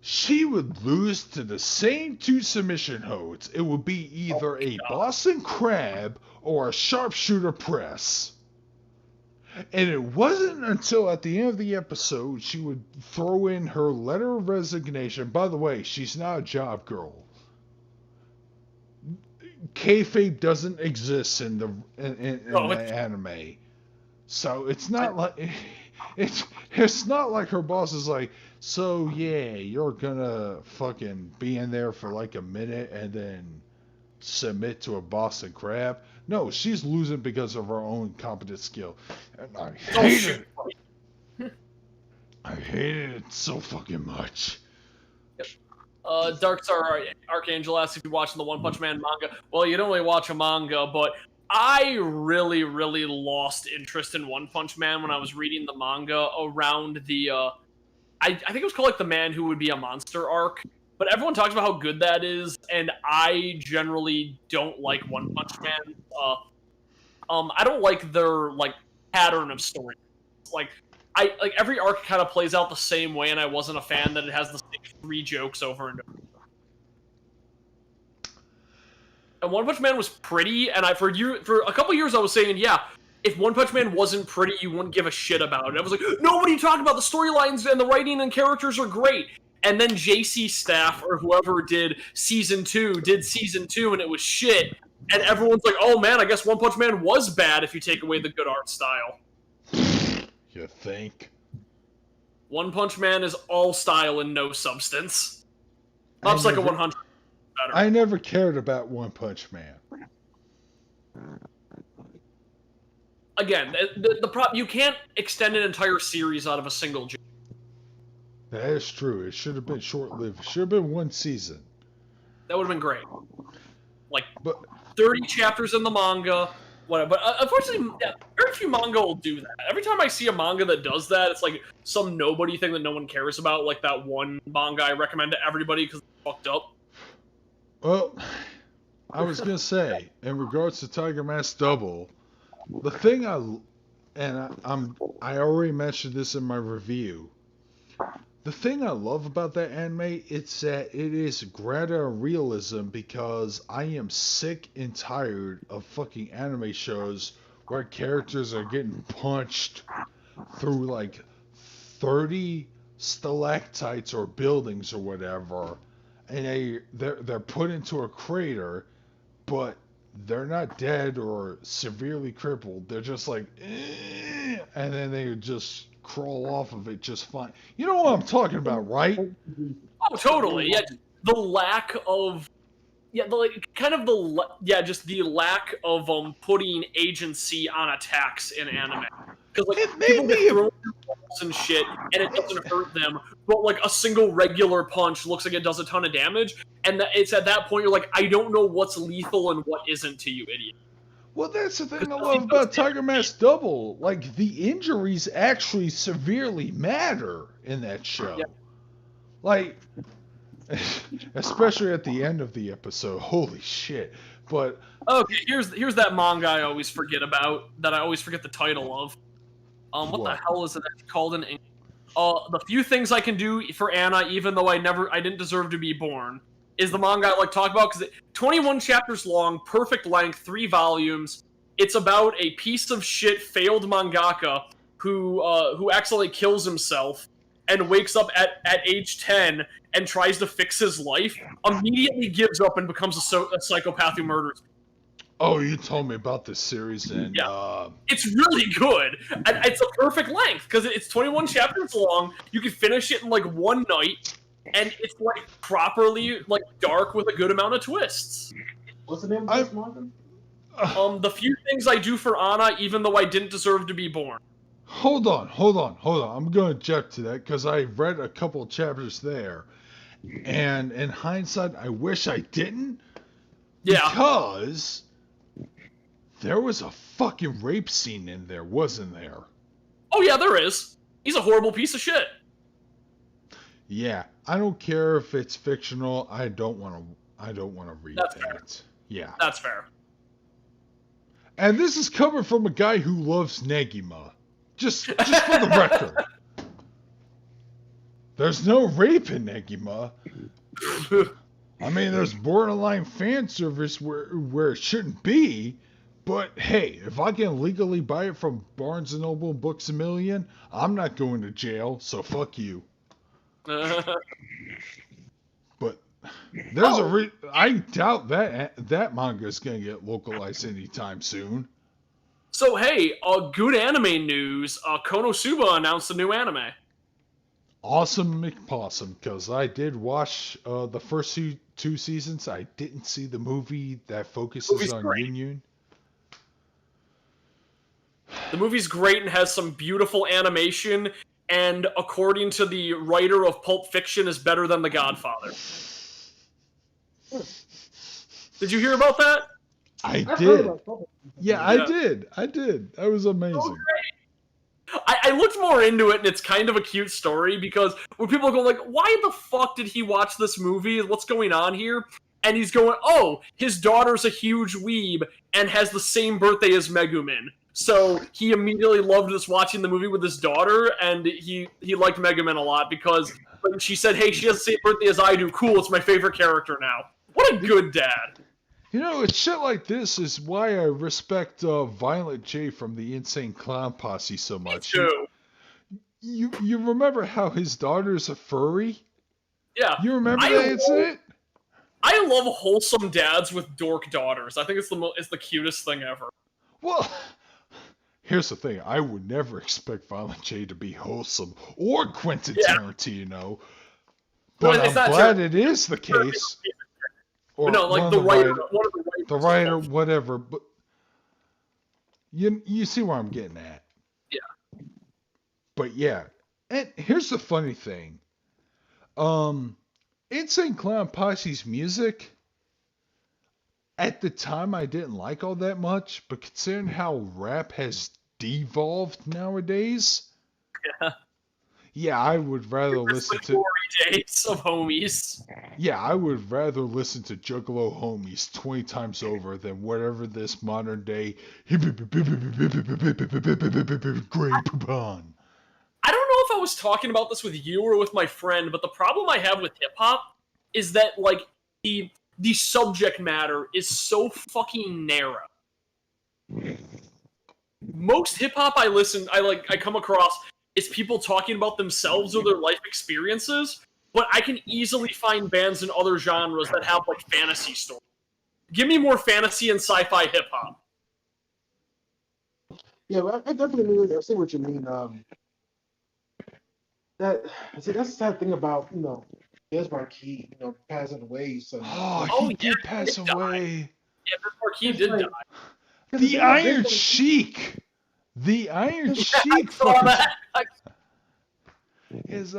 she would lose to the same 2 submission holds. It would be either a Boston Crab or a sharpshooter press. And it wasn't until at the end of the episode she would throw in her letter of resignation. By the way, she's not a job girl. Kayfabe doesn't exist in the anime, so it's not like it's not like her boss is like, so yeah, you're gonna fucking be in there for like a minute and then submit to a Boston Crab. No, she's losing because of her own competent skill. And I hate it. I hated it so fucking much. Dark Star Archangel asks if you're watching the One Punch Man manga. Well, you don't really watch a manga, but I really, really lost interest in One Punch Man when I was reading the manga around the, I think it was called like the Man Who Would Be a Monster arc. But everyone talks about how good that is, and I generally don't like One Punch Man. I don't like their like pattern of story. Like every arc kind of plays out the same way, and I wasn't a fan that it has the same 3 jokes over and over. And One Punch Man was pretty, and for a couple years I was saying, yeah, if One Punch Man wasn't pretty, you wouldn't give a shit about it. I was like, no, what are you talking about? The storylines and the writing and characters are great. And then JC Staff, or whoever did season 2, and it was shit. And everyone's like, oh man, I guess One Punch Man was bad if you take away the good art style. You think? One Punch Man is all style and no substance. Up's like a 100. better. I never cared about One Punch Man. Again, the problem, you can't extend an entire series out of a single. That is true. It should have been short-lived. It should have been one season. That would have been great. Like, But 30 chapters in the manga, whatever. But unfortunately, very few manga will do that. Every time I see a manga that does that, it's like some nobody thing that no one cares about, like that one manga I recommend to everybody because it's fucked up. well, I was gonna say, in regards to Tiger Mask Double, the thing I already mentioned this in my review. The thing I love about that anime is that it is grounded in realism because I am sick and tired of fucking anime shows where characters are getting punched through like 30 stalactites or buildings or whatever, and they're put into a crater, but they're not dead or severely crippled. They're just like, and then they just crawl off of it just fine. You know what I'm talking about, right? Oh, totally. Yeah, the lack of, just the lack of putting agency on attacks in anime. Because like It made people me get thrown through walls and shit, and it doesn't hurt them. But like a single regular punch looks like it does a ton of damage, and it's at that point you're like, I don't know what's lethal and what isn't to you, idiot. Well, that's the thing I love about Tiger Mask Double. Like, the injuries actually severely matter in that show. Yeah. Like, especially at the end of the episode. Holy shit. But Okay, here's that manga I always forget about, that I always forget the title of. What the What? hell is it called in English? The Few Things I Can Do for Anna, Even Though I Didn't Deserve to Be Born, is the manga I like to talk about because 21 chapters long, perfect length, 3 volumes. It's about a piece of shit failed mangaka who accidentally kills himself and wakes up at age 10 and tries to fix his life, immediately gives up and becomes a psychopath who murders. oh, you told me about this series, and Yeah. It's really good. It's a perfect length because it's 21 chapters long. You can finish it in like one night, and it's like properly like dark with a good amount of twists. What's the name of this manga? The Few Things I Do for Anna, Even Though I Didn't Deserve to Be Born. hold on. I'm going to object to that because I read a couple chapters there, and in hindsight, I wish I didn't. Yeah. Because there was a fucking rape scene in there, wasn't there? Oh yeah, there is. He's a horrible piece of shit. Yeah, I don't care if it's fictional. I don't want to read That's that. fair. Yeah. That's fair. And this is coming from a guy who loves Negima. Just for the record. There's no rape in Negima. I mean, there's borderline fan service where it shouldn't be. But hey, if I can legally buy it from Barnes & Noble and Books A Million, I'm not going to jail, so fuck you. But there's I doubt that manga is going to get localized anytime soon. So hey, good anime news. Konosuba announced a new anime. Awesome McPossum, because I did watch the first two seasons. I didn't see the movie that focuses on great. Yun. The movie's great and has some beautiful animation, and according to the writer of Pulp Fiction, is better than The Godfather. Did you hear about that? I I've heard did. about Pulp Fiction. Yeah, I did. That was amazing. I looked more into it, and it's kind of a cute story, because when people go like, why the fuck did he watch this movie? What's going on here? And he's going, oh, his daughter's a huge weeb and has the same birthday as Megumin. So he immediately loved just watching the movie with his daughter, and he liked Megumin a lot because when she said, hey, she has the same birthday as I do. Cool, it's my favorite character now. What a good dad. You know, it's shit like this is why I respect Violent J from the Insane Clown Posse so much. Me too. You remember how his daughter's a furry? Yeah. You remember that incident? I love wholesome dads with dork daughters. I think it's the cutest thing ever. Well, here's the thing. I would never expect Violent J to be wholesome or Quentin Tarantino. But Well, I'm glad it is the case. or no, like one the of writer, writer, one of the writers. the writer, whatever. But you see where I'm getting at. Yeah. But yeah, and here's the funny thing. Insane Clown Posse's music, at the time I didn't like all that much, but considering how rap has devolved nowadays, yeah, I would rather listen the to. glory days of homies. Yeah, I would rather listen to Juggalo Homies 20 times over than whatever this modern day Grey Poupon. I don't know if I was talking about this with you or with my friend, but the problem I have with hip hop is that like the subject matter is so fucking narrow. Most hip hop I come across is people talking about themselves or their life experiences, but I can easily find bands in other genres that have like fantasy stories. Give me more fantasy and sci-fi hip hop. Yeah, well, I definitely see what you mean. That's the sad thing about Biz Marquis, passing away. So Oh, he did pass did die. away. Yeah, Biz Marquis did die. The Iron Sheik. The Iron Sheik is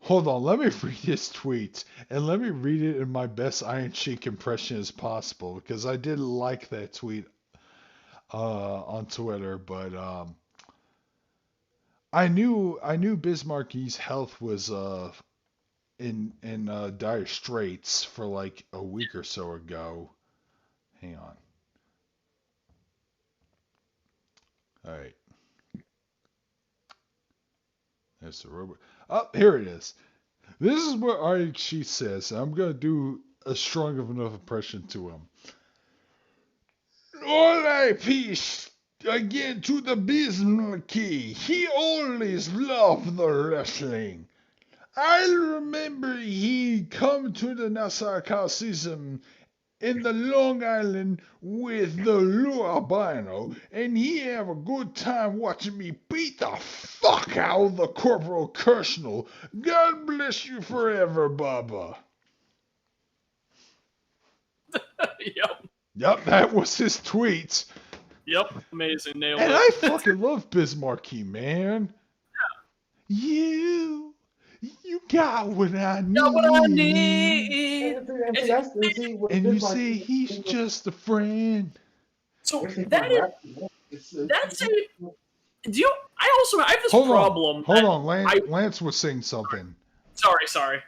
hold on, let me read his tweets and let me read it in my best Iron Sheik impression as possible because I did like that tweet on Twitter, but I knew Biz Marquis' health was in dire straits for like a week or so ago. Hang on. All right. There's the robot. Oh, here it is. This is what Iron Sheik says. I'm gonna do a strong enough impression to him. R.I.P. again to the Biz Marquis. He always loved the wrestling. I remember he come to the Nassau Coliseum in the Long Island with the Lou Albino, and he have a good time watching me beat the fuck out of the Corporal Kirschnell. God bless you forever, Bubba. Yep, that was his tweet. Yep, amazing, nailed and it. I fucking love Biz Marquis, man. You got what I need. Got what I need. And you say he's just a friend. So that's a. Do you? I have this problem. Hold on. Lance was saying something. Sorry.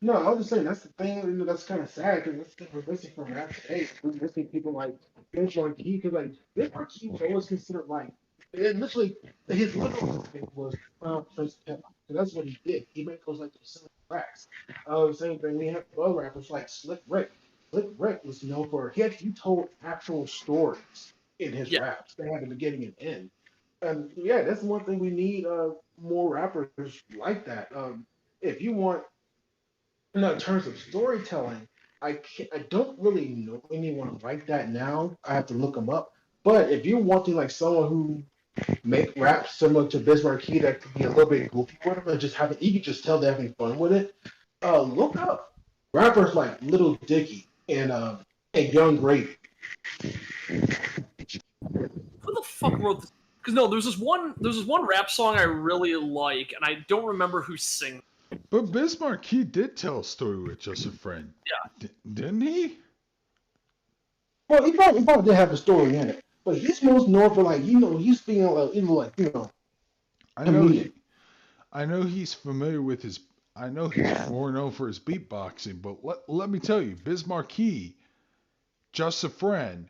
No, I was just saying that's the thing. That's kind of sad because that's the thing we're missing from rap today. We're missing people like Biz Marquis because like Biz Marquis was always considered like literally his literal thing was Prince of Hip Hop. So that's what he did. He made those like silly tracks. Same thing. We have other rappers like Slick Rick. Slick Rick was known for he told actual stories in his raps. They had a beginning and end. And yeah, that's one thing we need. More rappers like that. If you want. In terms of storytelling, I don't really know anyone like that now. I have to look them up. But if you're wanting like someone who make rap similar to Biz Marquis that could be a little bit goofy with them and you can just tell they're having fun with it. Look up rappers like Little Dicky and Young Gravy. Who the fuck wrote this? Because no, there's this one rap song I really like, and I don't remember who sings. But Biz Marquis did tell a story with Just a Friend. Yeah. Didn't he? Well, he probably did have a story in it. But he's most known for he's being I know he's familiar with his. I know he's more known for his beatboxing. But let me tell you, Biz Marquis, Just a Friend,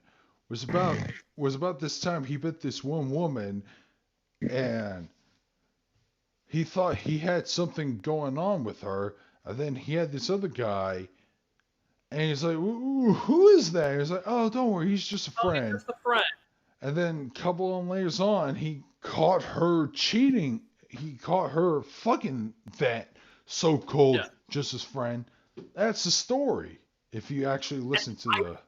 was about this time he met this one woman, and he thought he had something going on with her, and then he had this other guy, and he's like, "Ooh, who is that?" He's like, "Oh, don't worry, he's just a friend." He's just a friend. And then a couple of layers on, he caught her cheating. He caught her fucking that so-called just his friend. That's the story. If you actually listen to the.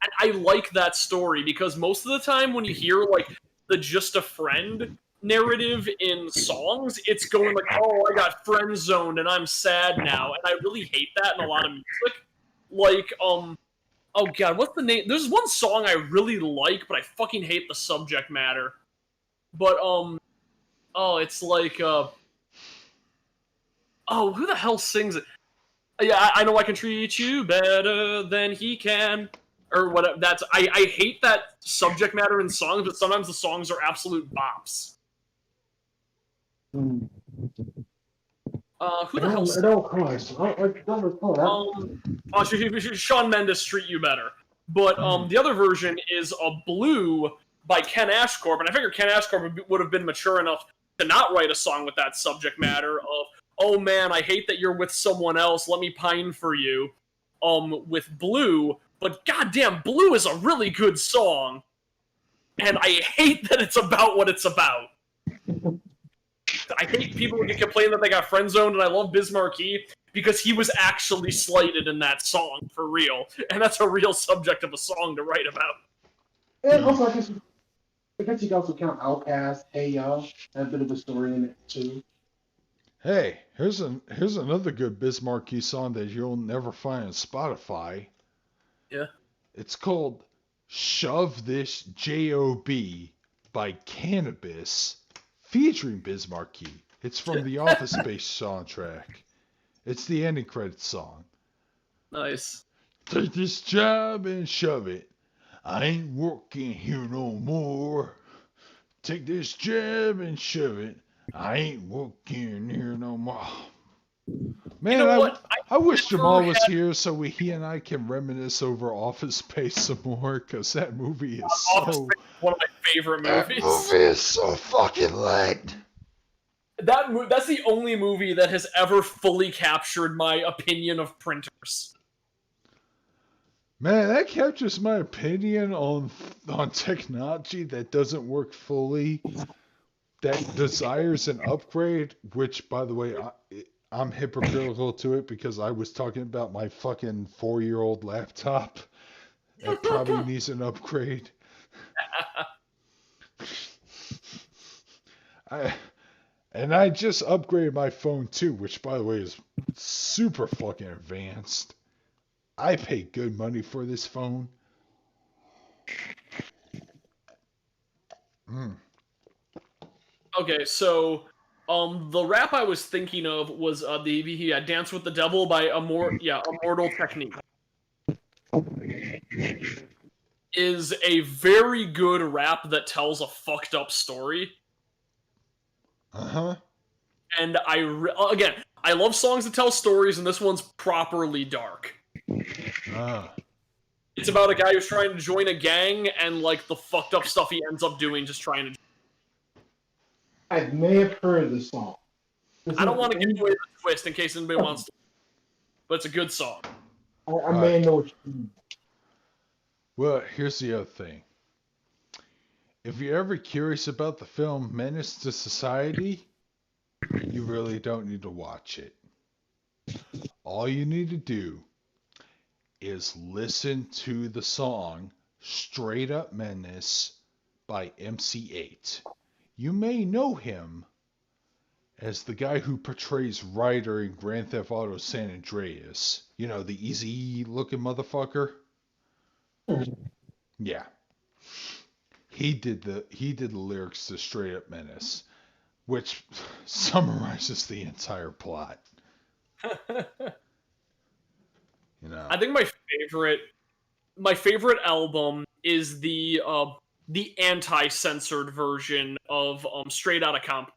And I like that story because most of the time when you hear like the just a friend narrative in songs, it's going like, oh, I got friend zoned and I'm sad now. And I really hate that in a lot of music. like oh god, what's the name? There's one song I really like, but I fucking hate the subject matter. But oh, it's like oh, who the hell sings it? Yeah, I know I can treat you better than he can, or whatever. That's I hate that subject matter in songs, but sometimes the songs are absolute bops. Who the hell? I don't recall. Shawn Mendes, Treat You Better. But the other version is a Blue by Ken Ashcorp, and I figure Ken Ashcorp would have been mature enough to not write a song with that subject matter of, oh man, I hate that you're with someone else, let me pine for you, with Blue. But goddamn, Blue is a really good song, and I hate that it's about what it's about. I hate people who complain that they got friend zoned, and I love Biz Markie because he was actually slighted in that song for real, and that's a real subject of a song to write about. And also, I guess you can also count Outkast, Hey Yo, had a bit of a story in it too. Hey, here's another good Biz Markie song that you'll never find on Spotify. Yeah. It's called Shove This J.O.B. by Cannabis, featuring Biz Markie. It's from the Office Space soundtrack. It's the ending credits song. Nice. Take this job and shove it. I ain't working here no more. Take this job and shove it. I ain't working here no more. Man, You know what? I wish Jamal was here so he and I can reminisce over Office Space some more, because that movie is Office so... Space is one of my favorite movies. That movie is so fucking lit. That's the only movie that has ever fully captured my opinion of printers. Man, that captures my opinion on technology that doesn't work fully, that desires an upgrade, which, by the way, I'm hypocritical to it because I was talking about my fucking 4-year-old laptop that probably needs an upgrade. I just upgraded my phone too, which, by the way, is super fucking advanced. I paid good money for this phone. Okay, so the rap I was thinking of was the Dance with the Devil by Immortal Technique. Is a very good rap that tells a fucked up story. Uh-huh. And again, I love songs that tell stories, and this one's properly dark. It's about a guy who's trying to join a gang, and like the fucked up stuff he ends up doing just trying to. I may have heard the song. I don't want to give away the twist in case anybody wants to, but it's a good song. I may know what you mean. Well, here's the other thing. If you're ever curious about the film Menace to Society, you really don't need to watch it. All you need to do is listen to the song Straight Up Menace by MC8. You may know him as the guy who portrays Ryder in Grand Theft Auto San Andreas. You know, the easy looking motherfucker. Yeah. He did the lyrics to Straight Up Menace, which summarizes the entire plot. You know. I think my favorite album is the anti-censored version of Straight Outta Compton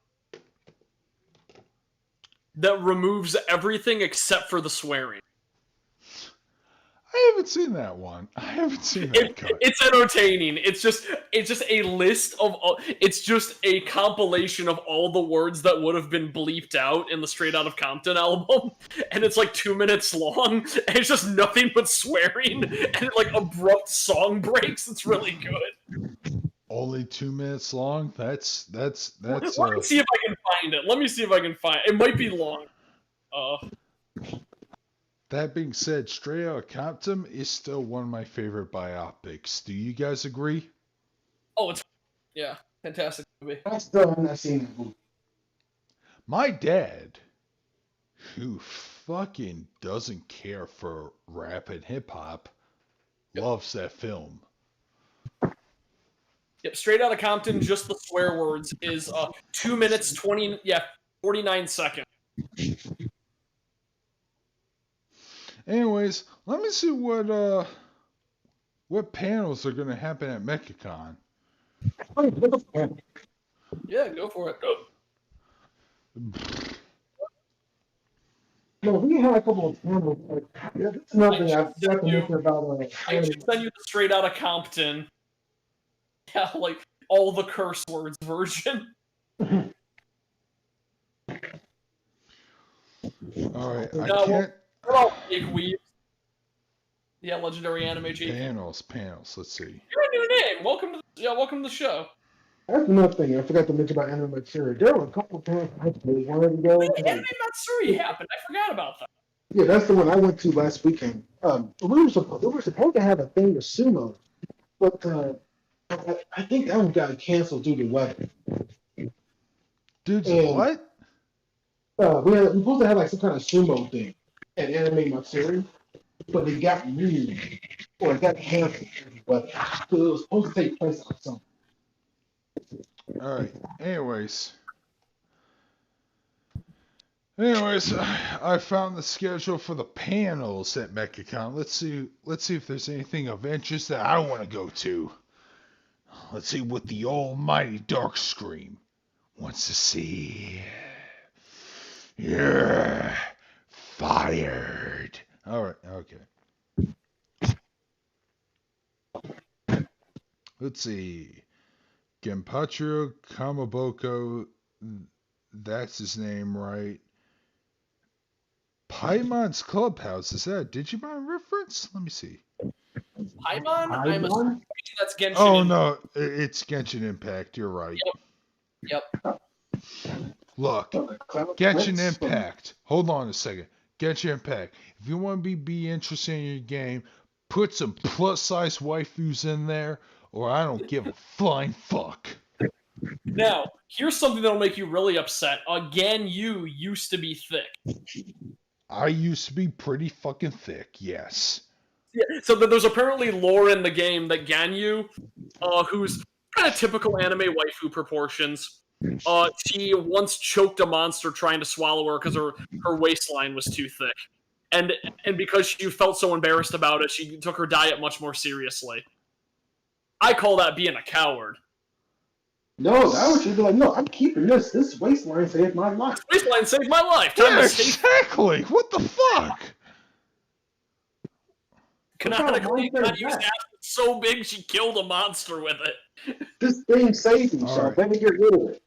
that removes everything except for the swearing. I haven't seen that one. I haven't seen that cut. It's entertaining. It's just a list of it's just a compilation of all the words that would have been bleeped out in the Straight Outta Compton album, and it's like 2 minutes long, and it's just nothing but swearing and like abrupt song breaks. It's really good. Only 2 minutes long? That's Let me see if I can find it. Let me see if I can find it. It might be long. That being said, Straight Outta Compton is still one of my favorite biopics. Do you guys agree? Oh, it's fantastic movie. I still haven't seen the movie. My dad, who fucking doesn't care for rap and hip hop loves that film. Yep, Straight Outta Compton, just the swear words is 2 minutes 49 seconds. Anyways, let me see what panels are gonna happen at Mechacon. Yeah, go for it. No, we had a couple of panels. That's nothing I've got to mention about. I should send you the Straight Outta Compton. Yeah, like all the curse words version. Alright, I No, can't. What about Big Weeb? Yeah, legendary anime chief. Panels. Let's see. You're a new name. Welcome to the show. That's another thing I forgot to mention about anime Matsuri. There were a couple of times I wanted to go. Anime Matsuri happened. I forgot about that. Yeah, that's the one I went to last weekend. We were supposed to have a thing with sumo, but I think that one got canceled due to weather. Dude, And, what? we were supposed to have like some kind of sumo thing at Anime Matsuri, but it got moved or it got canceled. But it was supposed to take place on something. Alright, anyways, I found the schedule for the panels at Mechacon. Let's see if there's anything of interest that I want to go to. Let's see what the almighty Darkscream wants to see. Yeah, fired. Alright, okay. Let's see. Genpachiro Kamaboko, that's his name, right? Paimon's Clubhouse, is that a Digimon reference? Let me see. Paimon? I'm assuming that's Genshin. Oh, no, it's Genshin Impact, you're right. Yep. Look, Genshin Impact. Hold on a second. Genshin Impact. If you want to be interested in your game, put some plus-size waifus in there, or I don't give a flying fuck. Now, here's something that'll make you really upset. Again, you used to be thick. I used to be pretty fucking thick, yes. Yeah, so there's apparently lore in the game that Ganyu, who's kind of typical anime waifu proportions, she once choked a monster trying to swallow her because her waistline was too thick. And because she felt so embarrassed about it, she took her diet much more seriously. I call that being a coward. No, that would should be like, no, I'm keeping this. This waistline saved my life. Waistline saved my life. Yeah, exactly. What the fuck? Canonically, Ganyu's ass was so big she killed a monster with it. This thing saved me, so let me get rid of it.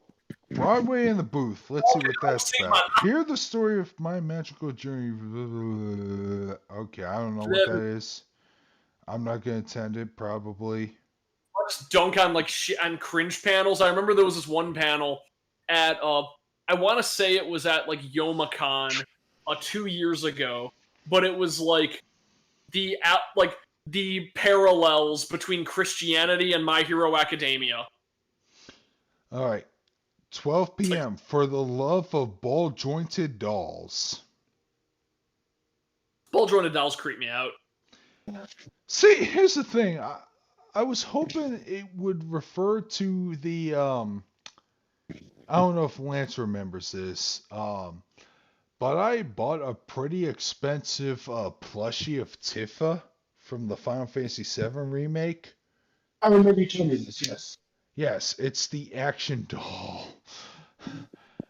Broadway in the booth. Let's see what that's about. Hear the story of my magical journey. Okay, I don't know what that is. I'm not gonna attend it, probably. Just dunk on like shit on cringe panels. I remember there was this one panel at I want to say it was at like Youmacon 2 years ago, but it was like the parallels between Christianity and My Hero Academia. All right, 12 p.m. for the love of ball-jointed dolls. Ball-jointed dolls creep me out. See, here's the thing. I was hoping it would refer to the I don't know if Lance remembers this, but I bought a pretty expensive plushie of Tifa from the Final Fantasy VII remake. I remember you telling me this, yes. Yes, it's the action doll.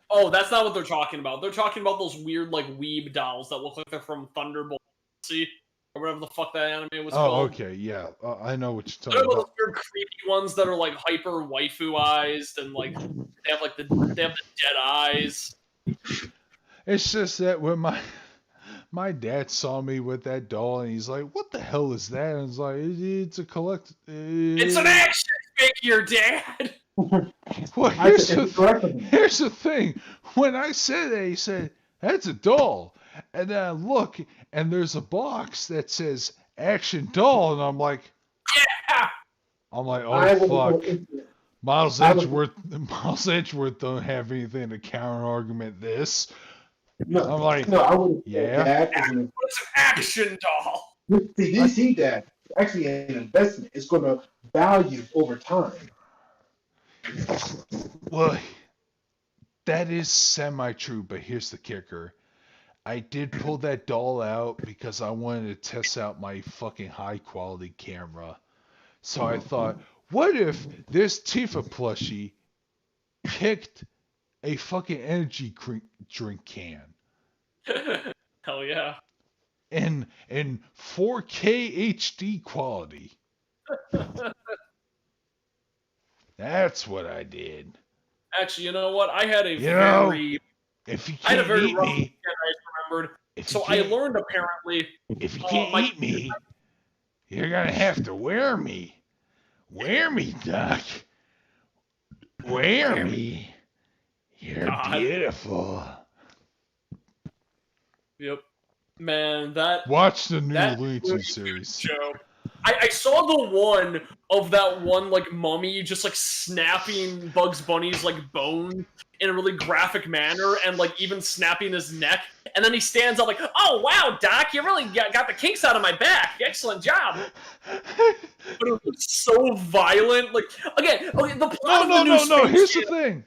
Oh, that's not what they're talking about. They're talking about those weird like Weeb dolls that look like they're from Thunderbolt. See? Or whatever the fuck that anime was called. Oh, okay, yeah. I know what you're They're talking about. those weird creepy ones that are like hyper waifu-ized and like they have the dead eyes. It's just that when my dad saw me with that doll and he's like, "What the hell is that?" And it's like, "It's a collect. It's an action figure, Dad." Well, here's the thing. When I said that, he said, "That's a doll," and then I look and there's a box that says "Action Doll," and I'm like, "Yeah." I'm like, "Oh fuck." Miles Edgeworth don't have anything to counter argument this. No, I'm like, no, I would. yeah. That is an It's an action doll. see that actually an investment. It's going to value over time. Well, that is semi-true, but here's the kicker. I did pull that doll out because I wanted to test out my fucking high-quality camera. So I thought, what if this Tifa plushie kicked a fucking energy drink can Hell yeah. in 4K HD quality? That's what I did. Actually, you know what? I had a You know, very if you I had a can't very eat rough me, weekend, I remembered. if you So I can't, learned apparently if you can't my eat me, you're gonna have to wear me. Wear me, Doc. Wear me. You're God. beautiful. Yep. Man, that Watch the new that Looney really Tunes series. show. I saw the one of that one like mummy just like snapping Bugs Bunny's like bone in a really graphic manner and like even snapping his neck. And then he stands up like, "Oh wow, Doc, you really got the kinks out of my back. Excellent job." But it was so violent. Like again, okay, the plot of the new No. Space Here's the Jam- thing.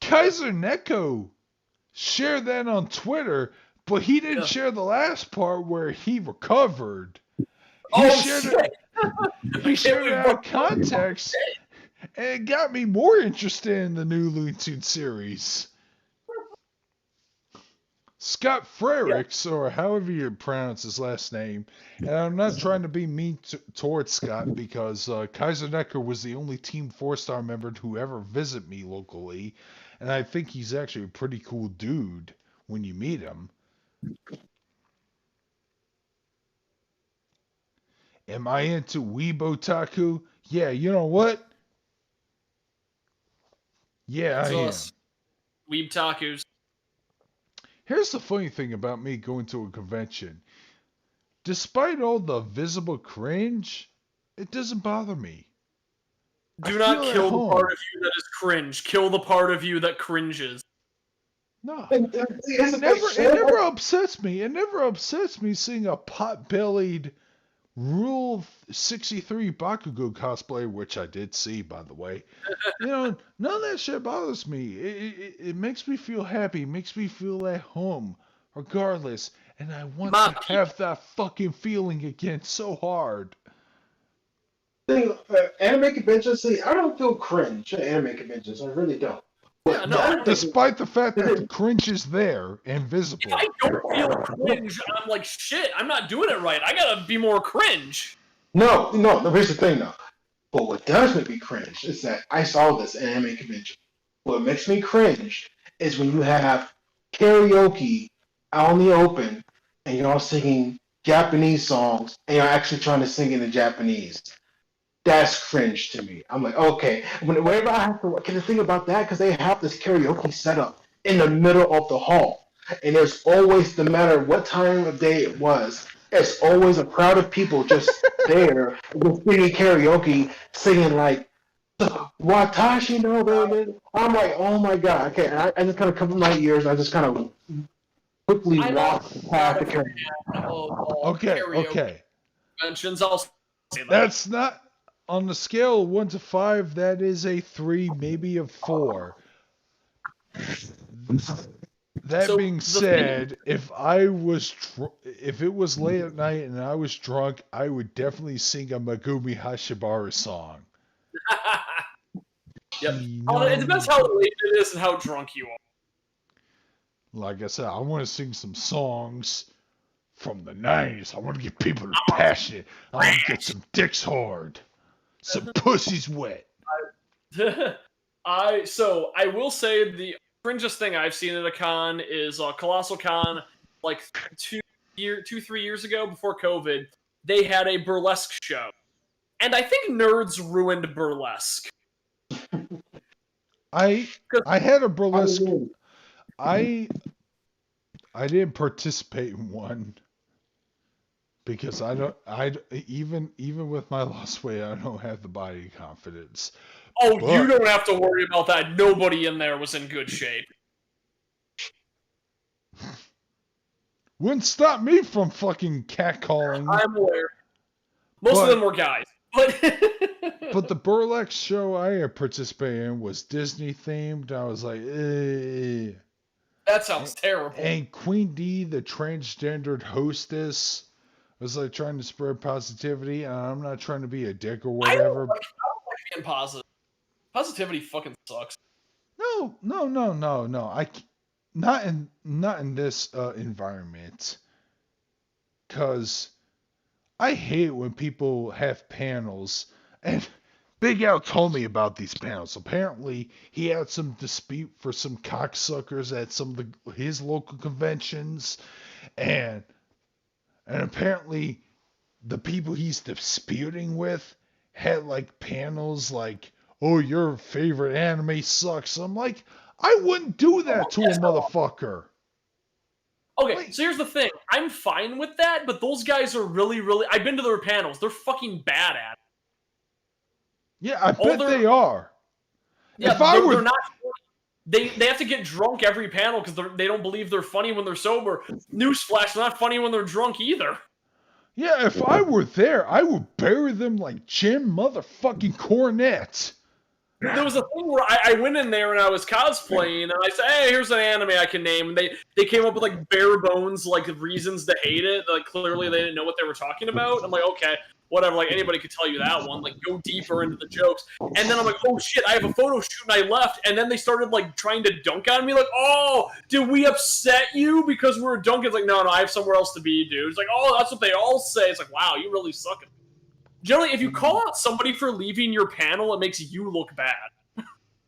Kaiser Neko shared that on Twitter, but he didn't Yeah. share the last part where he recovered. He Oh shared shit! it. He shared it out of context, and it got me more interested in the new Looney Tunes series. Scott Frericks, or however you pronounce his last name, and I'm not trying to be mean towards Scott because Kaiser Necker was the only Team 4-Star member who ever visited me locally, and I think he's actually a pretty cool dude when you meet him. Am I into Weeb Otaku? Yeah, you know what? Yeah, It's I am. us. Weeb Takus. Here's the funny thing about me going to a convention. Despite all the visible cringe, it doesn't bother me. Do I not feel kill at the home. part of you that is cringe. Kill the part of you that cringes. No. See, that's the thing. It never upsets me. It never upsets me seeing a pot-bellied Rule 63 Bakugo cosplay, which I did see, by the way. You know, none of that shit bothers me. It makes me feel happy. It makes me feel at home, regardless. And I want to have that fucking feeling again so hard. Thing, anime conventions, see, I don't feel cringe at anime conventions. I really don't. Yeah, no. Despite the fact that the cringe is there and visible. If I don't feel cringe, I'm like, shit, I'm not doing it right. I gotta be more cringe. No, here's the thing, though. But what does make me cringe is that I saw this at anime convention. What makes me cringe is when you have karaoke out in the open and you're all singing Japanese songs and you're actually trying to sing in the Japanese. That's cringe to me. I'm like, okay. Whenever I have to, can you think about that? Because they have this karaoke set up in the middle of the hall. And there's always, no matter what time of day it was, there's always a crowd of people just there singing karaoke, singing like, Watashi no baby. I'm like, oh my god. Okay, and I just kind of cover my ears. I just kind of quickly walk past the karaoke. Okay. Conventions, I'll say that. That's not on the scale of 1 to 5. That is a 3, maybe a 4. That being said, if it was late at night and I was drunk, I would definitely sing a Megumi Hashibaru song. Yep. It depends how late it is and how drunk you are. Like I said, I want to sing some songs from the 90s. I want to get people to passionate. I want to get some dicks hard. Some pussies wet. I will say the cringest thing I've seen at a con is Colossal Con, like 3 years ago before COVID. They had a burlesque show, and I think nerds ruined burlesque. I had a burlesque. I didn't participate in one because even with my lost weight, I don't have the body confidence. Oh, but you don't have to worry about that. Nobody in there was in good shape. Wouldn't stop me from fucking catcalling. I'm aware. Most of them were guys. But the burlesque show I participated in was Disney themed. I was like, eh. That sounds terrible. And Queen D, the transgendered hostess, was like trying to spread positivity. And I'm not trying to be a dick or whatever. I don't like being positive. Positivity fucking sucks. No. Not in this environment. Cause I hate when people have panels, and Big Al told me about these panels. Apparently, he had some dispute for some cocksuckers at some of his local conventions, and apparently, the people he's disputing with had like panels like, "Oh, your favorite anime sucks." I'm like, I wouldn't do that to a motherfucker. Okay, so here's the thing. I'm fine with that, but those guys are really, really... I've been to their panels. They're fucking bad at it. Yeah, I bet they are. Yeah, if I were... they're not... They have to get drunk every panel because they don't believe they're funny when they're sober. Newsflash, they're not funny when they're drunk either. Yeah, if I were there, I would bury them like Jim motherfucking Cornette. There was a thing where I went in there and I was cosplaying, and I said, "Hey, here's an anime I can name." And they came up with like bare bones like reasons to hate it. Like clearly they didn't know what they were talking about. I'm like, okay, whatever. Like anybody could tell you that one. Like go deeper into the jokes. And then I'm like, oh shit, I have a photo shoot, and I left. And then they started like trying to dunk on me. Like, oh, did we upset you because we were dunking? It's like, no, I have somewhere else to be, dude. It's like, oh, that's what they all say. It's like, wow, you really suck at it. Generally, if you call out somebody for leaving your panel, it makes you look bad.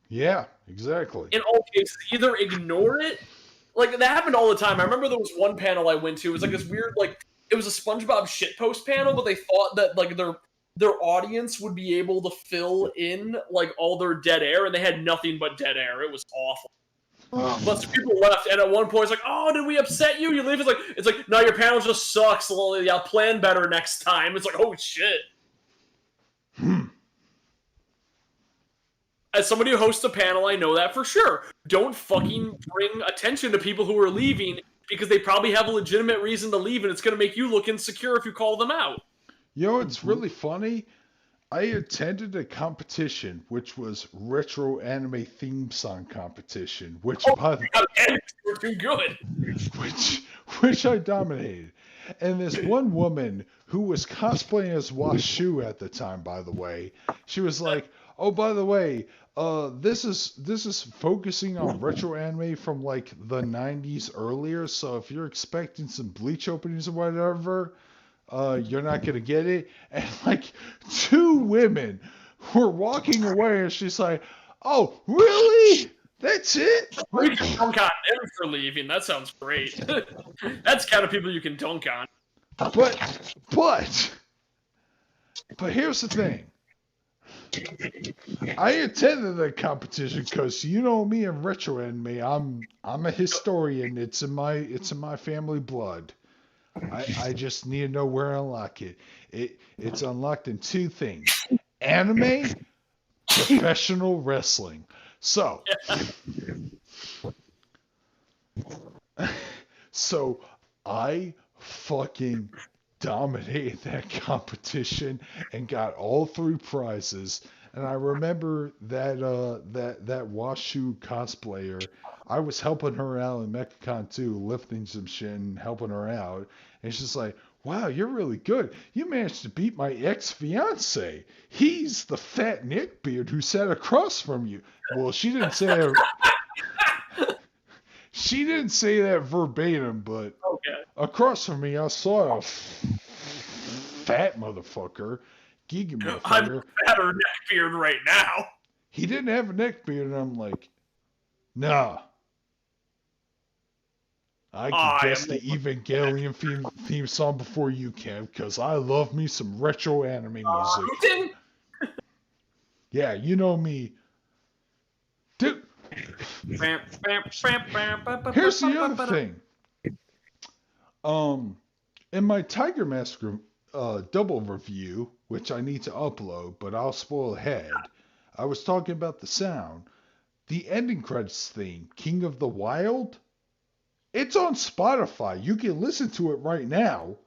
Yeah, exactly. In all cases, either ignore it. Like, that happened all the time. I remember there was one panel I went to. It was like this weird, like, it was a SpongeBob shitpost panel, but they thought that, like, their audience would be able to fill in, like, all their dead air, and they had nothing but dead air. It was awful. Lots of people left, and at one point, it's like, oh, did we upset you? You leave? It's like, no, your panel just sucks. I'll plan better next time. It's like, oh, shit. As somebody who hosts a panel, I know that for sure. Don't fucking bring attention to people who are leaving because they probably have a legitimate reason to leave, and it's going to make you look insecure if you call them out. You know, it's really funny. I attended a competition, which was retro anime theme song competition, which You're too good. which I dominated. And this one woman who was cosplaying as Washu at the time, by the way, she was like, "Oh, by the way, this is focusing on retro anime from like the 90s earlier. So if you're expecting some Bleach openings or whatever, you're not gonna get it." And like two women were walking away, and she's like, "Oh, really? That's it?" We can dunk on them for leaving. That sounds great. That's the kind of people you can dunk on. But here's the thing. I attended the competition because you know me and retro anime. I'm a historian. It's in my family blood. I just need to know where to unlock it. It's unlocked in two things: anime, professional wrestling. So I fucking dominated that competition and got all three prizes. And I remember that Washu cosplayer, I was helping her out in Mechacon too, lifting some shit and helping her out. And she's like, "Wow, you're really good. You managed to beat my ex-fiance. He's the fat neckbeard who sat across from you." Well, she didn't say that. She didn't say that verbatim, but across from me, I saw a fat motherfucker, geeky motherfucker. I'm a fatter neckbeard right now. He didn't have a neckbeard, and I'm like, nah. I can guess the Evangelion theme song before you can, because I love me some retro anime music. Mutant? Yeah, you know me. Dude. Here's the other thing. In my Tiger Mask double review, which I need to upload, but I'll spoil ahead, I was talking about the sound. The ending credits theme, King of the Wild, It's on Spotify. You can listen to it right now.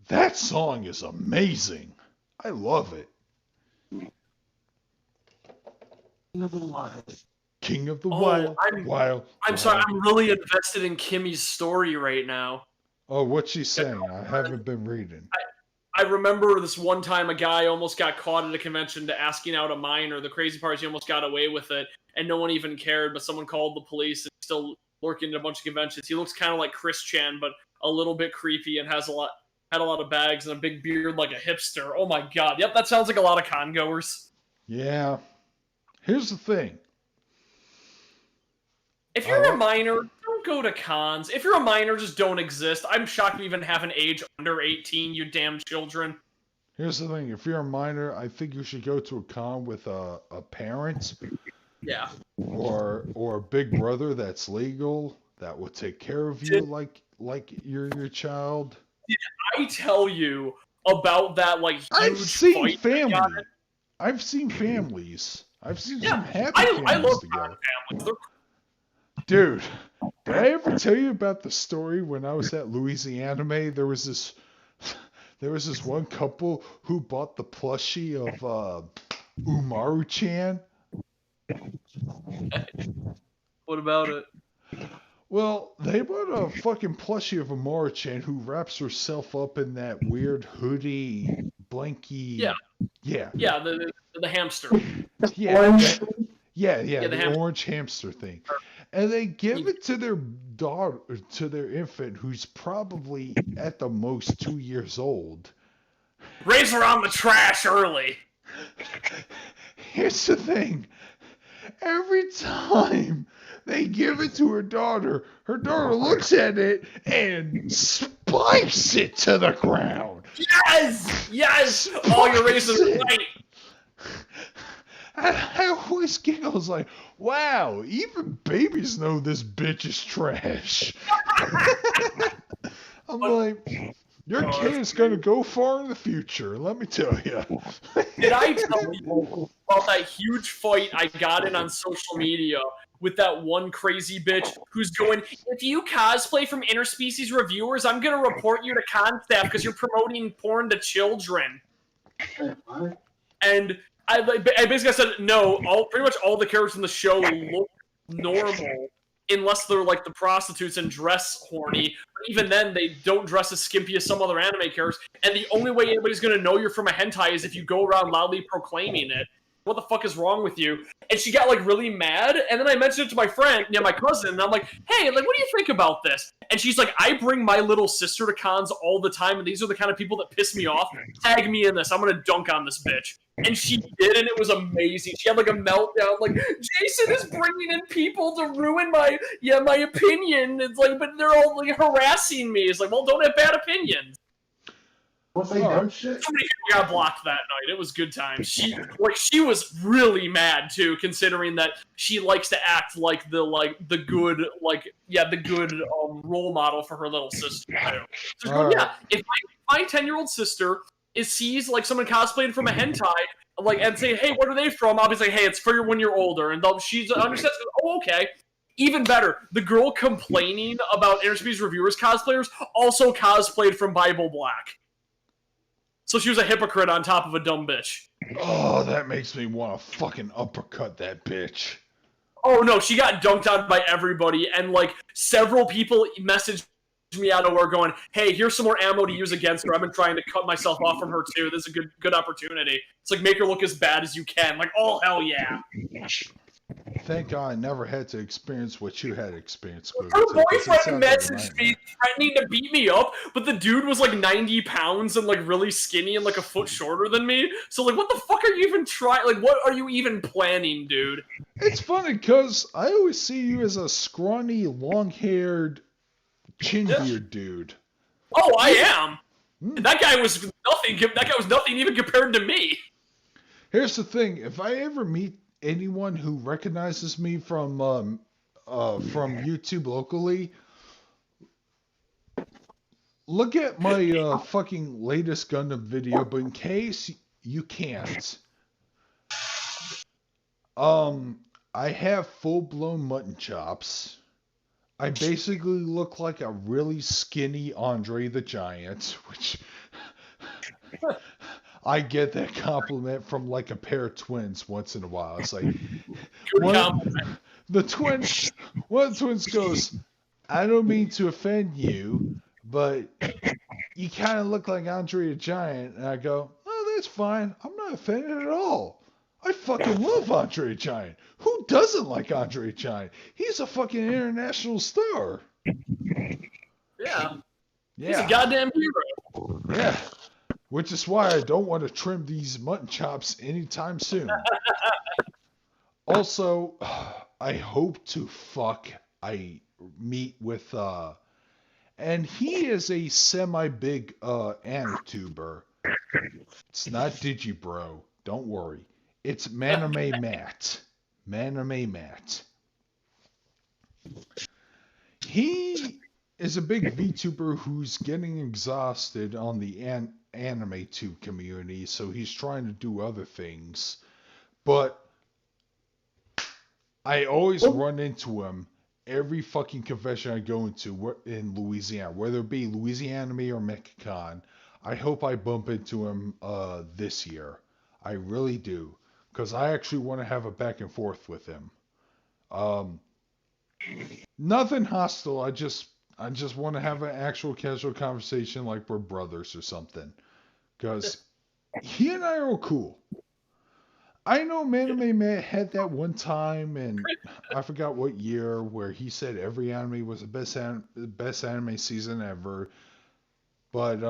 That song is amazing. I love it. King of the Wild. King of the Wild. I'm sorry, I'm really invested in Kimmy's story right now. Oh, what's she saying? I haven't been reading. I remember this one time a guy almost got caught at a convention to asking out a minor. The crazy part is he almost got away with it, and no one even cared, but someone called the police and he's still working at a bunch of conventions. He looks kind of like Chris Chan, but a little bit creepy and had a lot of bags and a big beard like a hipster. Oh my god. Yep, that sounds like a lot of con goers. Yeah. Here's the thing. If you're a minor, don't go to cons. If you're a minor, just don't exist. I'm shocked we even have an age under 18, you damn children. Here's the thing. If you're a minor, I think you should go to a con with a parent. Yeah. Or a big brother that's legal, that will take care of you like you're your child. Did I tell you about that, like, huge I've seen fight family. I've seen families. I've seen some happy families I love together. families. Dude, did I ever tell you about the story when I was at Louisiana? There was this one couple who bought the plushie of Umaru-chan. What about it? Well, they bought a fucking plushie of Umaru-chan who wraps herself up in that weird hoodie, blankie. Yeah. Yeah. Yeah, the hamster. Yeah. The orange hamster thing. And they give it to their daughter, to their infant, who's probably at the most 2 years old. Raise her on the trash early. Here's the thing. Every time they give it to her daughter looks at it and spikes it to the ground. Yes! Oh, you're racist right. I always giggle. Like, wow, even babies know this bitch is trash. I'm like, your kid is going to go far in the future, let me tell you. Did I tell you about that huge fight I got in on social media with that one crazy bitch who's going, if you cosplay from Interspecies Reviewers, I'm going to report you to con staff because you're promoting porn to children. And I basically said, no, pretty much all the characters in the show look normal, unless they're like the prostitutes and dress horny. But even then, they don't dress as skimpy as some other anime characters. And the only way anybody's going to know you're from a hentai is if you go around loudly proclaiming it. What the fuck is wrong with you? And she got like really mad, and then I mentioned it to my friend, my cousin, and I'm like, hey, like, what do you think about this? And she's like, I bring my little sister to cons all the time, and these are the kind of people that piss me off. Tag me in this. I'm gonna dunk on this bitch. And she did, and it was amazing. She had like a meltdown, like, Jason is bringing in people to ruin my opinion. It's like, but they're all like harassing me. It's like, well, don't have bad opinions. Once they done shit? Somebody got blocked that night. It was good times. She was really mad too, considering that she likes to act like the good role model for her little sister too. So going, if my 10-year-old sister sees like someone cosplaying from a hentai, like, and say, hey, where are they from? I'll be like, hey, it's for when you're older, and she understands. Oh, okay. Even better, the girl complaining about Interspecies Reviewers cosplayers also cosplayed from Bible Black. So she was a hypocrite on top of a dumb bitch. Oh, that makes me want to fucking uppercut that bitch. Oh no, she got dunked on by everybody, and like several people messaged me out of nowhere going, hey, here's some more ammo to use against her. I've been trying to cut myself off from her too. This is a good opportunity. It's like, make her look as bad as you can. Like, oh hell yeah. Thank God I never had to experience what you had experienced. Her boyfriend messaged me threatening to beat me up, but the dude was like 90 pounds and like really skinny and like a foot shorter than me. So like, what the fuck are you even trying? Like, what are you even planning, dude? It's funny because I always see you as a scrawny, long-haired, chin-beard dude. Oh, I am. That guy was nothing. That guy was nothing even compared to me. Here's the thing: if I ever meet anyone who recognizes me from YouTube locally, look at my fucking latest Gundam video. But in case you can't, I have full-blown mutton chops. I basically look like a really skinny Andre the Giant, which I get that compliment from like a pair of twins once in a while. It's like Good one compliment. the twin one of the twins goes, I don't mean to offend you, but you kind of look like Andre the Giant. And I go, oh, that's fine. I'm not offended at all. I fucking love Andre the Giant. Who doesn't like Andre the Giant? He's a fucking international star. Yeah. He's a Yeah. goddamn hero. Yeah. Which is why I don't want to trim these mutton chops anytime soon. Also, I hope to fuck I meet with and he is a semi-big anituber. It's not Digibro. Don't worry. It's Maname Matt. Maname Matt. He is a big VTuber who's getting exhausted on the anime tube community, so he's trying to do other things. But I always run into him every fucking convention I go into in Louisiana, whether it be Louisiana or Mechacon. I hope I bump into him this year. I really do, because I actually want to have a back and forth with him. Nothing hostile. I just want to have an actual casual conversation like we're brothers or something. Because he and I are cool. I know Maname Matt had that one time, and I forgot what year, where he said every anime was the best anime season ever. But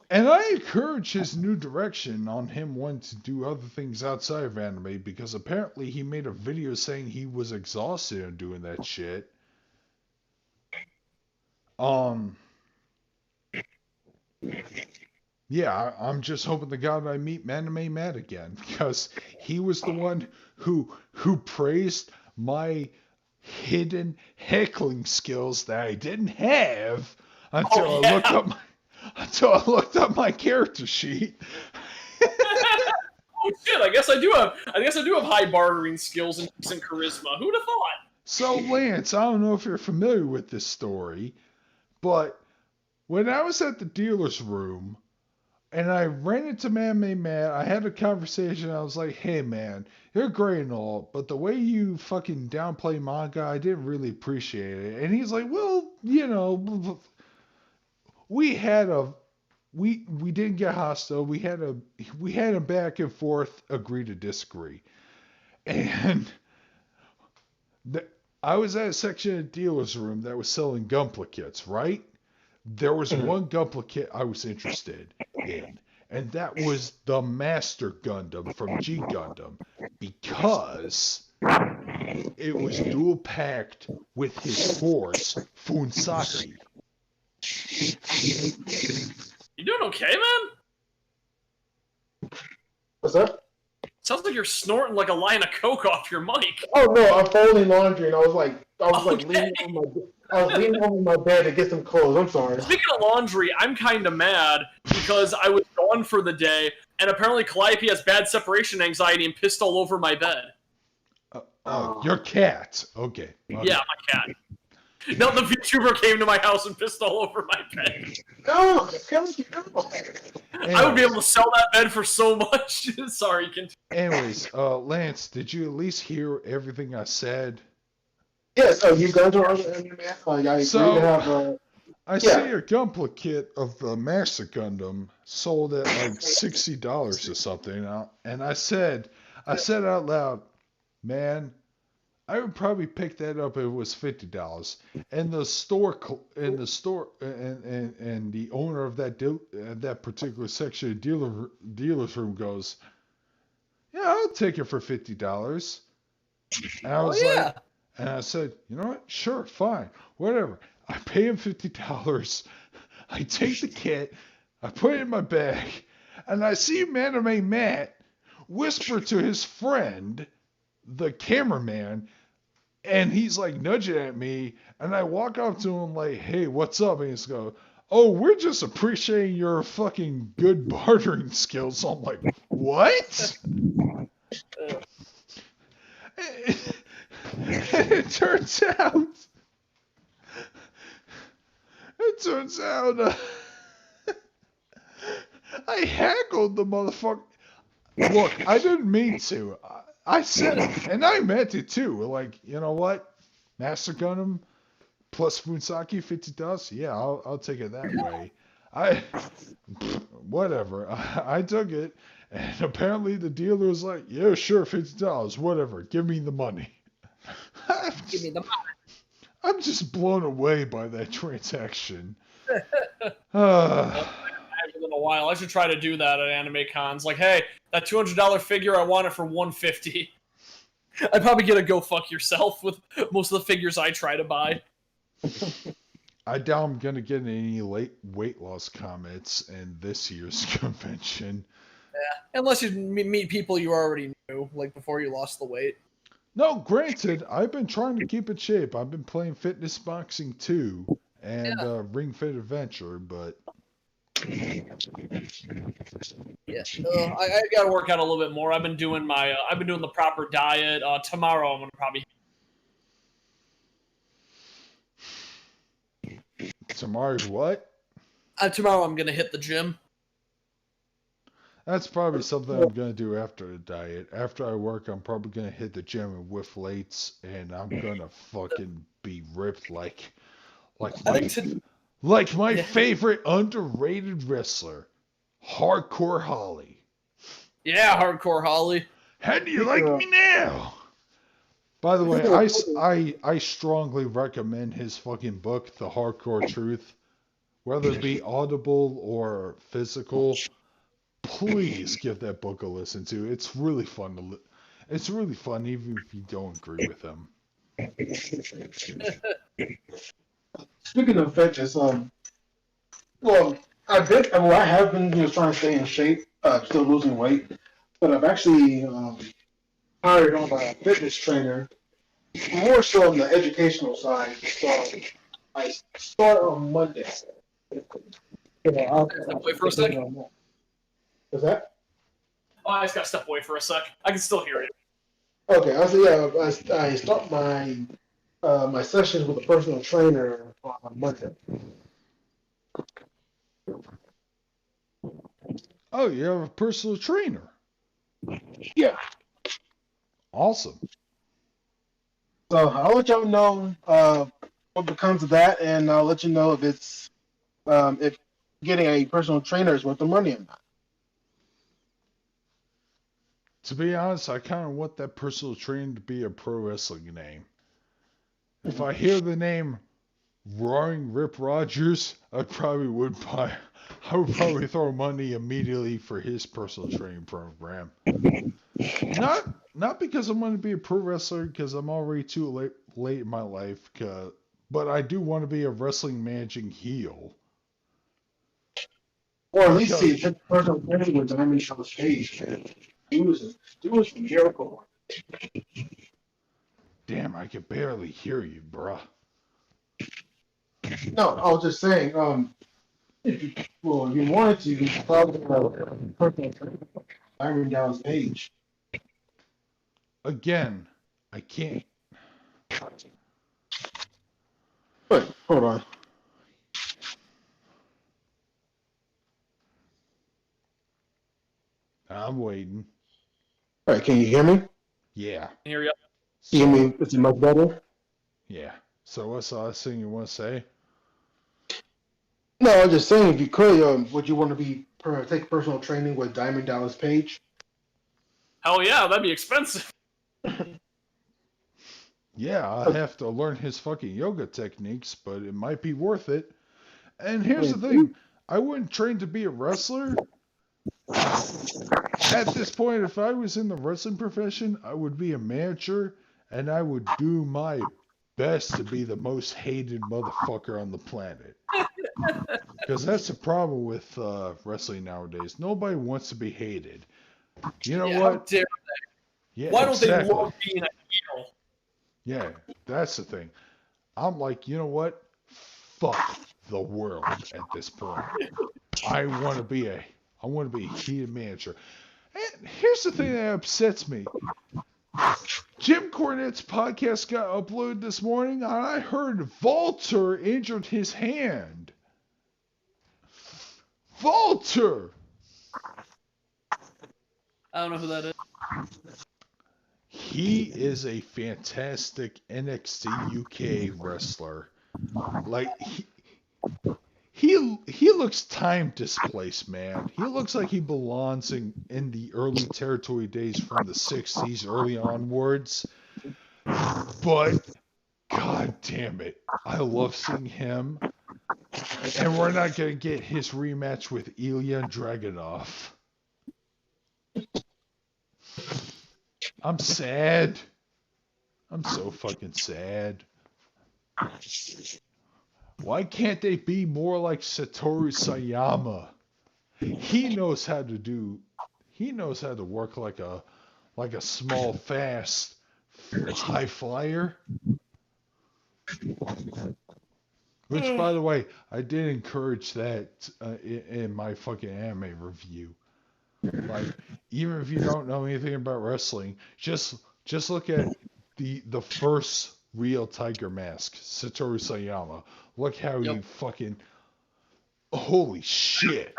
and I encourage his new direction on him wanting to do other things outside of anime, because apparently he made a video saying he was exhausted in doing that shit. Yeah, I'm just hoping to God I meet Maname Matt again, because he was the one who praised my hidden heckling skills that I didn't have until I looked up my character sheet. Oh shit! I guess I do have high bartering skills and decent charisma. Who'd have thought? So Lance, I don't know if you're familiar with this story, but when I was at the dealer's room and I ran into Maname Matt, I had a conversation. I was like, "Hey man, you're great and all, but the way you fucking downplay manga, I didn't really appreciate it." And he's like, "Well, you know, we didn't get hostile. We had a back and forth, agree to disagree." And I was at a section of the dealer's room that was selling Gunpla, right? There was one Gunpla I was interested in, and that was the Master Gundam from G Gundam, because it was dual packed with his force, Funsaki. You doing okay, man? What's up? Sounds like you're snorting like a line of coke off your mic. Oh no, I'm folding laundry and I was like Okay. leaning over my bed to get some clothes. I'm sorry. Speaking of laundry, I'm kind of mad because I was gone for the day, and apparently Calliope has bad separation anxiety and pissed all over my bed. Your cat. Okay. Yeah, my cat. No, the VTuber came to my house and pissed all over my bed. No. I would be able to sell that bed for so much. Sorry, continue. Anyways, Lance, did you at least hear everything I said? Yes. Oh, you go to our anime? I see a Gunpla kit of the Master Gundam sold at like $60 or something, and I said out loud, "Man, I would probably pick that up if it was $50." And the owner of that particular section of dealer's room goes, "Yeah, I'll take it for $50." And I was like, and I said, "You know what? Sure, fine, whatever." I pay him $50. I take the kit, I put it in my bag, and I see Maname Matt whisper to his friend, the cameraman, and he's like nudging at me, and I walk up to him like, "Hey, what's up?" And he's go, "Oh, we're just appreciating your fucking good bartering skills." So I'm like, "What?" And it turns out, I haggled the motherfucker. Look, I didn't mean to. I said it, and I meant it too. Like, you know what? Master Gundam plus Funsaki $50. Yeah, I'll take it that way. Whatever. I took it, and apparently the dealer was like, "Yeah, sure, $50. Whatever. Give me the money." Give me the money. I'm just blown away by that transaction. In a while, I should try to do that at anime cons. Like, hey, that $200 figure, I want it for $150. I'd probably get a go fuck yourself with most of the figures I try to buy. I doubt I'm gonna get any weight loss comments in this year's convention. Yeah, unless you meet people you already knew, like before you lost the weight. No, granted, I've been trying to keep in shape. I've been playing fitness boxing too, and Ring Fit Adventure, but yeah, I gotta work out a little bit more. I've been doing the proper diet. Tomorrow I'm gonna probably. Tomorrow's what? Tomorrow I'm gonna hit the gym. That's probably something I'm gonna do after the diet. After I work, I'm probably gonna hit the gym and lift weights, and I'm gonna fucking be ripped like my favorite underrated wrestler, Hardcore Holly. Yeah, Hardcore Holly. How do you like me now? By the way, I strongly recommend his fucking book, The Hardcore Truth, whether it be audible or physical. Please give that book a listen to. It's really fun it's really fun even if you don't agree with him. Speaking of fitness, well, I have been trying to stay in shape, still losing weight, but I've actually hired on a fitness trainer, more so on the educational side. So I start on Monday. Wait for a second. What's that? Oh, I just gotta step away for a sec. I can still hear you. Okay, I start my my sessions with a personal trainer on Monday. Oh, you have a personal trainer. Yeah. Awesome. So I'll let y'all know what becomes of that, and I'll let you know if it's if getting a personal trainer is worth the money or not. To be honest, I kind of want that personal trainer to be a pro wrestling name. If I hear the name Roaring Rip Rogers, I would probably throw money immediately for his personal training program. Not because I want to be a pro wrestler, because I'm already too late in my life, but I do want to be a wrestling managing heel. Or at least see the personal trainer with Diamond Show's face. He was a miracle. Damn, I can barely hear you, bruh. No, I was just saying, if you wanted to, you could probably have a personal trainer Diamond Show's page. Again, I can't. Wait, hold on. I'm waiting. All right, can you hear me? Yeah. Hear you. You hear me? Is it much better? Yeah. So what's the last thing you want to say? No, I was just saying, if you could, would you want to take personal training with Diamond Dallas Page? Hell yeah, that'd be expensive. Yeah, I have to learn his fucking yoga techniques, but it might be worth it. And here's the thing, I wouldn't train to be a wrestler. At this point, if I was in the wrestling profession, I would be a manager, and I would do my best to be the most hated motherfucker on the planet. Because that's the problem with wrestling nowadays. Nobody wants to be hated. You know what? How dare they? Yeah, Why don't exactly. they love being a heel? Yeah, that's the thing. I'm like, you know what? Fuck the world at this point. I want to be a heated manager. And here's the thing that upsets me. Jim Cornette's podcast got uploaded this morning, and I heard Walter injured his hand. Walter! I don't know who that is. He is a fantastic NXT UK wrestler. Like, he looks time displaced, man. He looks like he belongs in the early territory days from the 60s, early onwards. But, god damn it, I love seeing him. And we're not going to get his rematch with Ilya Dragunov. I'm sad. I'm so fucking sad. Why can't they be more like Satoru Sayama? He knows how to work like a small, fast, high flyer. Which, by the way, I did encourage that in my fucking anime review. Like, even if you don't know anything about wrestling, just look at the first real Tiger Mask, Satoru Sayama. Look how he fucking... Holy shit.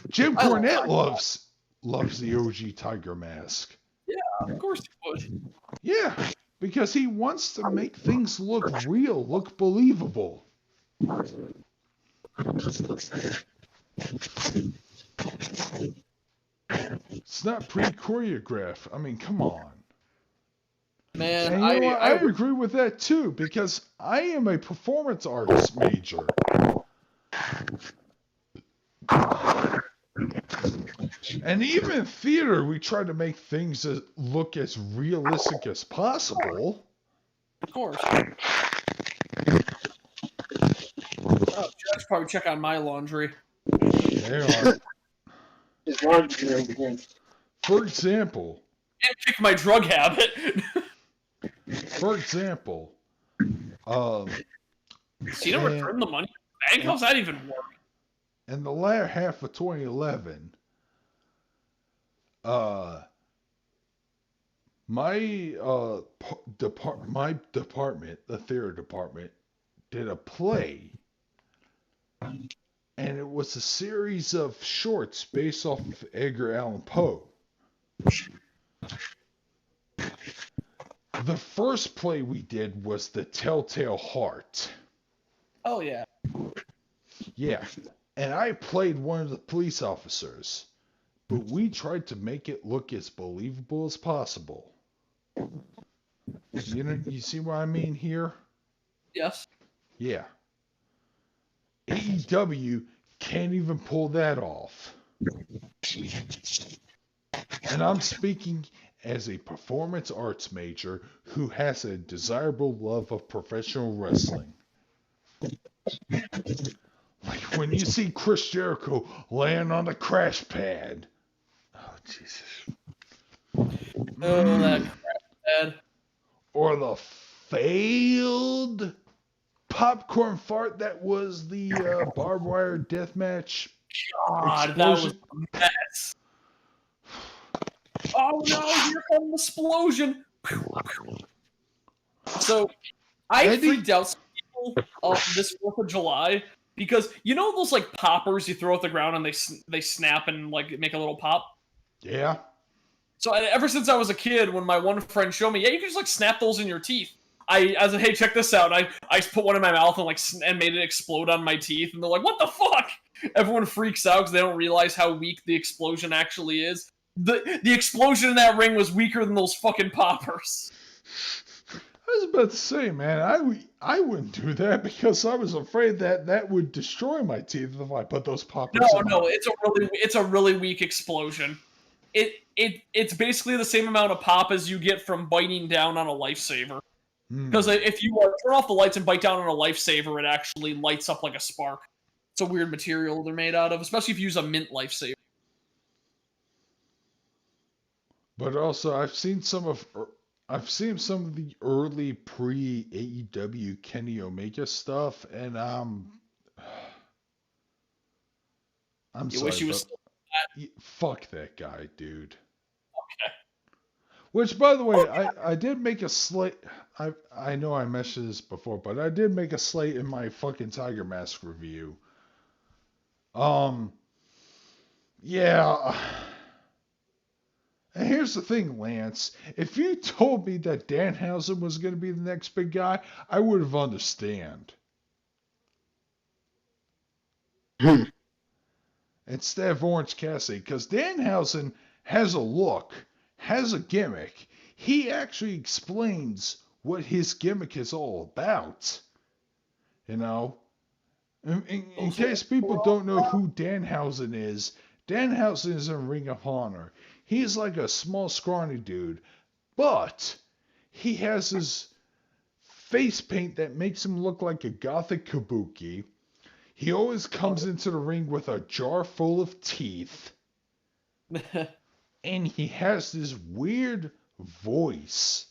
Jim Cornette loves the OG Tiger Mask. Yeah, of course he would. Yeah, because he wants to make things look real, look believable. It's not pre-choreographed. I mean, come on. Man, And you know what? I agree with that too, because I am a performance arts major. And even in theater, we try to make things look as realistic as possible. Of course. Oh, Jeff's probably check on my laundry. They are. His laundry room. For example. And pick my drug habit. For example. So you don't return the money to the bank? How's that even work? In the latter half of 2011, my department, the theater department, did a play, and it was a series of shorts based off of Edgar Allan Poe. The first play we did was The Telltale Heart. Oh, yeah. Yeah, and I played one of the police officers, but we tried to make it look as believable as possible. You see what I mean here? Yes. Yeah. AEW can't even pull that off. And I'm speaking as a performance arts major who has a desirable love of professional wrestling. Like when you see Chris Jericho laying on the crash pad. Oh, Jesus. Oh, that crap pad. Or the failed popcorn fart that was the barbed wire deathmatch. God, explosion. that was a mess. Oh no, here comes the explosion. So, I freaked out some people this 4th of July because you know those like poppers you throw at the ground and they snap and like make a little pop? Yeah. So ever since I was a kid, when my one friend showed me, yeah, you can just like snap those in your teeth. I said, hey, check this out. I put one in my mouth and made it explode on my teeth, and they're like, what the fuck? Everyone freaks out because they don't realize how weak the explosion actually is. The explosion in that ring was weaker than those fucking poppers. I was about to say, man, I wouldn't do that because I was afraid that would destroy my teeth if I put those poppers in. No, it's a really weak explosion. It's basically the same amount of pop as you get from biting down on a lifesaver. Because if you turn off the lights and bite down on a lifesaver, it actually lights up like a spark. It's a weird material they're made out of, especially if you use a mint lifesaver. But also, I've seen some of the early pre-AEW Kenny Omega stuff, and I'm You sorry, wish you was still fuck that guy, dude. okay. Which, by the way, I did make a slate. I know I mentioned this before, but I did make a slate in my fucking Tiger Mask review. Yeah. And here's the thing, Lance. If you told me that Danhausen was going to be the next big guy, I would have understand. Instead of Orange Cassidy, because Danhausen has a look, has a gimmick. He actually explains what his gimmick is all about. You know? In case people don't know who Danhausen is in Ring of Honor. He's like a small, scrawny dude, but he has his face paint that makes him look like a gothic kabuki. He always comes into the ring with a jar full of teeth. And he has this weird voice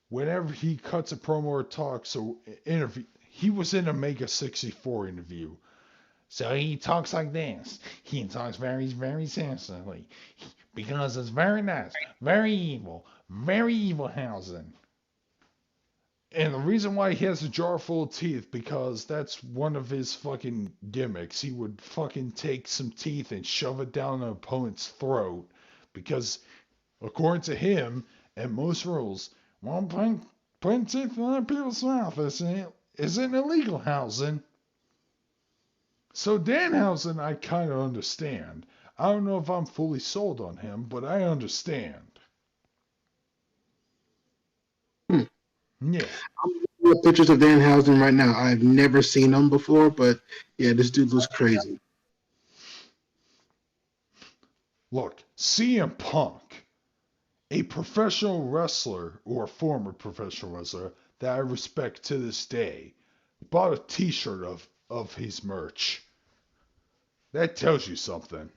whenever he cuts a promo or talks. So interview, he was in a Mega 64 interview. So he talks like this. He talks very, very sensibly. Because it's very nice, very evil Hausen. And the reason why he has a jar full of teeth, because that's one of his fucking gimmicks. He would fucking take some teeth and shove it down an opponent's throat. Because, according to him, and most rules, well, putting teeth in other people's mouth isn't illegal, Hausen. So Danhausen, I kind of understand. I don't know if I'm fully sold on him, but I understand. Yeah. I'm looking at pictures of Danhausen right now. I've never seen him before, but yeah, this dude looks crazy. Look, CM Punk, a professional wrestler, or a former professional wrestler, that I respect to this day, bought a t-shirt of his merch. That tells you something.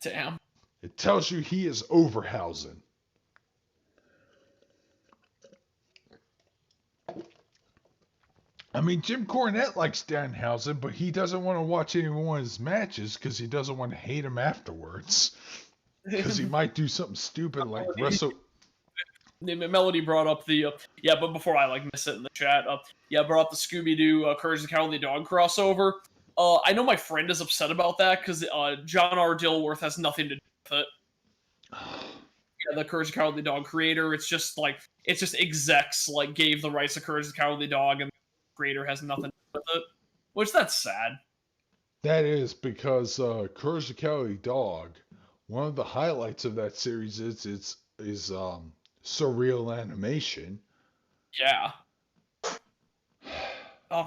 Damn. It tells you he is Overhausen. I mean, Jim Cornette likes Danhausen, but he doesn't want to watch any one of his matches because he doesn't want to hate him afterwards. Because he might do something stupid like wrestle. Melody brought up the but before I miss it in the chat, brought up the Scooby-Doo Courage the Cowardly Dog crossover. I know my friend is upset about that because John R. Dilworth has nothing to do with it. Yeah, the Courage the Cowardly Dog creator, it's just execs gave the rights to Courage the Cowardly Dog, and the creator has nothing to do with it, which that's sad. That is because Courage the Cowardly Dog, one of the highlights of that series is surreal animation. Yeah.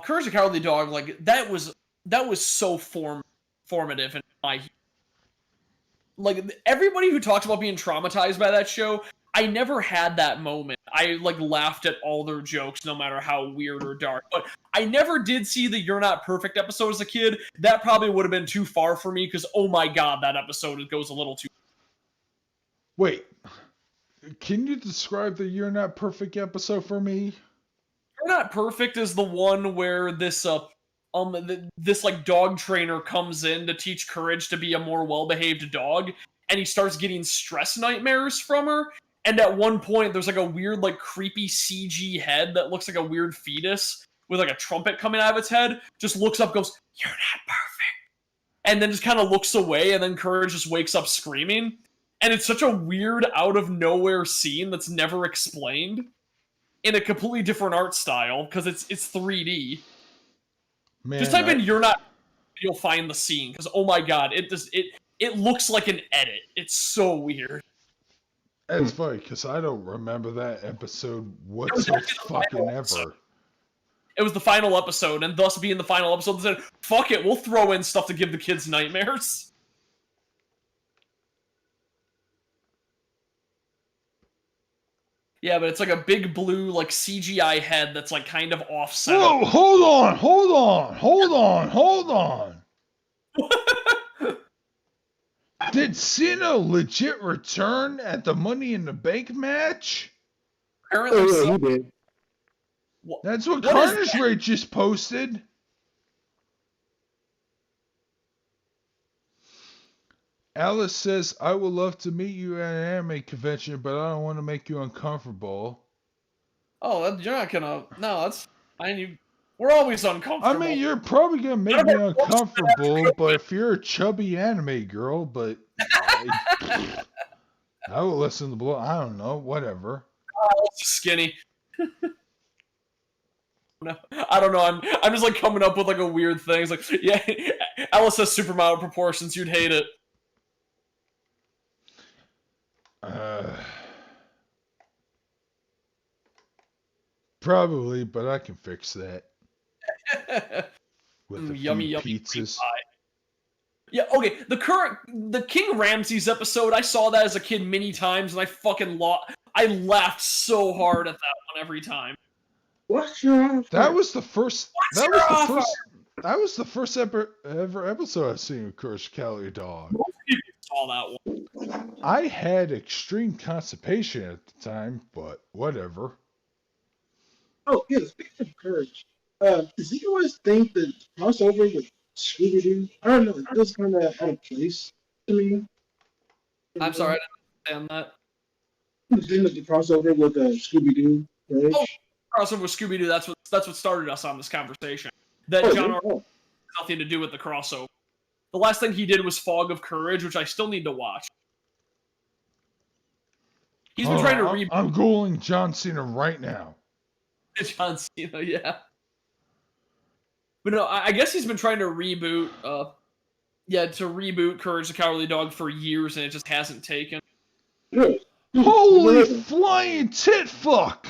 Courage the Cowardly Dog, that was so formative in my. Everybody who talks about being traumatized by that show, I never had that moment. I laughed at all their jokes, no matter how weird or dark. But I never did see the "You're Not Perfect" episode as a kid. That probably would have been too far for me because, oh my god, that episode goes a little too. Wait, can you describe the "You're Not Perfect" episode for me? "You're Not Perfect" is the one where this dog trainer comes in to teach Courage to be a more well-behaved dog, and he starts getting stress nightmares from her. And at one point, there's a weird, creepy CG head that looks like a weird fetus with a trumpet coming out of its head. Just looks up, goes, "You're not perfect," and then just kind of looks away, and then Courage just wakes up screaming. And it's such a weird, out of nowhere scene that's never explained in a completely different art style because it's 3D. Man, just type in "You're Not," you'll find the scene because oh my god, it looks like an edit. It's so weird. It's funny because I don't remember that episode whatsoever. It was the final episode, and thus being the final episode, they said, "Fuck it, we'll throw in stuff to give the kids nightmares." Yeah, but it's a big blue, CGI head that's kind of offset. Whoa, hold on. Did Cena legit return at the Money in the Bank match? Apparently so. He did. That's what Carnage Ray just posted. Alice says, I would love to meet you at an anime convention, but I don't want to make you uncomfortable. Oh, you're not gonna. No, that's. We're always I uncomfortable. mean, you're probably going to make me uncomfortable, but if you're a chubby anime girl, but I will listen to blow. I don't know, whatever. Skinny. No, I don't know. I'm just like coming up with like a weird thing. It's like, yeah, Alice has supermodel proportions. You'd hate it. Probably, but I can fix that. With a Yummy, few yummy pizzas. Yeah, okay. The King Ramses episode, I saw that as a kid many times, and I fucking I laughed so hard at that one every time. What's your offer? That was the first. That was the first ever episode I've seen of Courage Calorie Dog. Most people saw that one. I had extreme constipation at the time, but whatever. Oh, yeah, speaking of Courage, does he always think that crossover with Scooby-Doo? I don't know, it feels kind of out of place to me. I'm sorry, I didn't understand The thing with the crossover with Scooby-Doo, Courage? Oh, crossover with Scooby-Doo, that's what started us on this conversation. That John has nothing to do with the crossover. The last thing he did was Fog of Courage, which I still need to watch. He's been trying to reboot. I'm Googling John Cena right now. John Cena, yeah. But no, I guess he's been trying to reboot, to reboot Courage the Cowardly Dog for years, and it just hasn't taken. Holy flying tit fuck!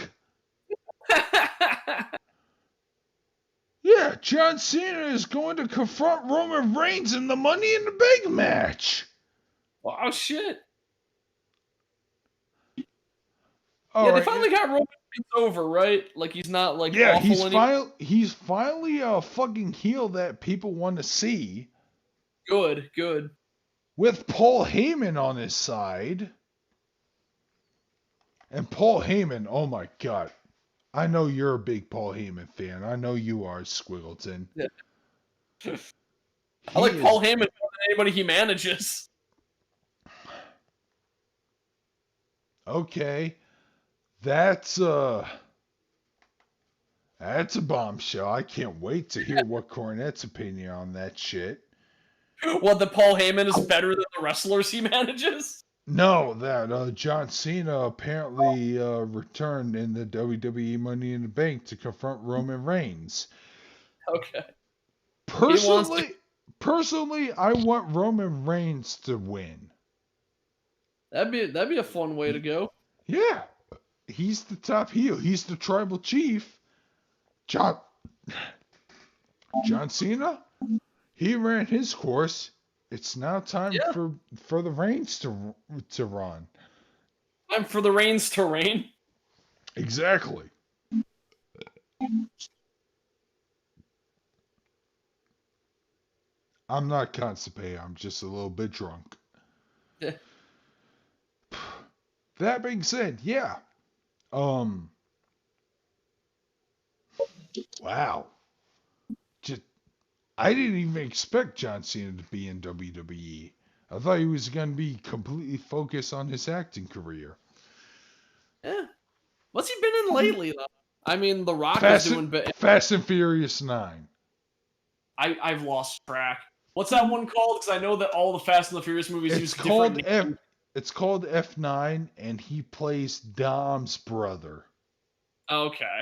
Yeah, John Cena is going to confront Roman Reigns in the Money in the Bank match. Oh shit! All yeah, right. they finally got Roman Reigns over, right? Like he's not like yeah, awful he's finally a fucking heel that people want to see. Good. With Paul Heyman on his side. And Paul Heyman, oh my god. I know you're a big Paul Heyman fan. I know you are, Squiggleton. Yeah. I like Paul Heyman more than anybody he manages. Okay. That's a bombshell. I can't wait to hear what Cornette's opinion on that shit. What, the Paul Heyman is better than the wrestlers he manages? No, that John Cena apparently returned in the WWE Money in the Bank to confront Roman Reigns. Okay. Personally, I want Roman Reigns to win. That'd be a fun way to go. Yeah. He's the top heel. He's the tribal chief. John Cena, he ran his course. It's now time for the Reigns to run. Time for the Reigns to reign. Exactly. I'm not constipated. I'm just a little bit drunk. Yeah. That being said, yeah. Wow. I didn't even expect John Cena to be in WWE. I thought he was going to be completely focused on his acting career. Yeah. What's he been in lately, though? I mean, The Rock is doing bit. Fast and Furious 9. I've lost track. What's that one called? Because I know that all the Fast and the Furious movies use different names. It's called F9, and he plays Dom's brother. Okay.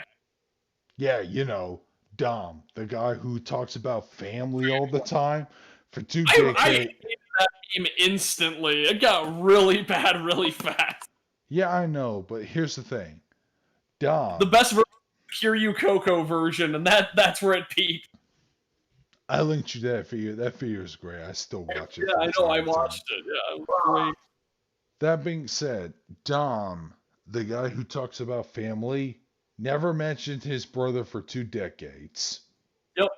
Yeah, you know, Dom, the guy who talks about family all the time for 2 decades. I hated that name instantly. It got really bad really fast. Yeah, I know, but here's the thing. Dom. The best version is the Kiryu Coco version, and that's where it peaked. I linked you that video. That video is great. I still watch it. Yeah, I know. I watched it. Yeah, it was great. That being said, Dom, the guy who talks about family, never mentioned his brother for 2 decades. Yep.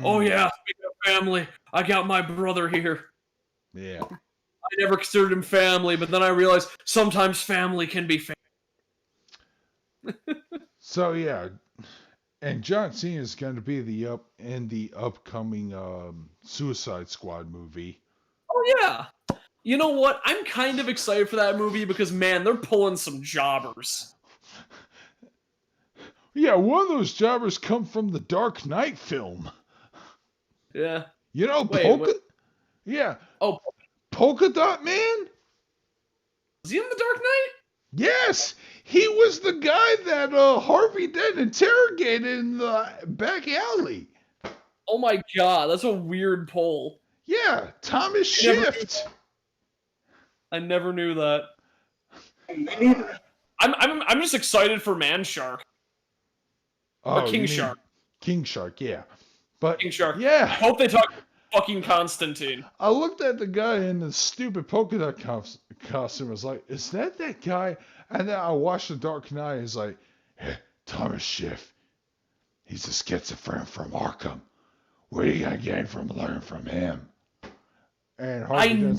Oh, yeah. Speaking of family, I got my brother here. Yeah. I never considered him family, but then I realized sometimes family can be family. So, yeah. And John Cena is going to be in the upcoming Suicide Squad movie. Oh, yeah. You know what? I'm kind of excited for that movie because, man, they're pulling some jobbers. Yeah, one of those jobbers come from the Dark Knight film. Yeah. You know, Wait. Yeah. Oh, Polka Dot Man? is he in The Dark Knight? Yes! He was the guy that Harvey Dent interrogated in the back alley. Oh my god, that's a weird poll. Yeah, Thomas Shift. I never knew that. I'm just excited for Man Shark. Or King Shark. King Shark, yeah. But King Shark. yeah. I hope they talk fucking Constantine. I looked at the guy in the stupid polka dot costume. I was like, is that guy? And then I watched The Dark Knight. It's like, hey, Thomas Schiff. He's a schizophrenic from Arkham. Where are you going to learn from him? And I never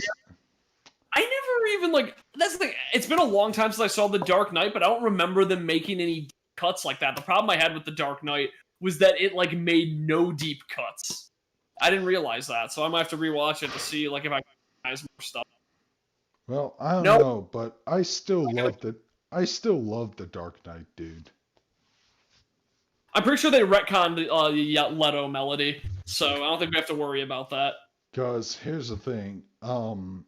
even, like, that's the thing. It's been a long time since I saw The Dark Knight, but I don't remember them making any cuts like that. The problem I had with The Dark Knight was that it, like, made no deep cuts. I didn't realize that, so I might have to rewatch it to see, like, if I can recognize more stuff. Well, I don't know, but I still love The Dark Knight, dude. I'm pretty sure they retconned the Leto melody, so I don't think we have to worry about that. Because here's the thing, I'm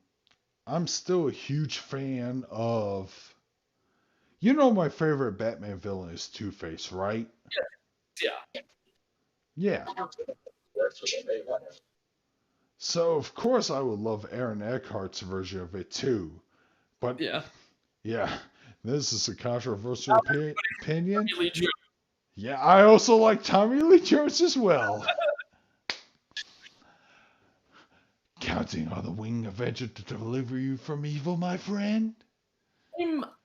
still a huge fan of. You know, my favorite Batman villain is Two-Face, right? Yeah. Yeah. So of course I would love Aaron Eckhart's version of it too, but yeah, this is a controversial opinion. Yeah, I also like Tommy Lee Jones as well. Counting on the winged avenger to deliver you from evil, my friend.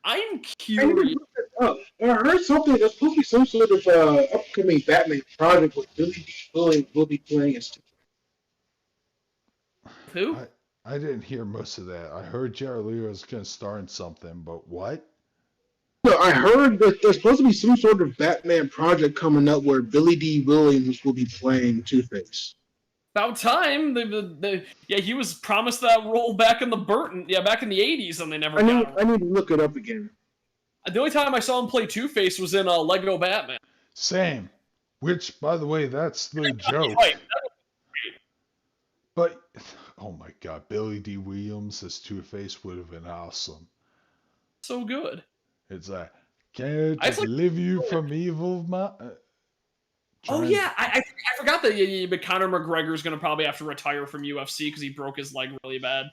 I'm curious. I heard something. There's supposed to be some sort of upcoming Batman project with Billy D. Williams will be playing as. Who? I didn't hear most of that. I heard Jared Leto was going to star in something, but what? No, I heard that there's supposed to be some sort of Batman project coming up where Billy D. Williams will be playing Two-Face. About time. He was promised that role back in the back in the 80s, and they never got him. I need to look it up again. The only time I saw him play Two-Face was in Lego Batman. Same. Which, by the way, that's the joke. But, oh my god, Billy D. Williams as Two-Face would have been awesome. So good. It's like, can I deliver you from evil, Oh yeah, I forgot that Conor McGregor's going to probably have to retire from UFC because he broke his leg really bad.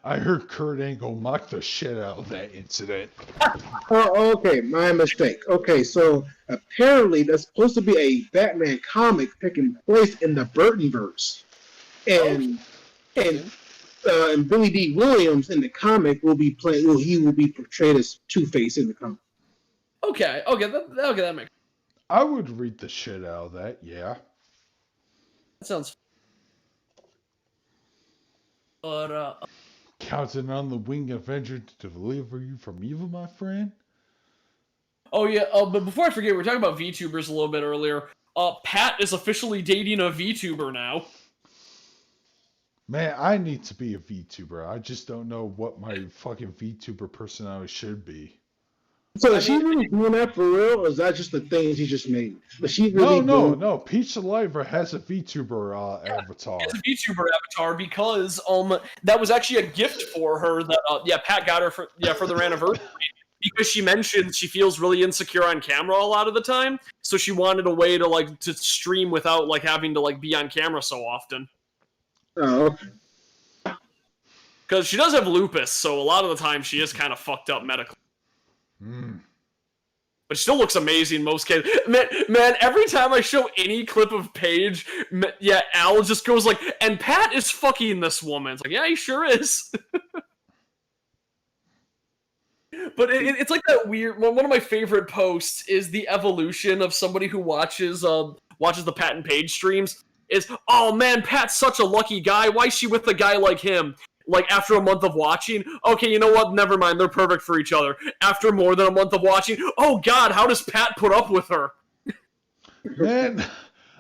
I heard Kurt Angle mock the shit out of that incident. Oh, okay, my mistake. Okay, so apparently there's supposed to be a Batman comic taking place in the Burtonverse, and Billy D. Williams in the comic will be playing. Well, he will be portrayed as Two-Face in the comic. Okay, that makes. I would read the shit out of that. Yeah. That sounds. But counting on the winged avenger to deliver you from evil, my friend. Oh yeah. But before I forget, we were talking about VTubers a little bit earlier. Pat is officially dating a VTuber now. Man, I need to be a VTuber. I just don't know what my fucking VTuber personality should be. So is she really doing that for real, or is that just the things he just made? But she really no. Peach Saliva has a VTuber avatar. It's a VTuber avatar because that was actually a gift for her that Pat got her for their anniversary because she mentioned she feels really insecure on camera a lot of the time, so she wanted a way to stream without having to be on camera so often. Oh, okay. Because she does have lupus, so a lot of the time she is kind of fucked up medically. But she still looks amazing most cases. Man, every time I show any clip of Paige, Al just goes like, and Pat is fucking this woman. It's like, yeah, he sure is. But it's like that weird. One of my favorite posts is the evolution of somebody who watches the Pat and Paige streams. Is, oh man, Pat's such a lucky guy. Why is she with a guy like him? After a month of watching, okay, you know what? Never mind, they're perfect for each other. After more than a month of watching, oh god, how does Pat put up with her? Man,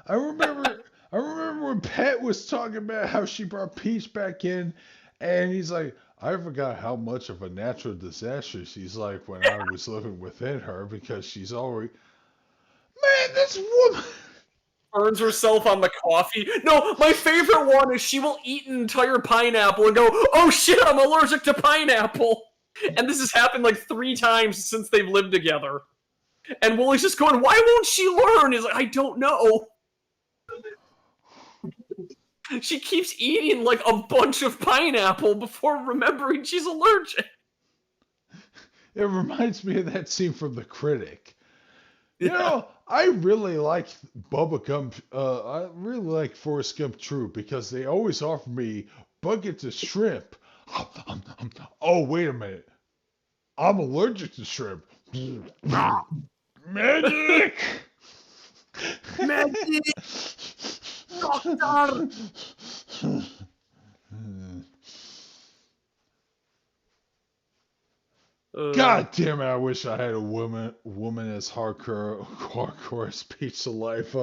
I remember when Pat was talking about how she brought Peach back in, And he's like, I forgot how much of a natural disaster she's like when I was living within her because she's already. Man, this woman. Burns herself on the coffee. No, my favorite one is she will eat an entire pineapple and go, "Oh shit, I'm allergic to pineapple." And this has happened like 3 times since they've lived together. And Willie's just going, "Why won't she learn?" He's like, "I don't know." She keeps eating like a bunch of pineapple before remembering she's allergic. It reminds me of that scene from The Critic. You Yeah. know, I really like Bubba Gump. I really like Forrest Gump True because they always offer me buckets of shrimp. Oh, wait a minute. I'm allergic to shrimp. Magic! Magic! Doctor! God damn it! I wish I had a woman as hardcore as Pizza Life.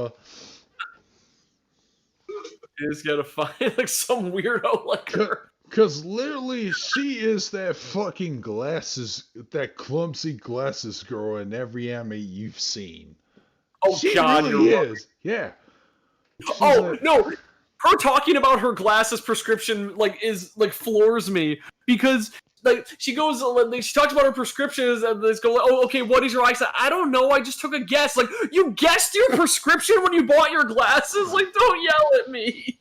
He's gotta find like some weirdo like her. Cause literally she is that fucking that clumsy glasses girl in every anime you've seen. Oh She god, really you're right. is. Yeah. She's No, her talking about her glasses prescription is floors me because she goes she talks about her prescriptions and they go, "Oh, okay, what is your eyesight?" "I don't know, I just took a guess." Like, you guessed your prescription when you bought your glasses? Like, don't yell at me.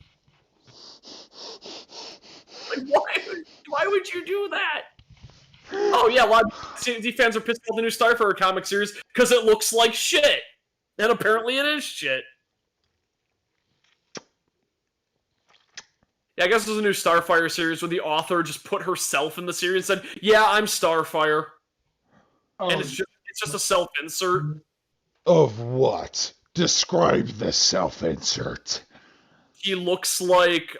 Like, why would you do that? Oh yeah, a lot of CNC fans are pissed off the new Starfire comic series because it looks like shit, and apparently it is shit. Yeah, I guess there's a new Starfire series where the author just put herself in the series and said, "Yeah, I'm Starfire," and it's just a self-insert. Of what? Describe the self-insert. She looks like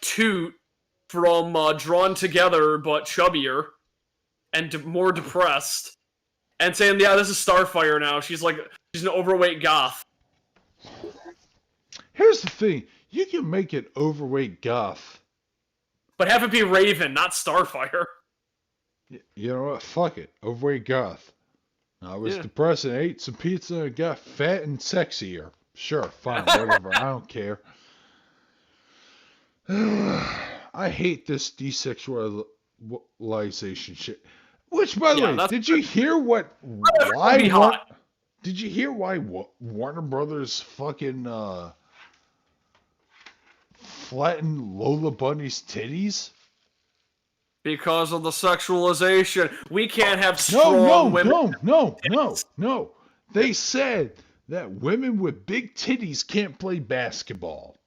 Toot from Drawn Together, but chubbier and more depressed, and saying, "Yeah, this is Starfire now." She's an overweight goth. Here's the thing. You can make it overweight goth. But have it be Raven, not Starfire. You know what? Fuck it. Overweight goth. I was depressed and ate some pizza and got fat and sexier. Sure, fine, whatever. I don't care. I hate this desexualization shit. Which, by the way, did you hear why Warner Brothers fucking flattened Lola Bunny's titties? Because of the sexualization. We can't have strong women. No. They said that women with big titties can't play basketball.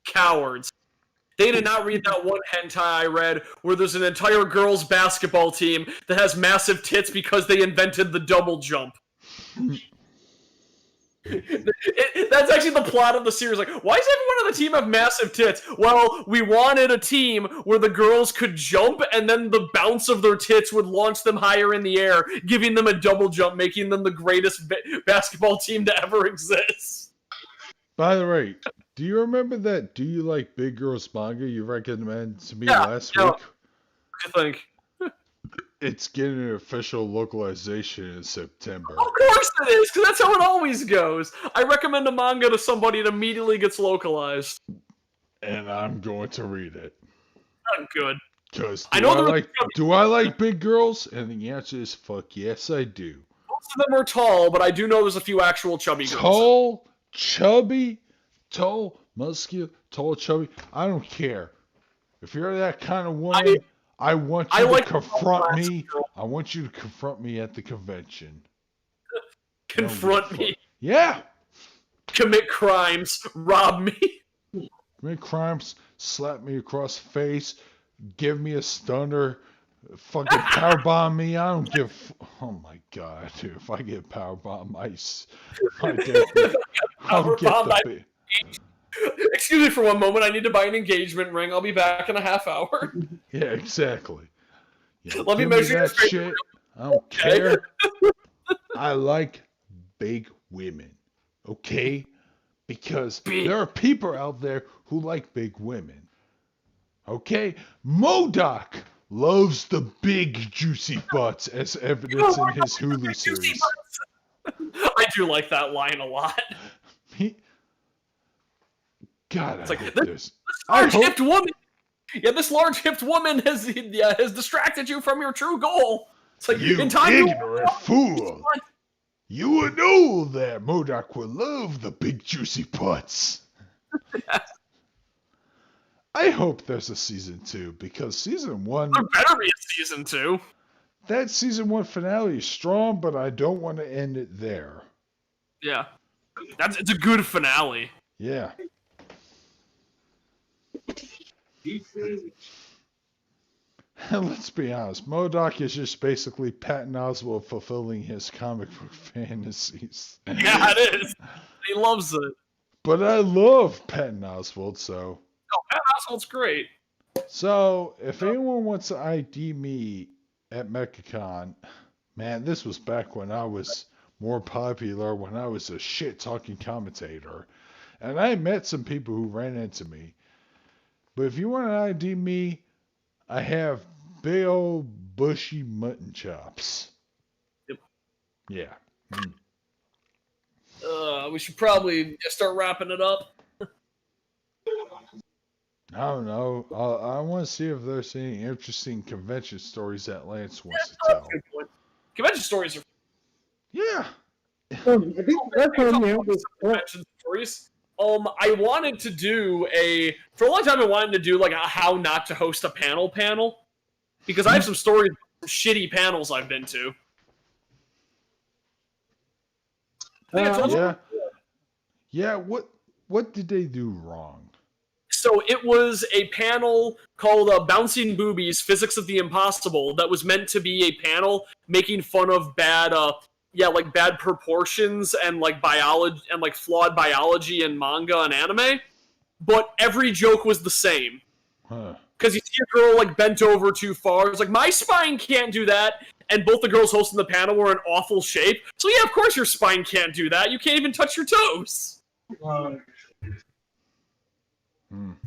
Cowards. They did not read that one hentai I read where there's an entire girls' basketball team that has massive tits because they invented the double jump. That's actually the plot of the series. Like, why does everyone on the team have massive tits? Well, we wanted a team where the girls could jump and then the bounce of their tits would launch them higher in the air, giving them a double jump, making them the greatest basketball team to ever exist. By the way, do you remember that Do You Like Big Girls manga you recommended to me last week? What do you think? It's getting an official localization in September. Of course it is, because that's how it always goes. I recommend a manga to somebody, it immediately gets localized. And I'm going to read it. Not good. Because do I like big girls? And the answer is fuck yes, I do. Most of them are tall, but I do know there's a few actual chubby girls. Tall, chubby, tall, muscular, tall, chubby. I don't care. If you're that kind of woman, I want you to confront me. I want you to confront me at the convention. Confront me. Yeah. Commit crimes. Rob me. Commit crimes. Slap me across the face. Give me a stunner. Fucking powerbomb me. I don't give. Oh my god, dude! If I get powerbombed, I'll get the. Excuse me for one moment. I need to buy an engagement ring. I'll be back in a half hour. Yeah, exactly. Yeah, Let me measure that shit. I don't care. I like big women. Okay? Because there are people out there who like big women. Okay, MODOK loves the big juicy butts as evidence in his Hulu series. I do like that line a lot. God, It's I like, hope this there's... large hipped woman. Yeah, this large hipped woman has distracted you from your true goal. It's like, You in time ignorant fool! You would know that MODOK will love the big juicy butts. I hope there's a season 2 because season 1... There better be a season 2. That season 1 finale is strong, but I don't want to end it there. Yeah. It's a good finale. Yeah. Let's be honest, MODOK is just basically Patton Oswalt fulfilling his comic book fantasies. Yeah, it is. He loves it. But I love Patton Oswalt, so... Oh, Patton Oswalt's great. So, if anyone wants to ID me at Mechacon, man, this was back when I was more popular, when I was a shit-talking commentator. And I met some people who ran into me. But if you want to ID me, I have big old bushy mutton chops. Yep. Yeah. We should probably start wrapping it up. I don't know. I want to see if there's any interesting convention stories that Lance wants to tell. Convention stories are... Yeah. Convention stories. I wanted to do for a long time I wanted to do like a how not to host a panel because I have some stories from shitty panels I've been to. Yeah, what did they do wrong? So it was a panel called Bouncing Boobies, Physics of the Impossible that was meant to be a panel making fun of bad proportions and like biology and like flawed biology in manga and anime, but every joke was the same. Because you see a girl like bent over too far, it's like my spine can't do that, and both the girls hosting the panel were in awful shape. So yeah, of course your spine can't do that. You can't even touch your toes.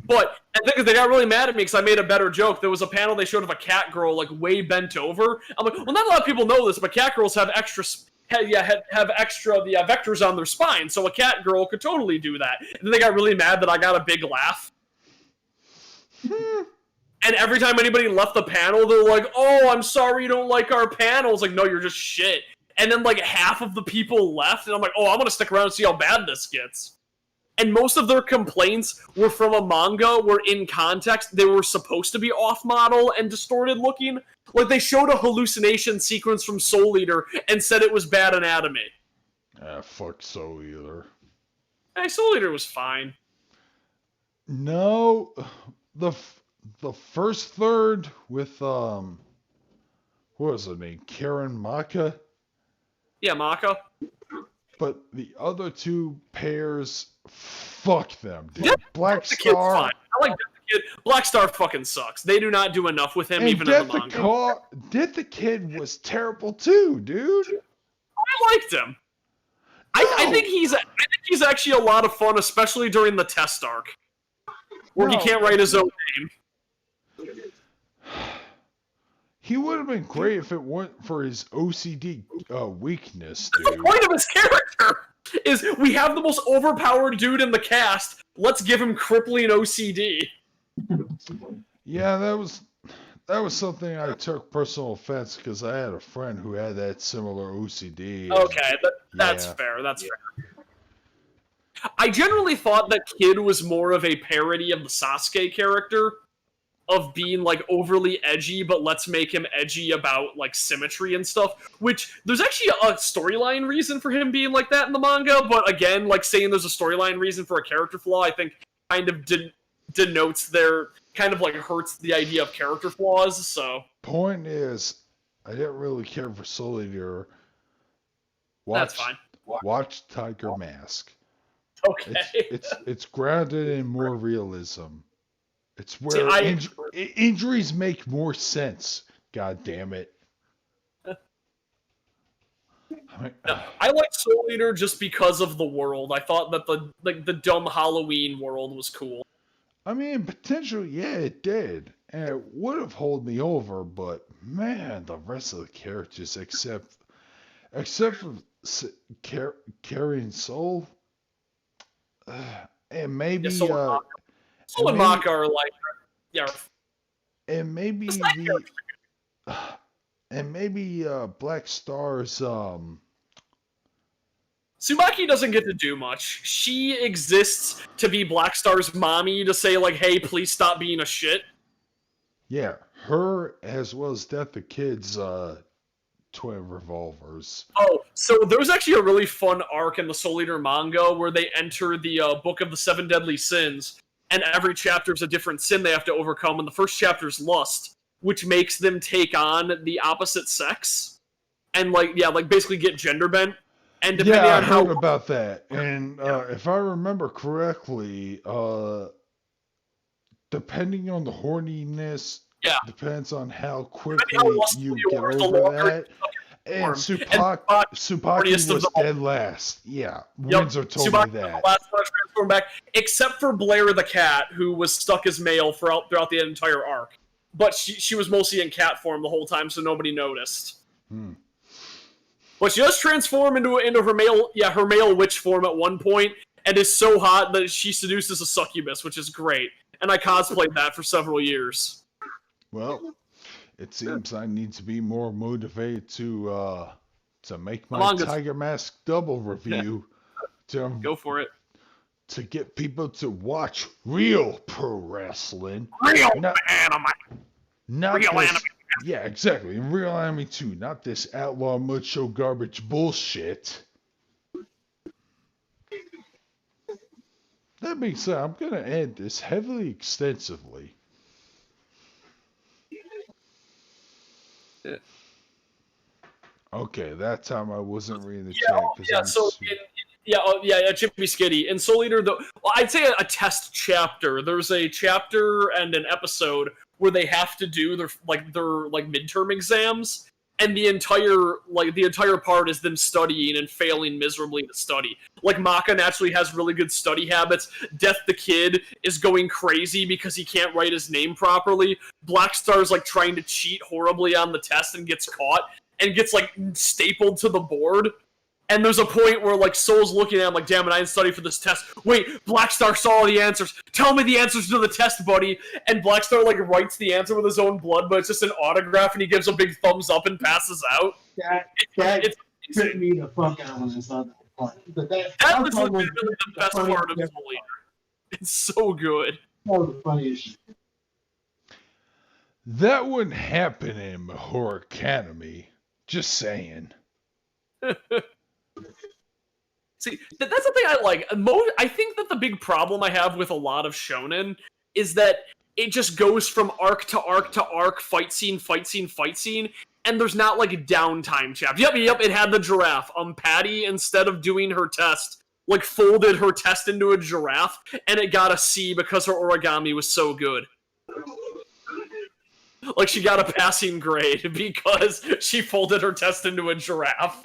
But I think they got really mad at me because I made a better joke. There was a panel they showed of a cat girl like way bent over. I'm like, well, not a lot of people know this, but cat girls have extra vectors on their spine, so a cat girl could totally do that. And then they got really mad that I got a big laugh. And every time anybody left the panel, they're like, "Oh, I'm sorry you don't like our panel." It's like, no, you're just shit. And then like half of the people left, and I'm like, "Oh, I'm gonna stick around and see how bad this gets." And most of their complaints were from a manga where, in context, they were supposed to be off-model and distorted-looking. Like, they showed a hallucination sequence from Soul Eater and said it was bad anatomy. Fuck Soul Eater. Hey, Soul Eater was fine. No, the first third with, what was her name? Karen Maka? Yeah, Maka. But the other two pairs, fuck them, dude. Yeah, Black the kid's Star. fine. I like the kid. Black Star fucking sucks. They do not do enough with him, And even in the manga. Death the Kid was terrible too, dude. I liked him. I think he's actually a lot of fun, especially during the test arc, where he can't write his own name. He would have been great if it weren't for his OCD weakness, dude. That's the point of his character. Is we have the most overpowered dude in the cast. Let's give him crippling OCD. Yeah, that was something I took personal offense because I had a friend who had that similar OCD. Okay, that's fair. That's fair. I generally thought that Kid was more of a parody of the Sasuke character, of being like overly edgy, but let's make him edgy about like symmetry and stuff, which there's actually a storyline reason for him being like that in the manga, but again, like saying there's a storyline reason for a character flaw, I think kind of denotes their kind of like hurts the idea of character flaws. So point is, I didn't really care for Soul Eater. That's fine. Watch Tiger Mask. Okay. It's grounded in more realism. It's where injuries make more sense. God damn it. I like Soul Eater just because of the world. I thought that the dumb Halloween world was cool. I mean, potentially, yeah, it did. And it would have held me over, but man, the rest of the characters, except for Carrying Soul, and Yeah, maybe, Soul and and maybe, Maka are like, yeah, and the maybe side the, characters. and maybe Black Star's, Tsubaki doesn't get to do much. She exists to be Black Star's mommy to say like, "Hey, please stop being a shit." yeah, her as well as Death the Kid's, twin revolvers. Oh, so there was actually a really fun arc in the Soul Eater manga where they enter the Book of the Seven Deadly Sins, and every chapter is a different sin they have to overcome. And the first chapter is lust, which makes them take on the opposite sex, and like basically get gender bent. And depending Yeah, I on how heard about that. And if I remember correctly, depending on the horniness, yeah, depends on how depending how quickly lustful you you get are, the over longer that. you And form. And Supaki horniest of was them all. dead last. Yeah, Yep. Windsor told Tsubaki me was the that. last one to transform back, except for Blair the cat, who was stuck as male throughout the entire arc. But she was mostly in cat form the whole time, so nobody noticed. Hmm. But she does transform into her male witch form at one point, and is so hot that she seduces a succubus, which is great. And I cosplayed that for several years. Well, it seems I need to be more motivated to make my Manga's Tiger Mask double review to go for it. to get people to watch real pro wrestling. Real Not, anime. not Real this, anime. Yeah, exactly. In real anime too, not this outlaw macho garbage bullshit. That being said, I'm gonna end this heavily extensively. Yeah. Okay, that time I wasn't reading the Yeah, chat because yeah. I'm. So Chippy Skitty. In Soul Eater, I'd say a test chapter. There's a chapter and an episode where they have to do their midterm exams, and the entire part is them studying and failing miserably to study. Like Maka naturally has really good study habits. Death the Kid is going crazy because he can't write his name properly. Black Star's like trying to cheat horribly on the test and gets caught and gets like stapled to the board. And there's a point where, like, Soul's looking at him like, damn it, I didn't study for this test. Wait, Black Star saw all the answers. Tell me the answers to the test, buddy. And Black Star, like, writes the answer with his own blood, but it's just an autograph, and he gives a big thumbs up and passes out. That tripped me the fuck out when I saw that part. But That was legitimately the best part of Soul Eater. It's so good. That was the funniest shit. That wouldn't happen in Horror Academy. Just saying. See, that's the thing I like. I think that the big problem I have with a lot of shonen is that it just goes from arc to arc to arc, fight scene, and there's not like a downtime chapter. Yep, it had the giraffe. Patty, instead of doing her test, like folded her test into a giraffe, and it got a C because her origami was so good. Like, she got a passing grade because she folded her test into a giraffe.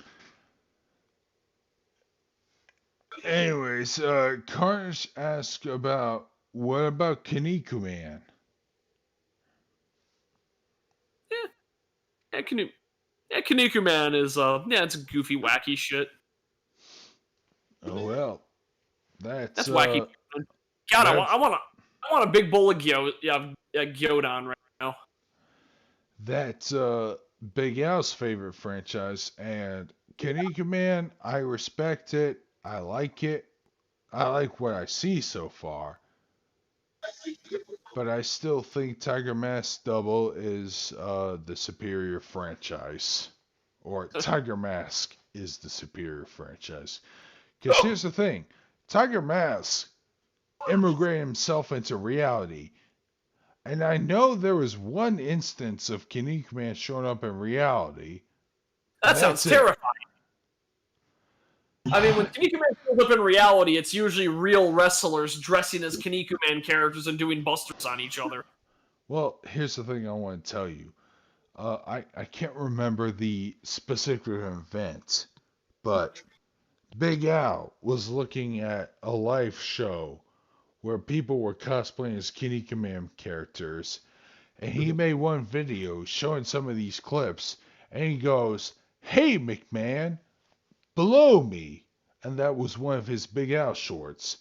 Anyways, Carnage asked what about Kaneko Man? Kaneko Man is it's goofy, wacky shit. Oh well, that's wacky. God, I want a big bowl of Gyodon right now. That's Big Al's favorite franchise, and Kaneko Man, I respect it. I like it. I like what I see so far. But I still think Tiger Mask Double is the superior franchise. Or Tiger Mask is the superior franchise. Because here's the thing. Tiger Mask immigrated himself into reality. And I know there was one instance of Kaneko Man showing up in reality. That sounds terrifying. I mean, when Kaneko Man shows up in reality, it's usually real wrestlers dressing as Kaneko Man characters and doing busters on each other. Well, here's the thing I want to tell you. I can't remember the specific event, but Big Al was looking at a live show where people were cosplaying as Kitty Command characters. And he made one video showing some of these clips. And he goes, "Hey, McMahon, below me." And that was one of his Big Al shorts.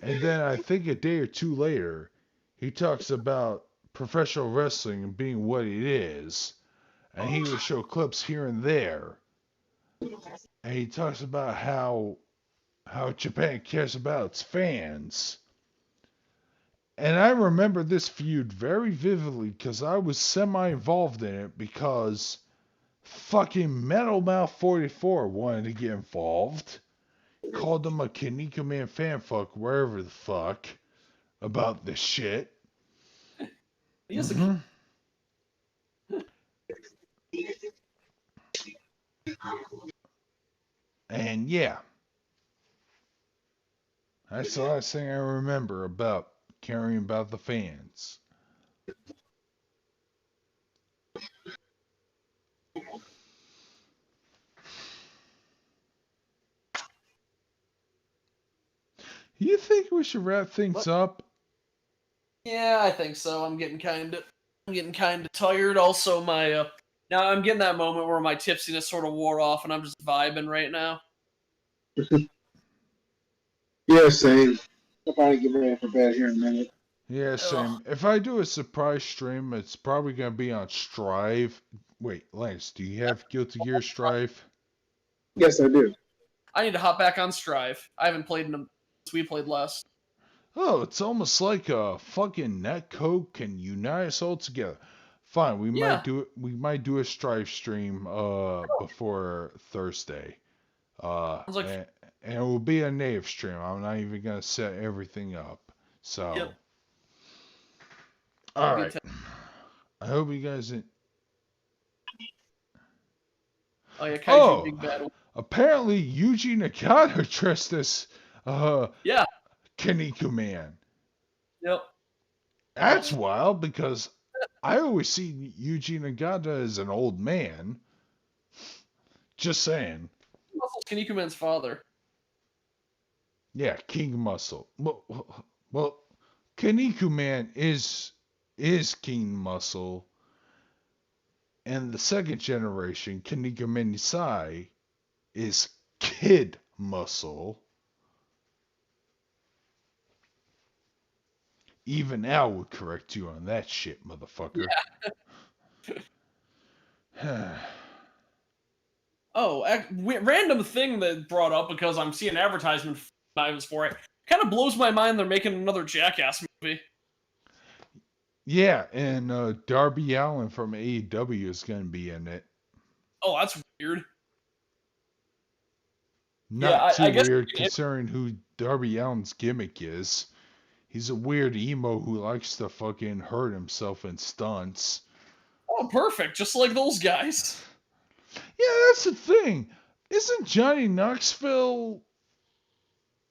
And then I think a day or two later, he talks about professional wrestling and being what it is. And he would show clips here and there. And he talks about how Japan cares about its fans. And I remember this feud very vividly because I was semi-involved in it because fucking Metal Mouth 44 wanted to get involved. Called him a Kaneka Man fanfuck wherever the fuck about this shit. He is a And yeah. That's the last thing I remember about caring about the fans. You think we should wrap things up? Yeah, I think so. I'm getting kind of tired. Also, my now I'm getting that moment where my tipsiness sort of wore off, and I'm just vibing right now. Yeah, same. I'll probably get ready for bed here in a minute. Yeah, same. If I do a surprise stream, it's probably going to be on Strive. Wait, Lance, do you have Guilty Gear Strive? Yes, I do. I need to hop back on Strive. I haven't played in them since we played last. Oh, it's almost like a fucking netcode can unite us all together. Fine, we might do it. We might do a Strive stream before Thursday. And it will be a native stream. I'm not even gonna set everything up. So, Yep. All right. I hope you guys. Oh yeah, Kaiju Big Battle. Apparently Yuji Nakata dressed as Yeah. Kaneko Man. Yep. That's wild because I always see Yuji Nagata as an old man. Just saying. Muscle's Kaneko Man's father. Yeah, King Muscle. Well, Kaneko Man is King Muscle. And the second generation, Kaneko Man Nisai, is Kid Muscle. Even Al would correct you on that shit, motherfucker. Yeah. Random thing that brought up because I'm seeing advertisement for it. Kind of blows my mind they're making another Jackass movie. Yeah, and Darby Allin from AEW is going to be in it. Oh, that's weird. Not too weird considering who Darby Allin's gimmick is. He's a weird emo who likes to fucking hurt himself in stunts. Oh, perfect. Just like those guys. Yeah, that's the thing. Isn't Johnny Knoxville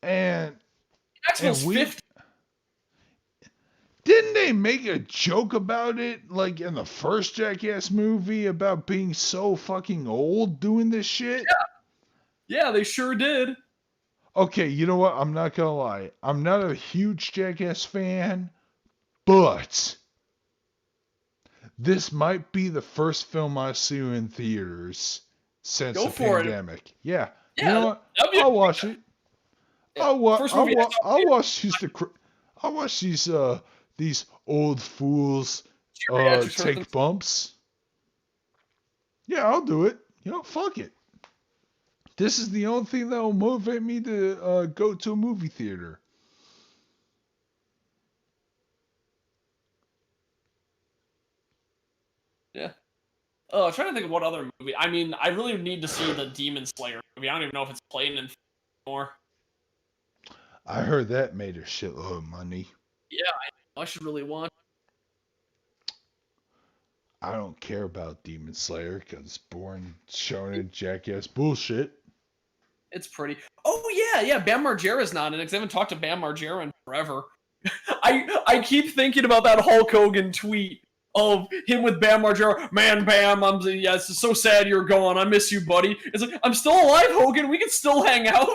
and Knoxville's 50. Didn't they make a joke about it, like in the first Jackass movie, about being so fucking old doing this shit? Yeah, they sure did. Okay, you know what? I'm not gonna lie. I'm not a huge Jackass fan, but this might be the first film I've seen in theaters since the pandemic. Yeah, you know what? I'll watch it. I'll watch these old fools take bumps. Yeah, I'll do it. You know, fuck it. This is the only thing that will motivate me to go to a movie theater. Yeah. I'm trying to think of what other movie. I mean, I really need to see the Demon Slayer movie. I don't even know if it's playing in anymore. I heard that made a shitload of money. Yeah, I should really watch. I don't care about Demon Slayer because it's boring, shonen, jackass bullshit. It's pretty. Oh yeah, Bam Margera's not in it because I haven't talked to Bam Margera in forever. I keep thinking about that Hulk Hogan tweet of him with Bam Margera. Man, Bam, it's so sad you're gone. I miss you, buddy. It's like, I'm still alive, Hogan. We can still hang out.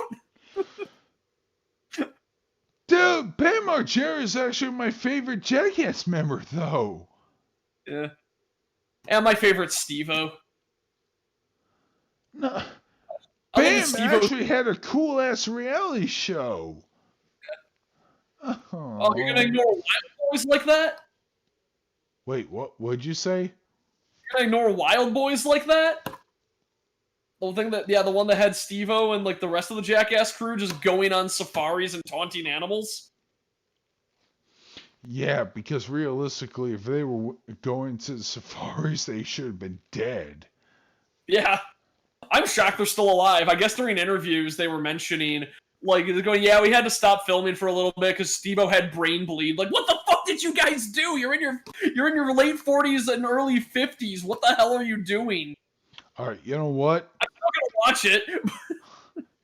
Dude, Bam Margera is actually my favorite Jackass member, though. Yeah. And my favorite's Steve-O. No, I love that Bam Steve-O. actually had a cool-ass reality show. Oh, you're gonna ignore Wild Boys like that? Wait, what? What'd you say? You're gonna ignore Wild Boys like that? The thing that, yeah, the one that had Steve-O and like the rest of the Jackass crew just going on safaris and taunting animals. Yeah, because realistically, if they were going to the safaris, they should have been dead. Yeah, I'm shocked they're still alive. I guess during interviews they were mentioning, like, they're going, yeah, we had to stop filming for a little bit because Steve-O had brain bleed. Like, what the fuck did you guys do? You're in your late 40s and early 50s. What the hell are you doing? All right, you know what? I'm not gonna watch it.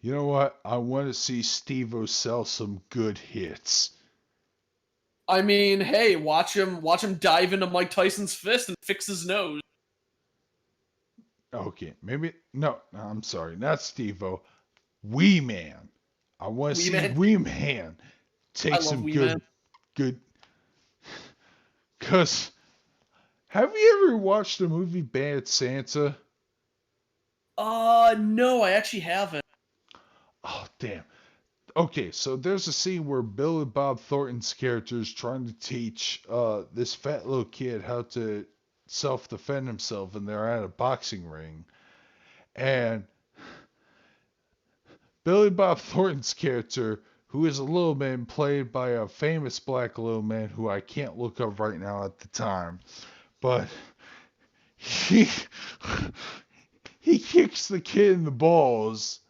You know what? I want to see Steve-O sell some good hits. I mean, hey, watch him dive into Mike Tyson's fist and fix his nose. Okay, maybe no. I'm sorry, not Steve-O. Wee Man. I want to see Man? Wee Man take I love some Wee good, Man. good. Cause, have you ever watched the movie Bad Santa? No, I actually haven't. Oh damn. Okay, so there's a scene where Billy Bob Thornton's character is trying to teach this fat little kid how to self-defend himself, and they're at a boxing ring. And Billy Bob Thornton's character, who is a little man played by a famous black little man who I can't look up right now at the time, but he kicks the kid in the balls.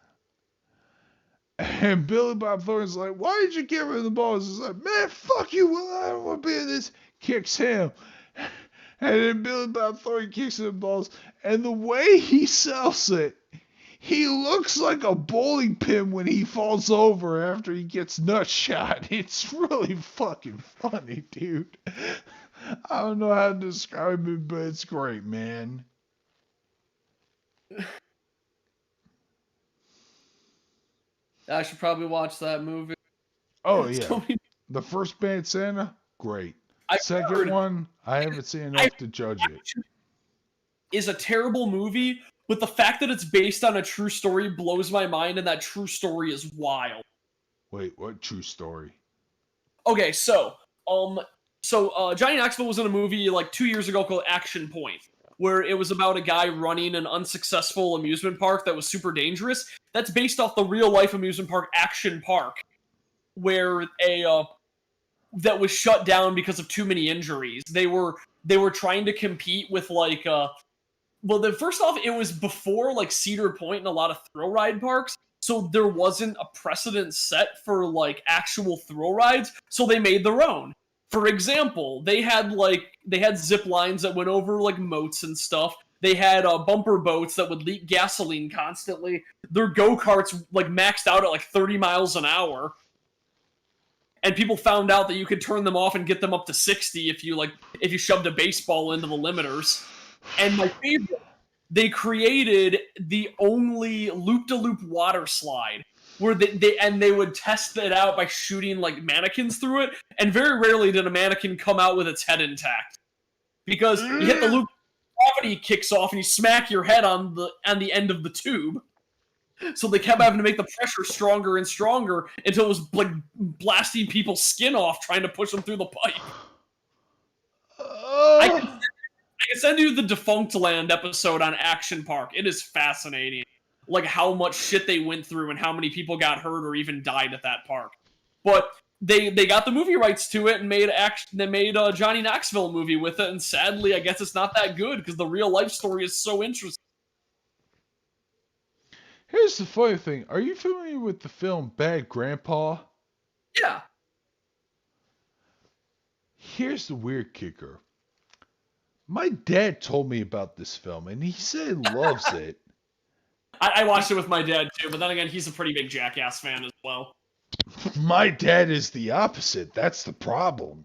And Billy Bob Thornton's like, why did you give him the balls? He's like, man, fuck you, I don't want to be in this. Kicks him. And then Billy Bob Thornton kicks him in the balls. And the way he sells it, he looks like a bowling pin when he falls over after he gets nut shot. It's really fucking funny, dude. I don't know how to describe it, but it's great, man. I should probably watch that movie. Oh, yeah. The first Bad Santa, great. Second one, I haven't seen enough to judge it. Is a terrible movie, but the fact that it's based on a true story blows my mind, and that true story is wild. Wait, what true story? Okay, so Johnny Knoxville was in a movie like 2 years ago called Action Point, where it was about a guy running an unsuccessful amusement park that was super dangerous. That's based off the real life amusement park Action Park, where that was shut down because of too many injuries. They were trying to compete with first off, it was before like Cedar Point and a lot of thrill ride parks, so there wasn't a precedent set for like actual thrill rides, so they made their own. For example, they had zip lines that went over like moats and stuff. They had bumper boats that would leak gasoline constantly. Their go-karts like maxed out at like 30 miles an hour. And people found out that you could turn them off and get them up to 60 if you shoved a baseball into the limiters. And my favorite, they created the only loop-de-loop water slide where they would test it out by shooting like mannequins through it, and very rarely did a mannequin come out with its head intact. Because you hit the loop, gravity kicks off and you smack your head on the end of the tube. So they kept having to make the pressure stronger and stronger until it was like blasting people's skin off trying to push them through the pipe. I can send you the Defunct Land episode on Action Park. It is fascinating, like how much shit they went through and how many people got hurt or even died at that park. But they got the movie rights to it and made a Johnny Knoxville movie with it. And sadly, I guess it's not that good because the real life story is so interesting. Here's the funny thing. Are you familiar with the film Bad Grandpa? Yeah. Here's the weird kicker. My dad told me about this film, and he said he loves it. I watched it with my dad, too, but then again, he's a pretty big Jackass fan as well. My dad is the opposite. That's the problem.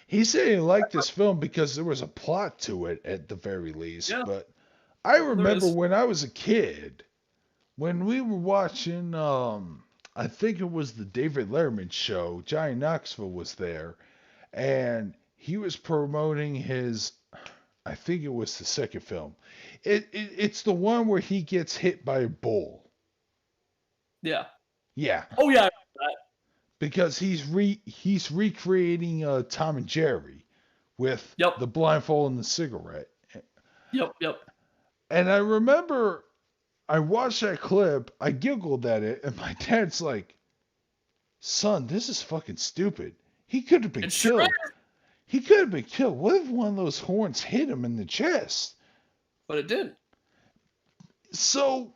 He said he liked this film because there was a plot to it, at the very least. Yeah. But I remember when I was a kid, when we were watching I think it was the David Letterman show. Johnny Knoxville was there, and he was promoting his. I think it was the second film. It's the one where he gets hit by a bull. Yeah. Yeah, Oh yeah. because he's recreating Tom and Jerry with Yep. the blindfold and the cigarette. Yep. And I remember I watched that clip, I giggled at it, and my dad's like, "Son, this is fucking stupid. He could have been It killed. sure He could have been killed. What if one of those horns hit him in the chest?" But it didn't. So,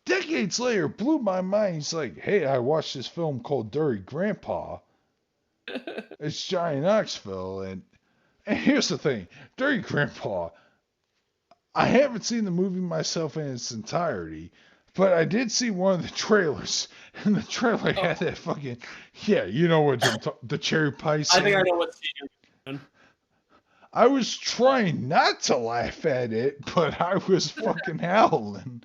decades later, blew my mind. He's like, "Hey, I watched this film called Dirty Grandpa. It's Johnny Knoxville." And here's the thing, Dirty Grandpa, I haven't seen the movie myself in its entirety, but I did see one of the trailers, and the trailer had that fucking, yeah, you know what, the cherry pie scene. I think I know what scene you're doing. I was trying not to laugh at it, but I was fucking howling.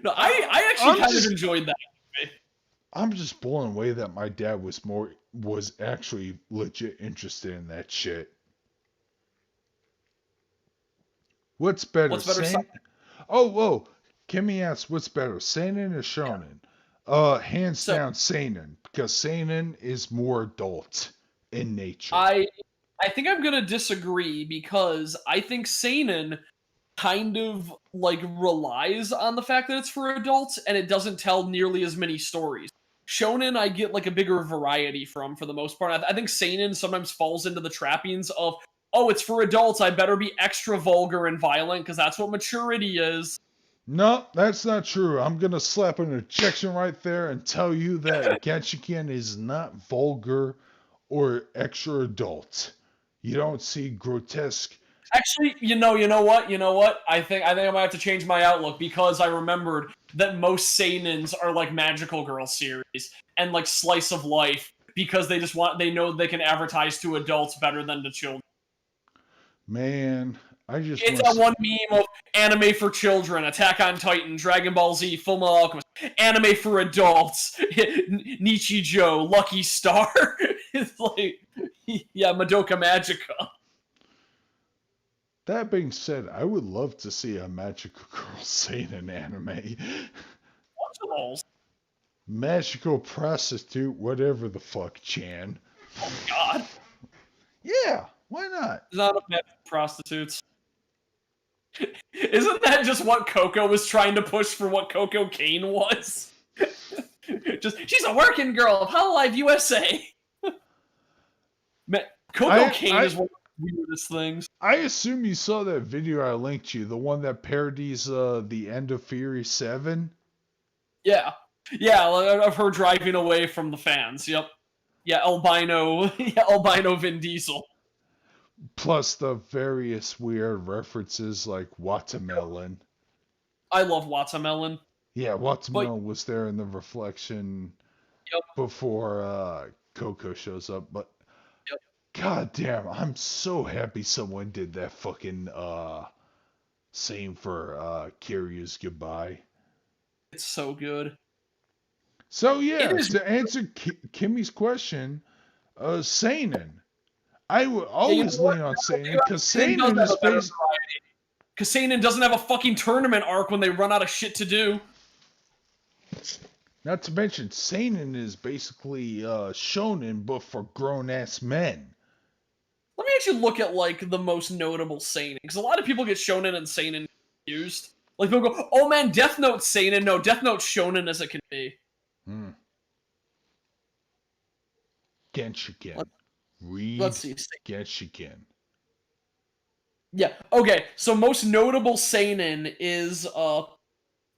No, I actually kind of enjoyed that movie. I'm just blown away that my dad was actually legit interested in that shit. What's better? Whoa. Kimmy asks, what's better, seinen or shonen? Hands down, seinen, because seinen is more adult in nature. I think I'm gonna disagree because I think seinen kind of like relies on the fact that it's for adults and it doesn't tell nearly as many stories. Shonen, I get like a bigger variety from for the most part. I think seinen sometimes falls into the trappings of, oh, it's for adults, I better be extra vulgar and violent because that's what maturity is. No, that's not true. I'm gonna slap an objection right there and tell you that Genshiken is not vulgar or extra adult. You don't see grotesque. Actually, you know what? I think I might have to change my outlook because I remembered that most seinens are like magical girl series and like slice of life because they know they can advertise to adults better than to children. Man, It's that one meme of anime for children, Attack on Titan, Dragon Ball Z, Fullmetal Alchemist, anime for adults, Nichijou, Lucky Star. It's like, yeah, Madoka Magica. That being said, I would love to see a magical girl seinen anime. What's those? Magical prostitute, whatever the fuck, Chan. Oh God. Yeah, why not? There's not enough magical prostitutes. Isn't that just what Coco was trying to push for what Coco Kane was? Just, she's a working girl of Hololive USA. Man, Coco Kane is one of the weirdest things. I assume you saw that video I linked you, the one that parodies the end of Fury 7? Yeah, of her driving away from the fans, yep. Yeah, albino Vin Diesel. Plus the various weird references like Watermelon. I love Watermelon. Yeah, Watermelon was there in the reflection before Coco shows up, but god damn, I'm so happy someone did that fucking same for Kiryu's Goodbye. It's so good. So yeah, to answer Kimmy's question, seinen. I would always lean on seinen because seinen is based. Because seinen doesn't have a fucking tournament arc when they run out of shit to do. Not to mention, seinen is basically shonen, but for grown-ass men. Let me actually look at like the most notable seinen, because a lot of people get shonen and seinen confused. Like people go, "Oh man, Death Note's seinen." No, Death Note's shonen as it can be. Genshiken. Let's see. Genshiken. Yeah. Okay. So most notable seinen is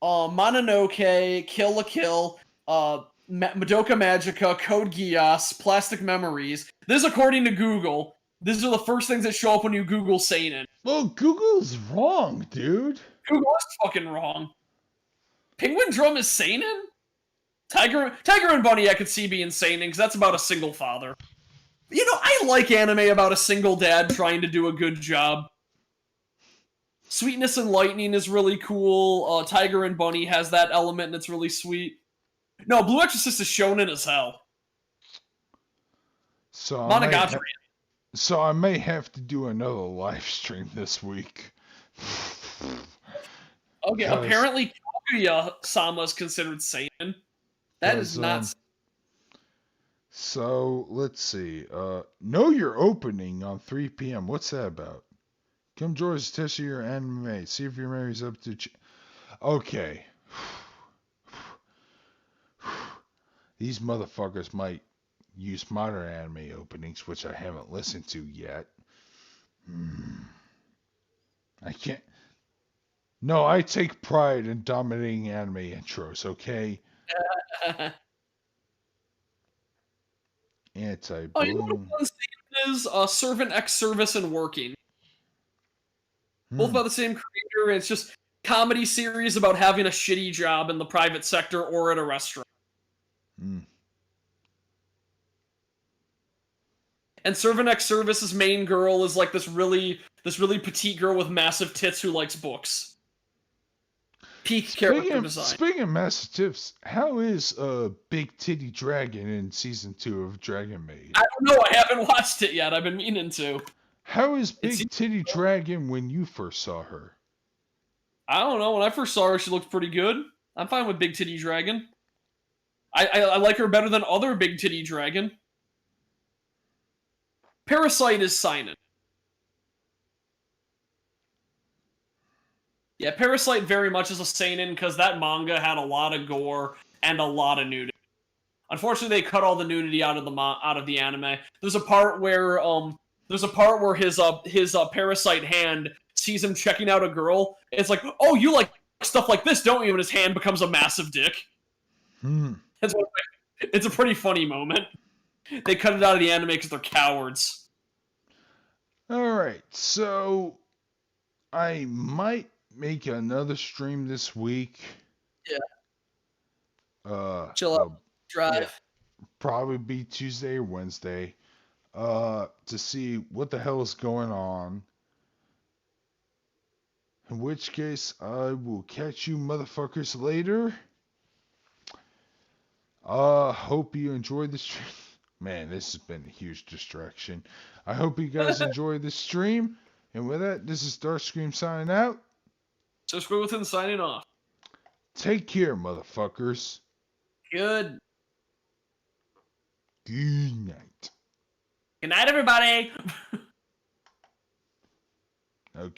Mononoke, Kill la Kill, Madoka Magica, Code Geass, Plastic Memories. This is according to Google. These are the first things that show up when you Google seinen. Well, Google's wrong, dude. Google is fucking wrong. Penguin Drum is seinen? Tiger and Bunny I could see being seinen because that's about a single father. You know, I like anime about a single dad trying to do a good job. Sweetness and Lightning is really cool. Tiger and Bunny has that element and it's really sweet. No, Blue Exorcist is shonen as hell. So Monogatari. So I may have to do another live stream this week. Okay, apparently Kaguya-sama is considered seinen. That is not. So let's see. Know your opening on 3 p.m. What's that about? Come join us, test your anime. See if your memory's up to. Okay. These motherfuckers might use modern anime openings, which I haven't listened to yet. I can't. No, I take pride in dominating anime intros, okay? Anti-boom. Oh, you know what one scene is? Servant X Service and Working. Both by the same creator. It's just comedy series about having a shitty job in the private sector or at a restaurant. And Servant X Service's main girl is like this really petite girl with massive tits who likes books. Peak character design. Speaking of massive tits, how is Big Titty Dragon in season 2 of Dragon Maid? I don't know. I haven't watched it yet. I've been meaning to. How is Big Titty Dragon when you first saw her? I don't know. When I first saw her, she looked pretty good. I'm fine with Big Titty Dragon. I like her better than other Big Titty Dragon. Parasite is seinen. Yeah, Parasite very much is a seinen because that manga had a lot of gore and a lot of nudity. Unfortunately, they cut all the nudity out of the anime. There's a part where his parasite hand sees him checking out a girl. It's like, oh, you like stuff like this, don't you? And his hand becomes a massive dick. It's a pretty funny moment. They cut it out of the anime because they're cowards. Alright, so I might make another stream this week. Yeah. Chill out. Drive. Yeah, probably be Tuesday or Wednesday. To see what the hell is going on. In which case, I will catch you motherfuckers later. Hope you enjoyed the stream. Man, this has been a huge distraction. I hope you guys enjoyed the stream. And with that, this is Starscream signing out. Starscream signing off. Take care, motherfuckers. Good night. Good night, everybody.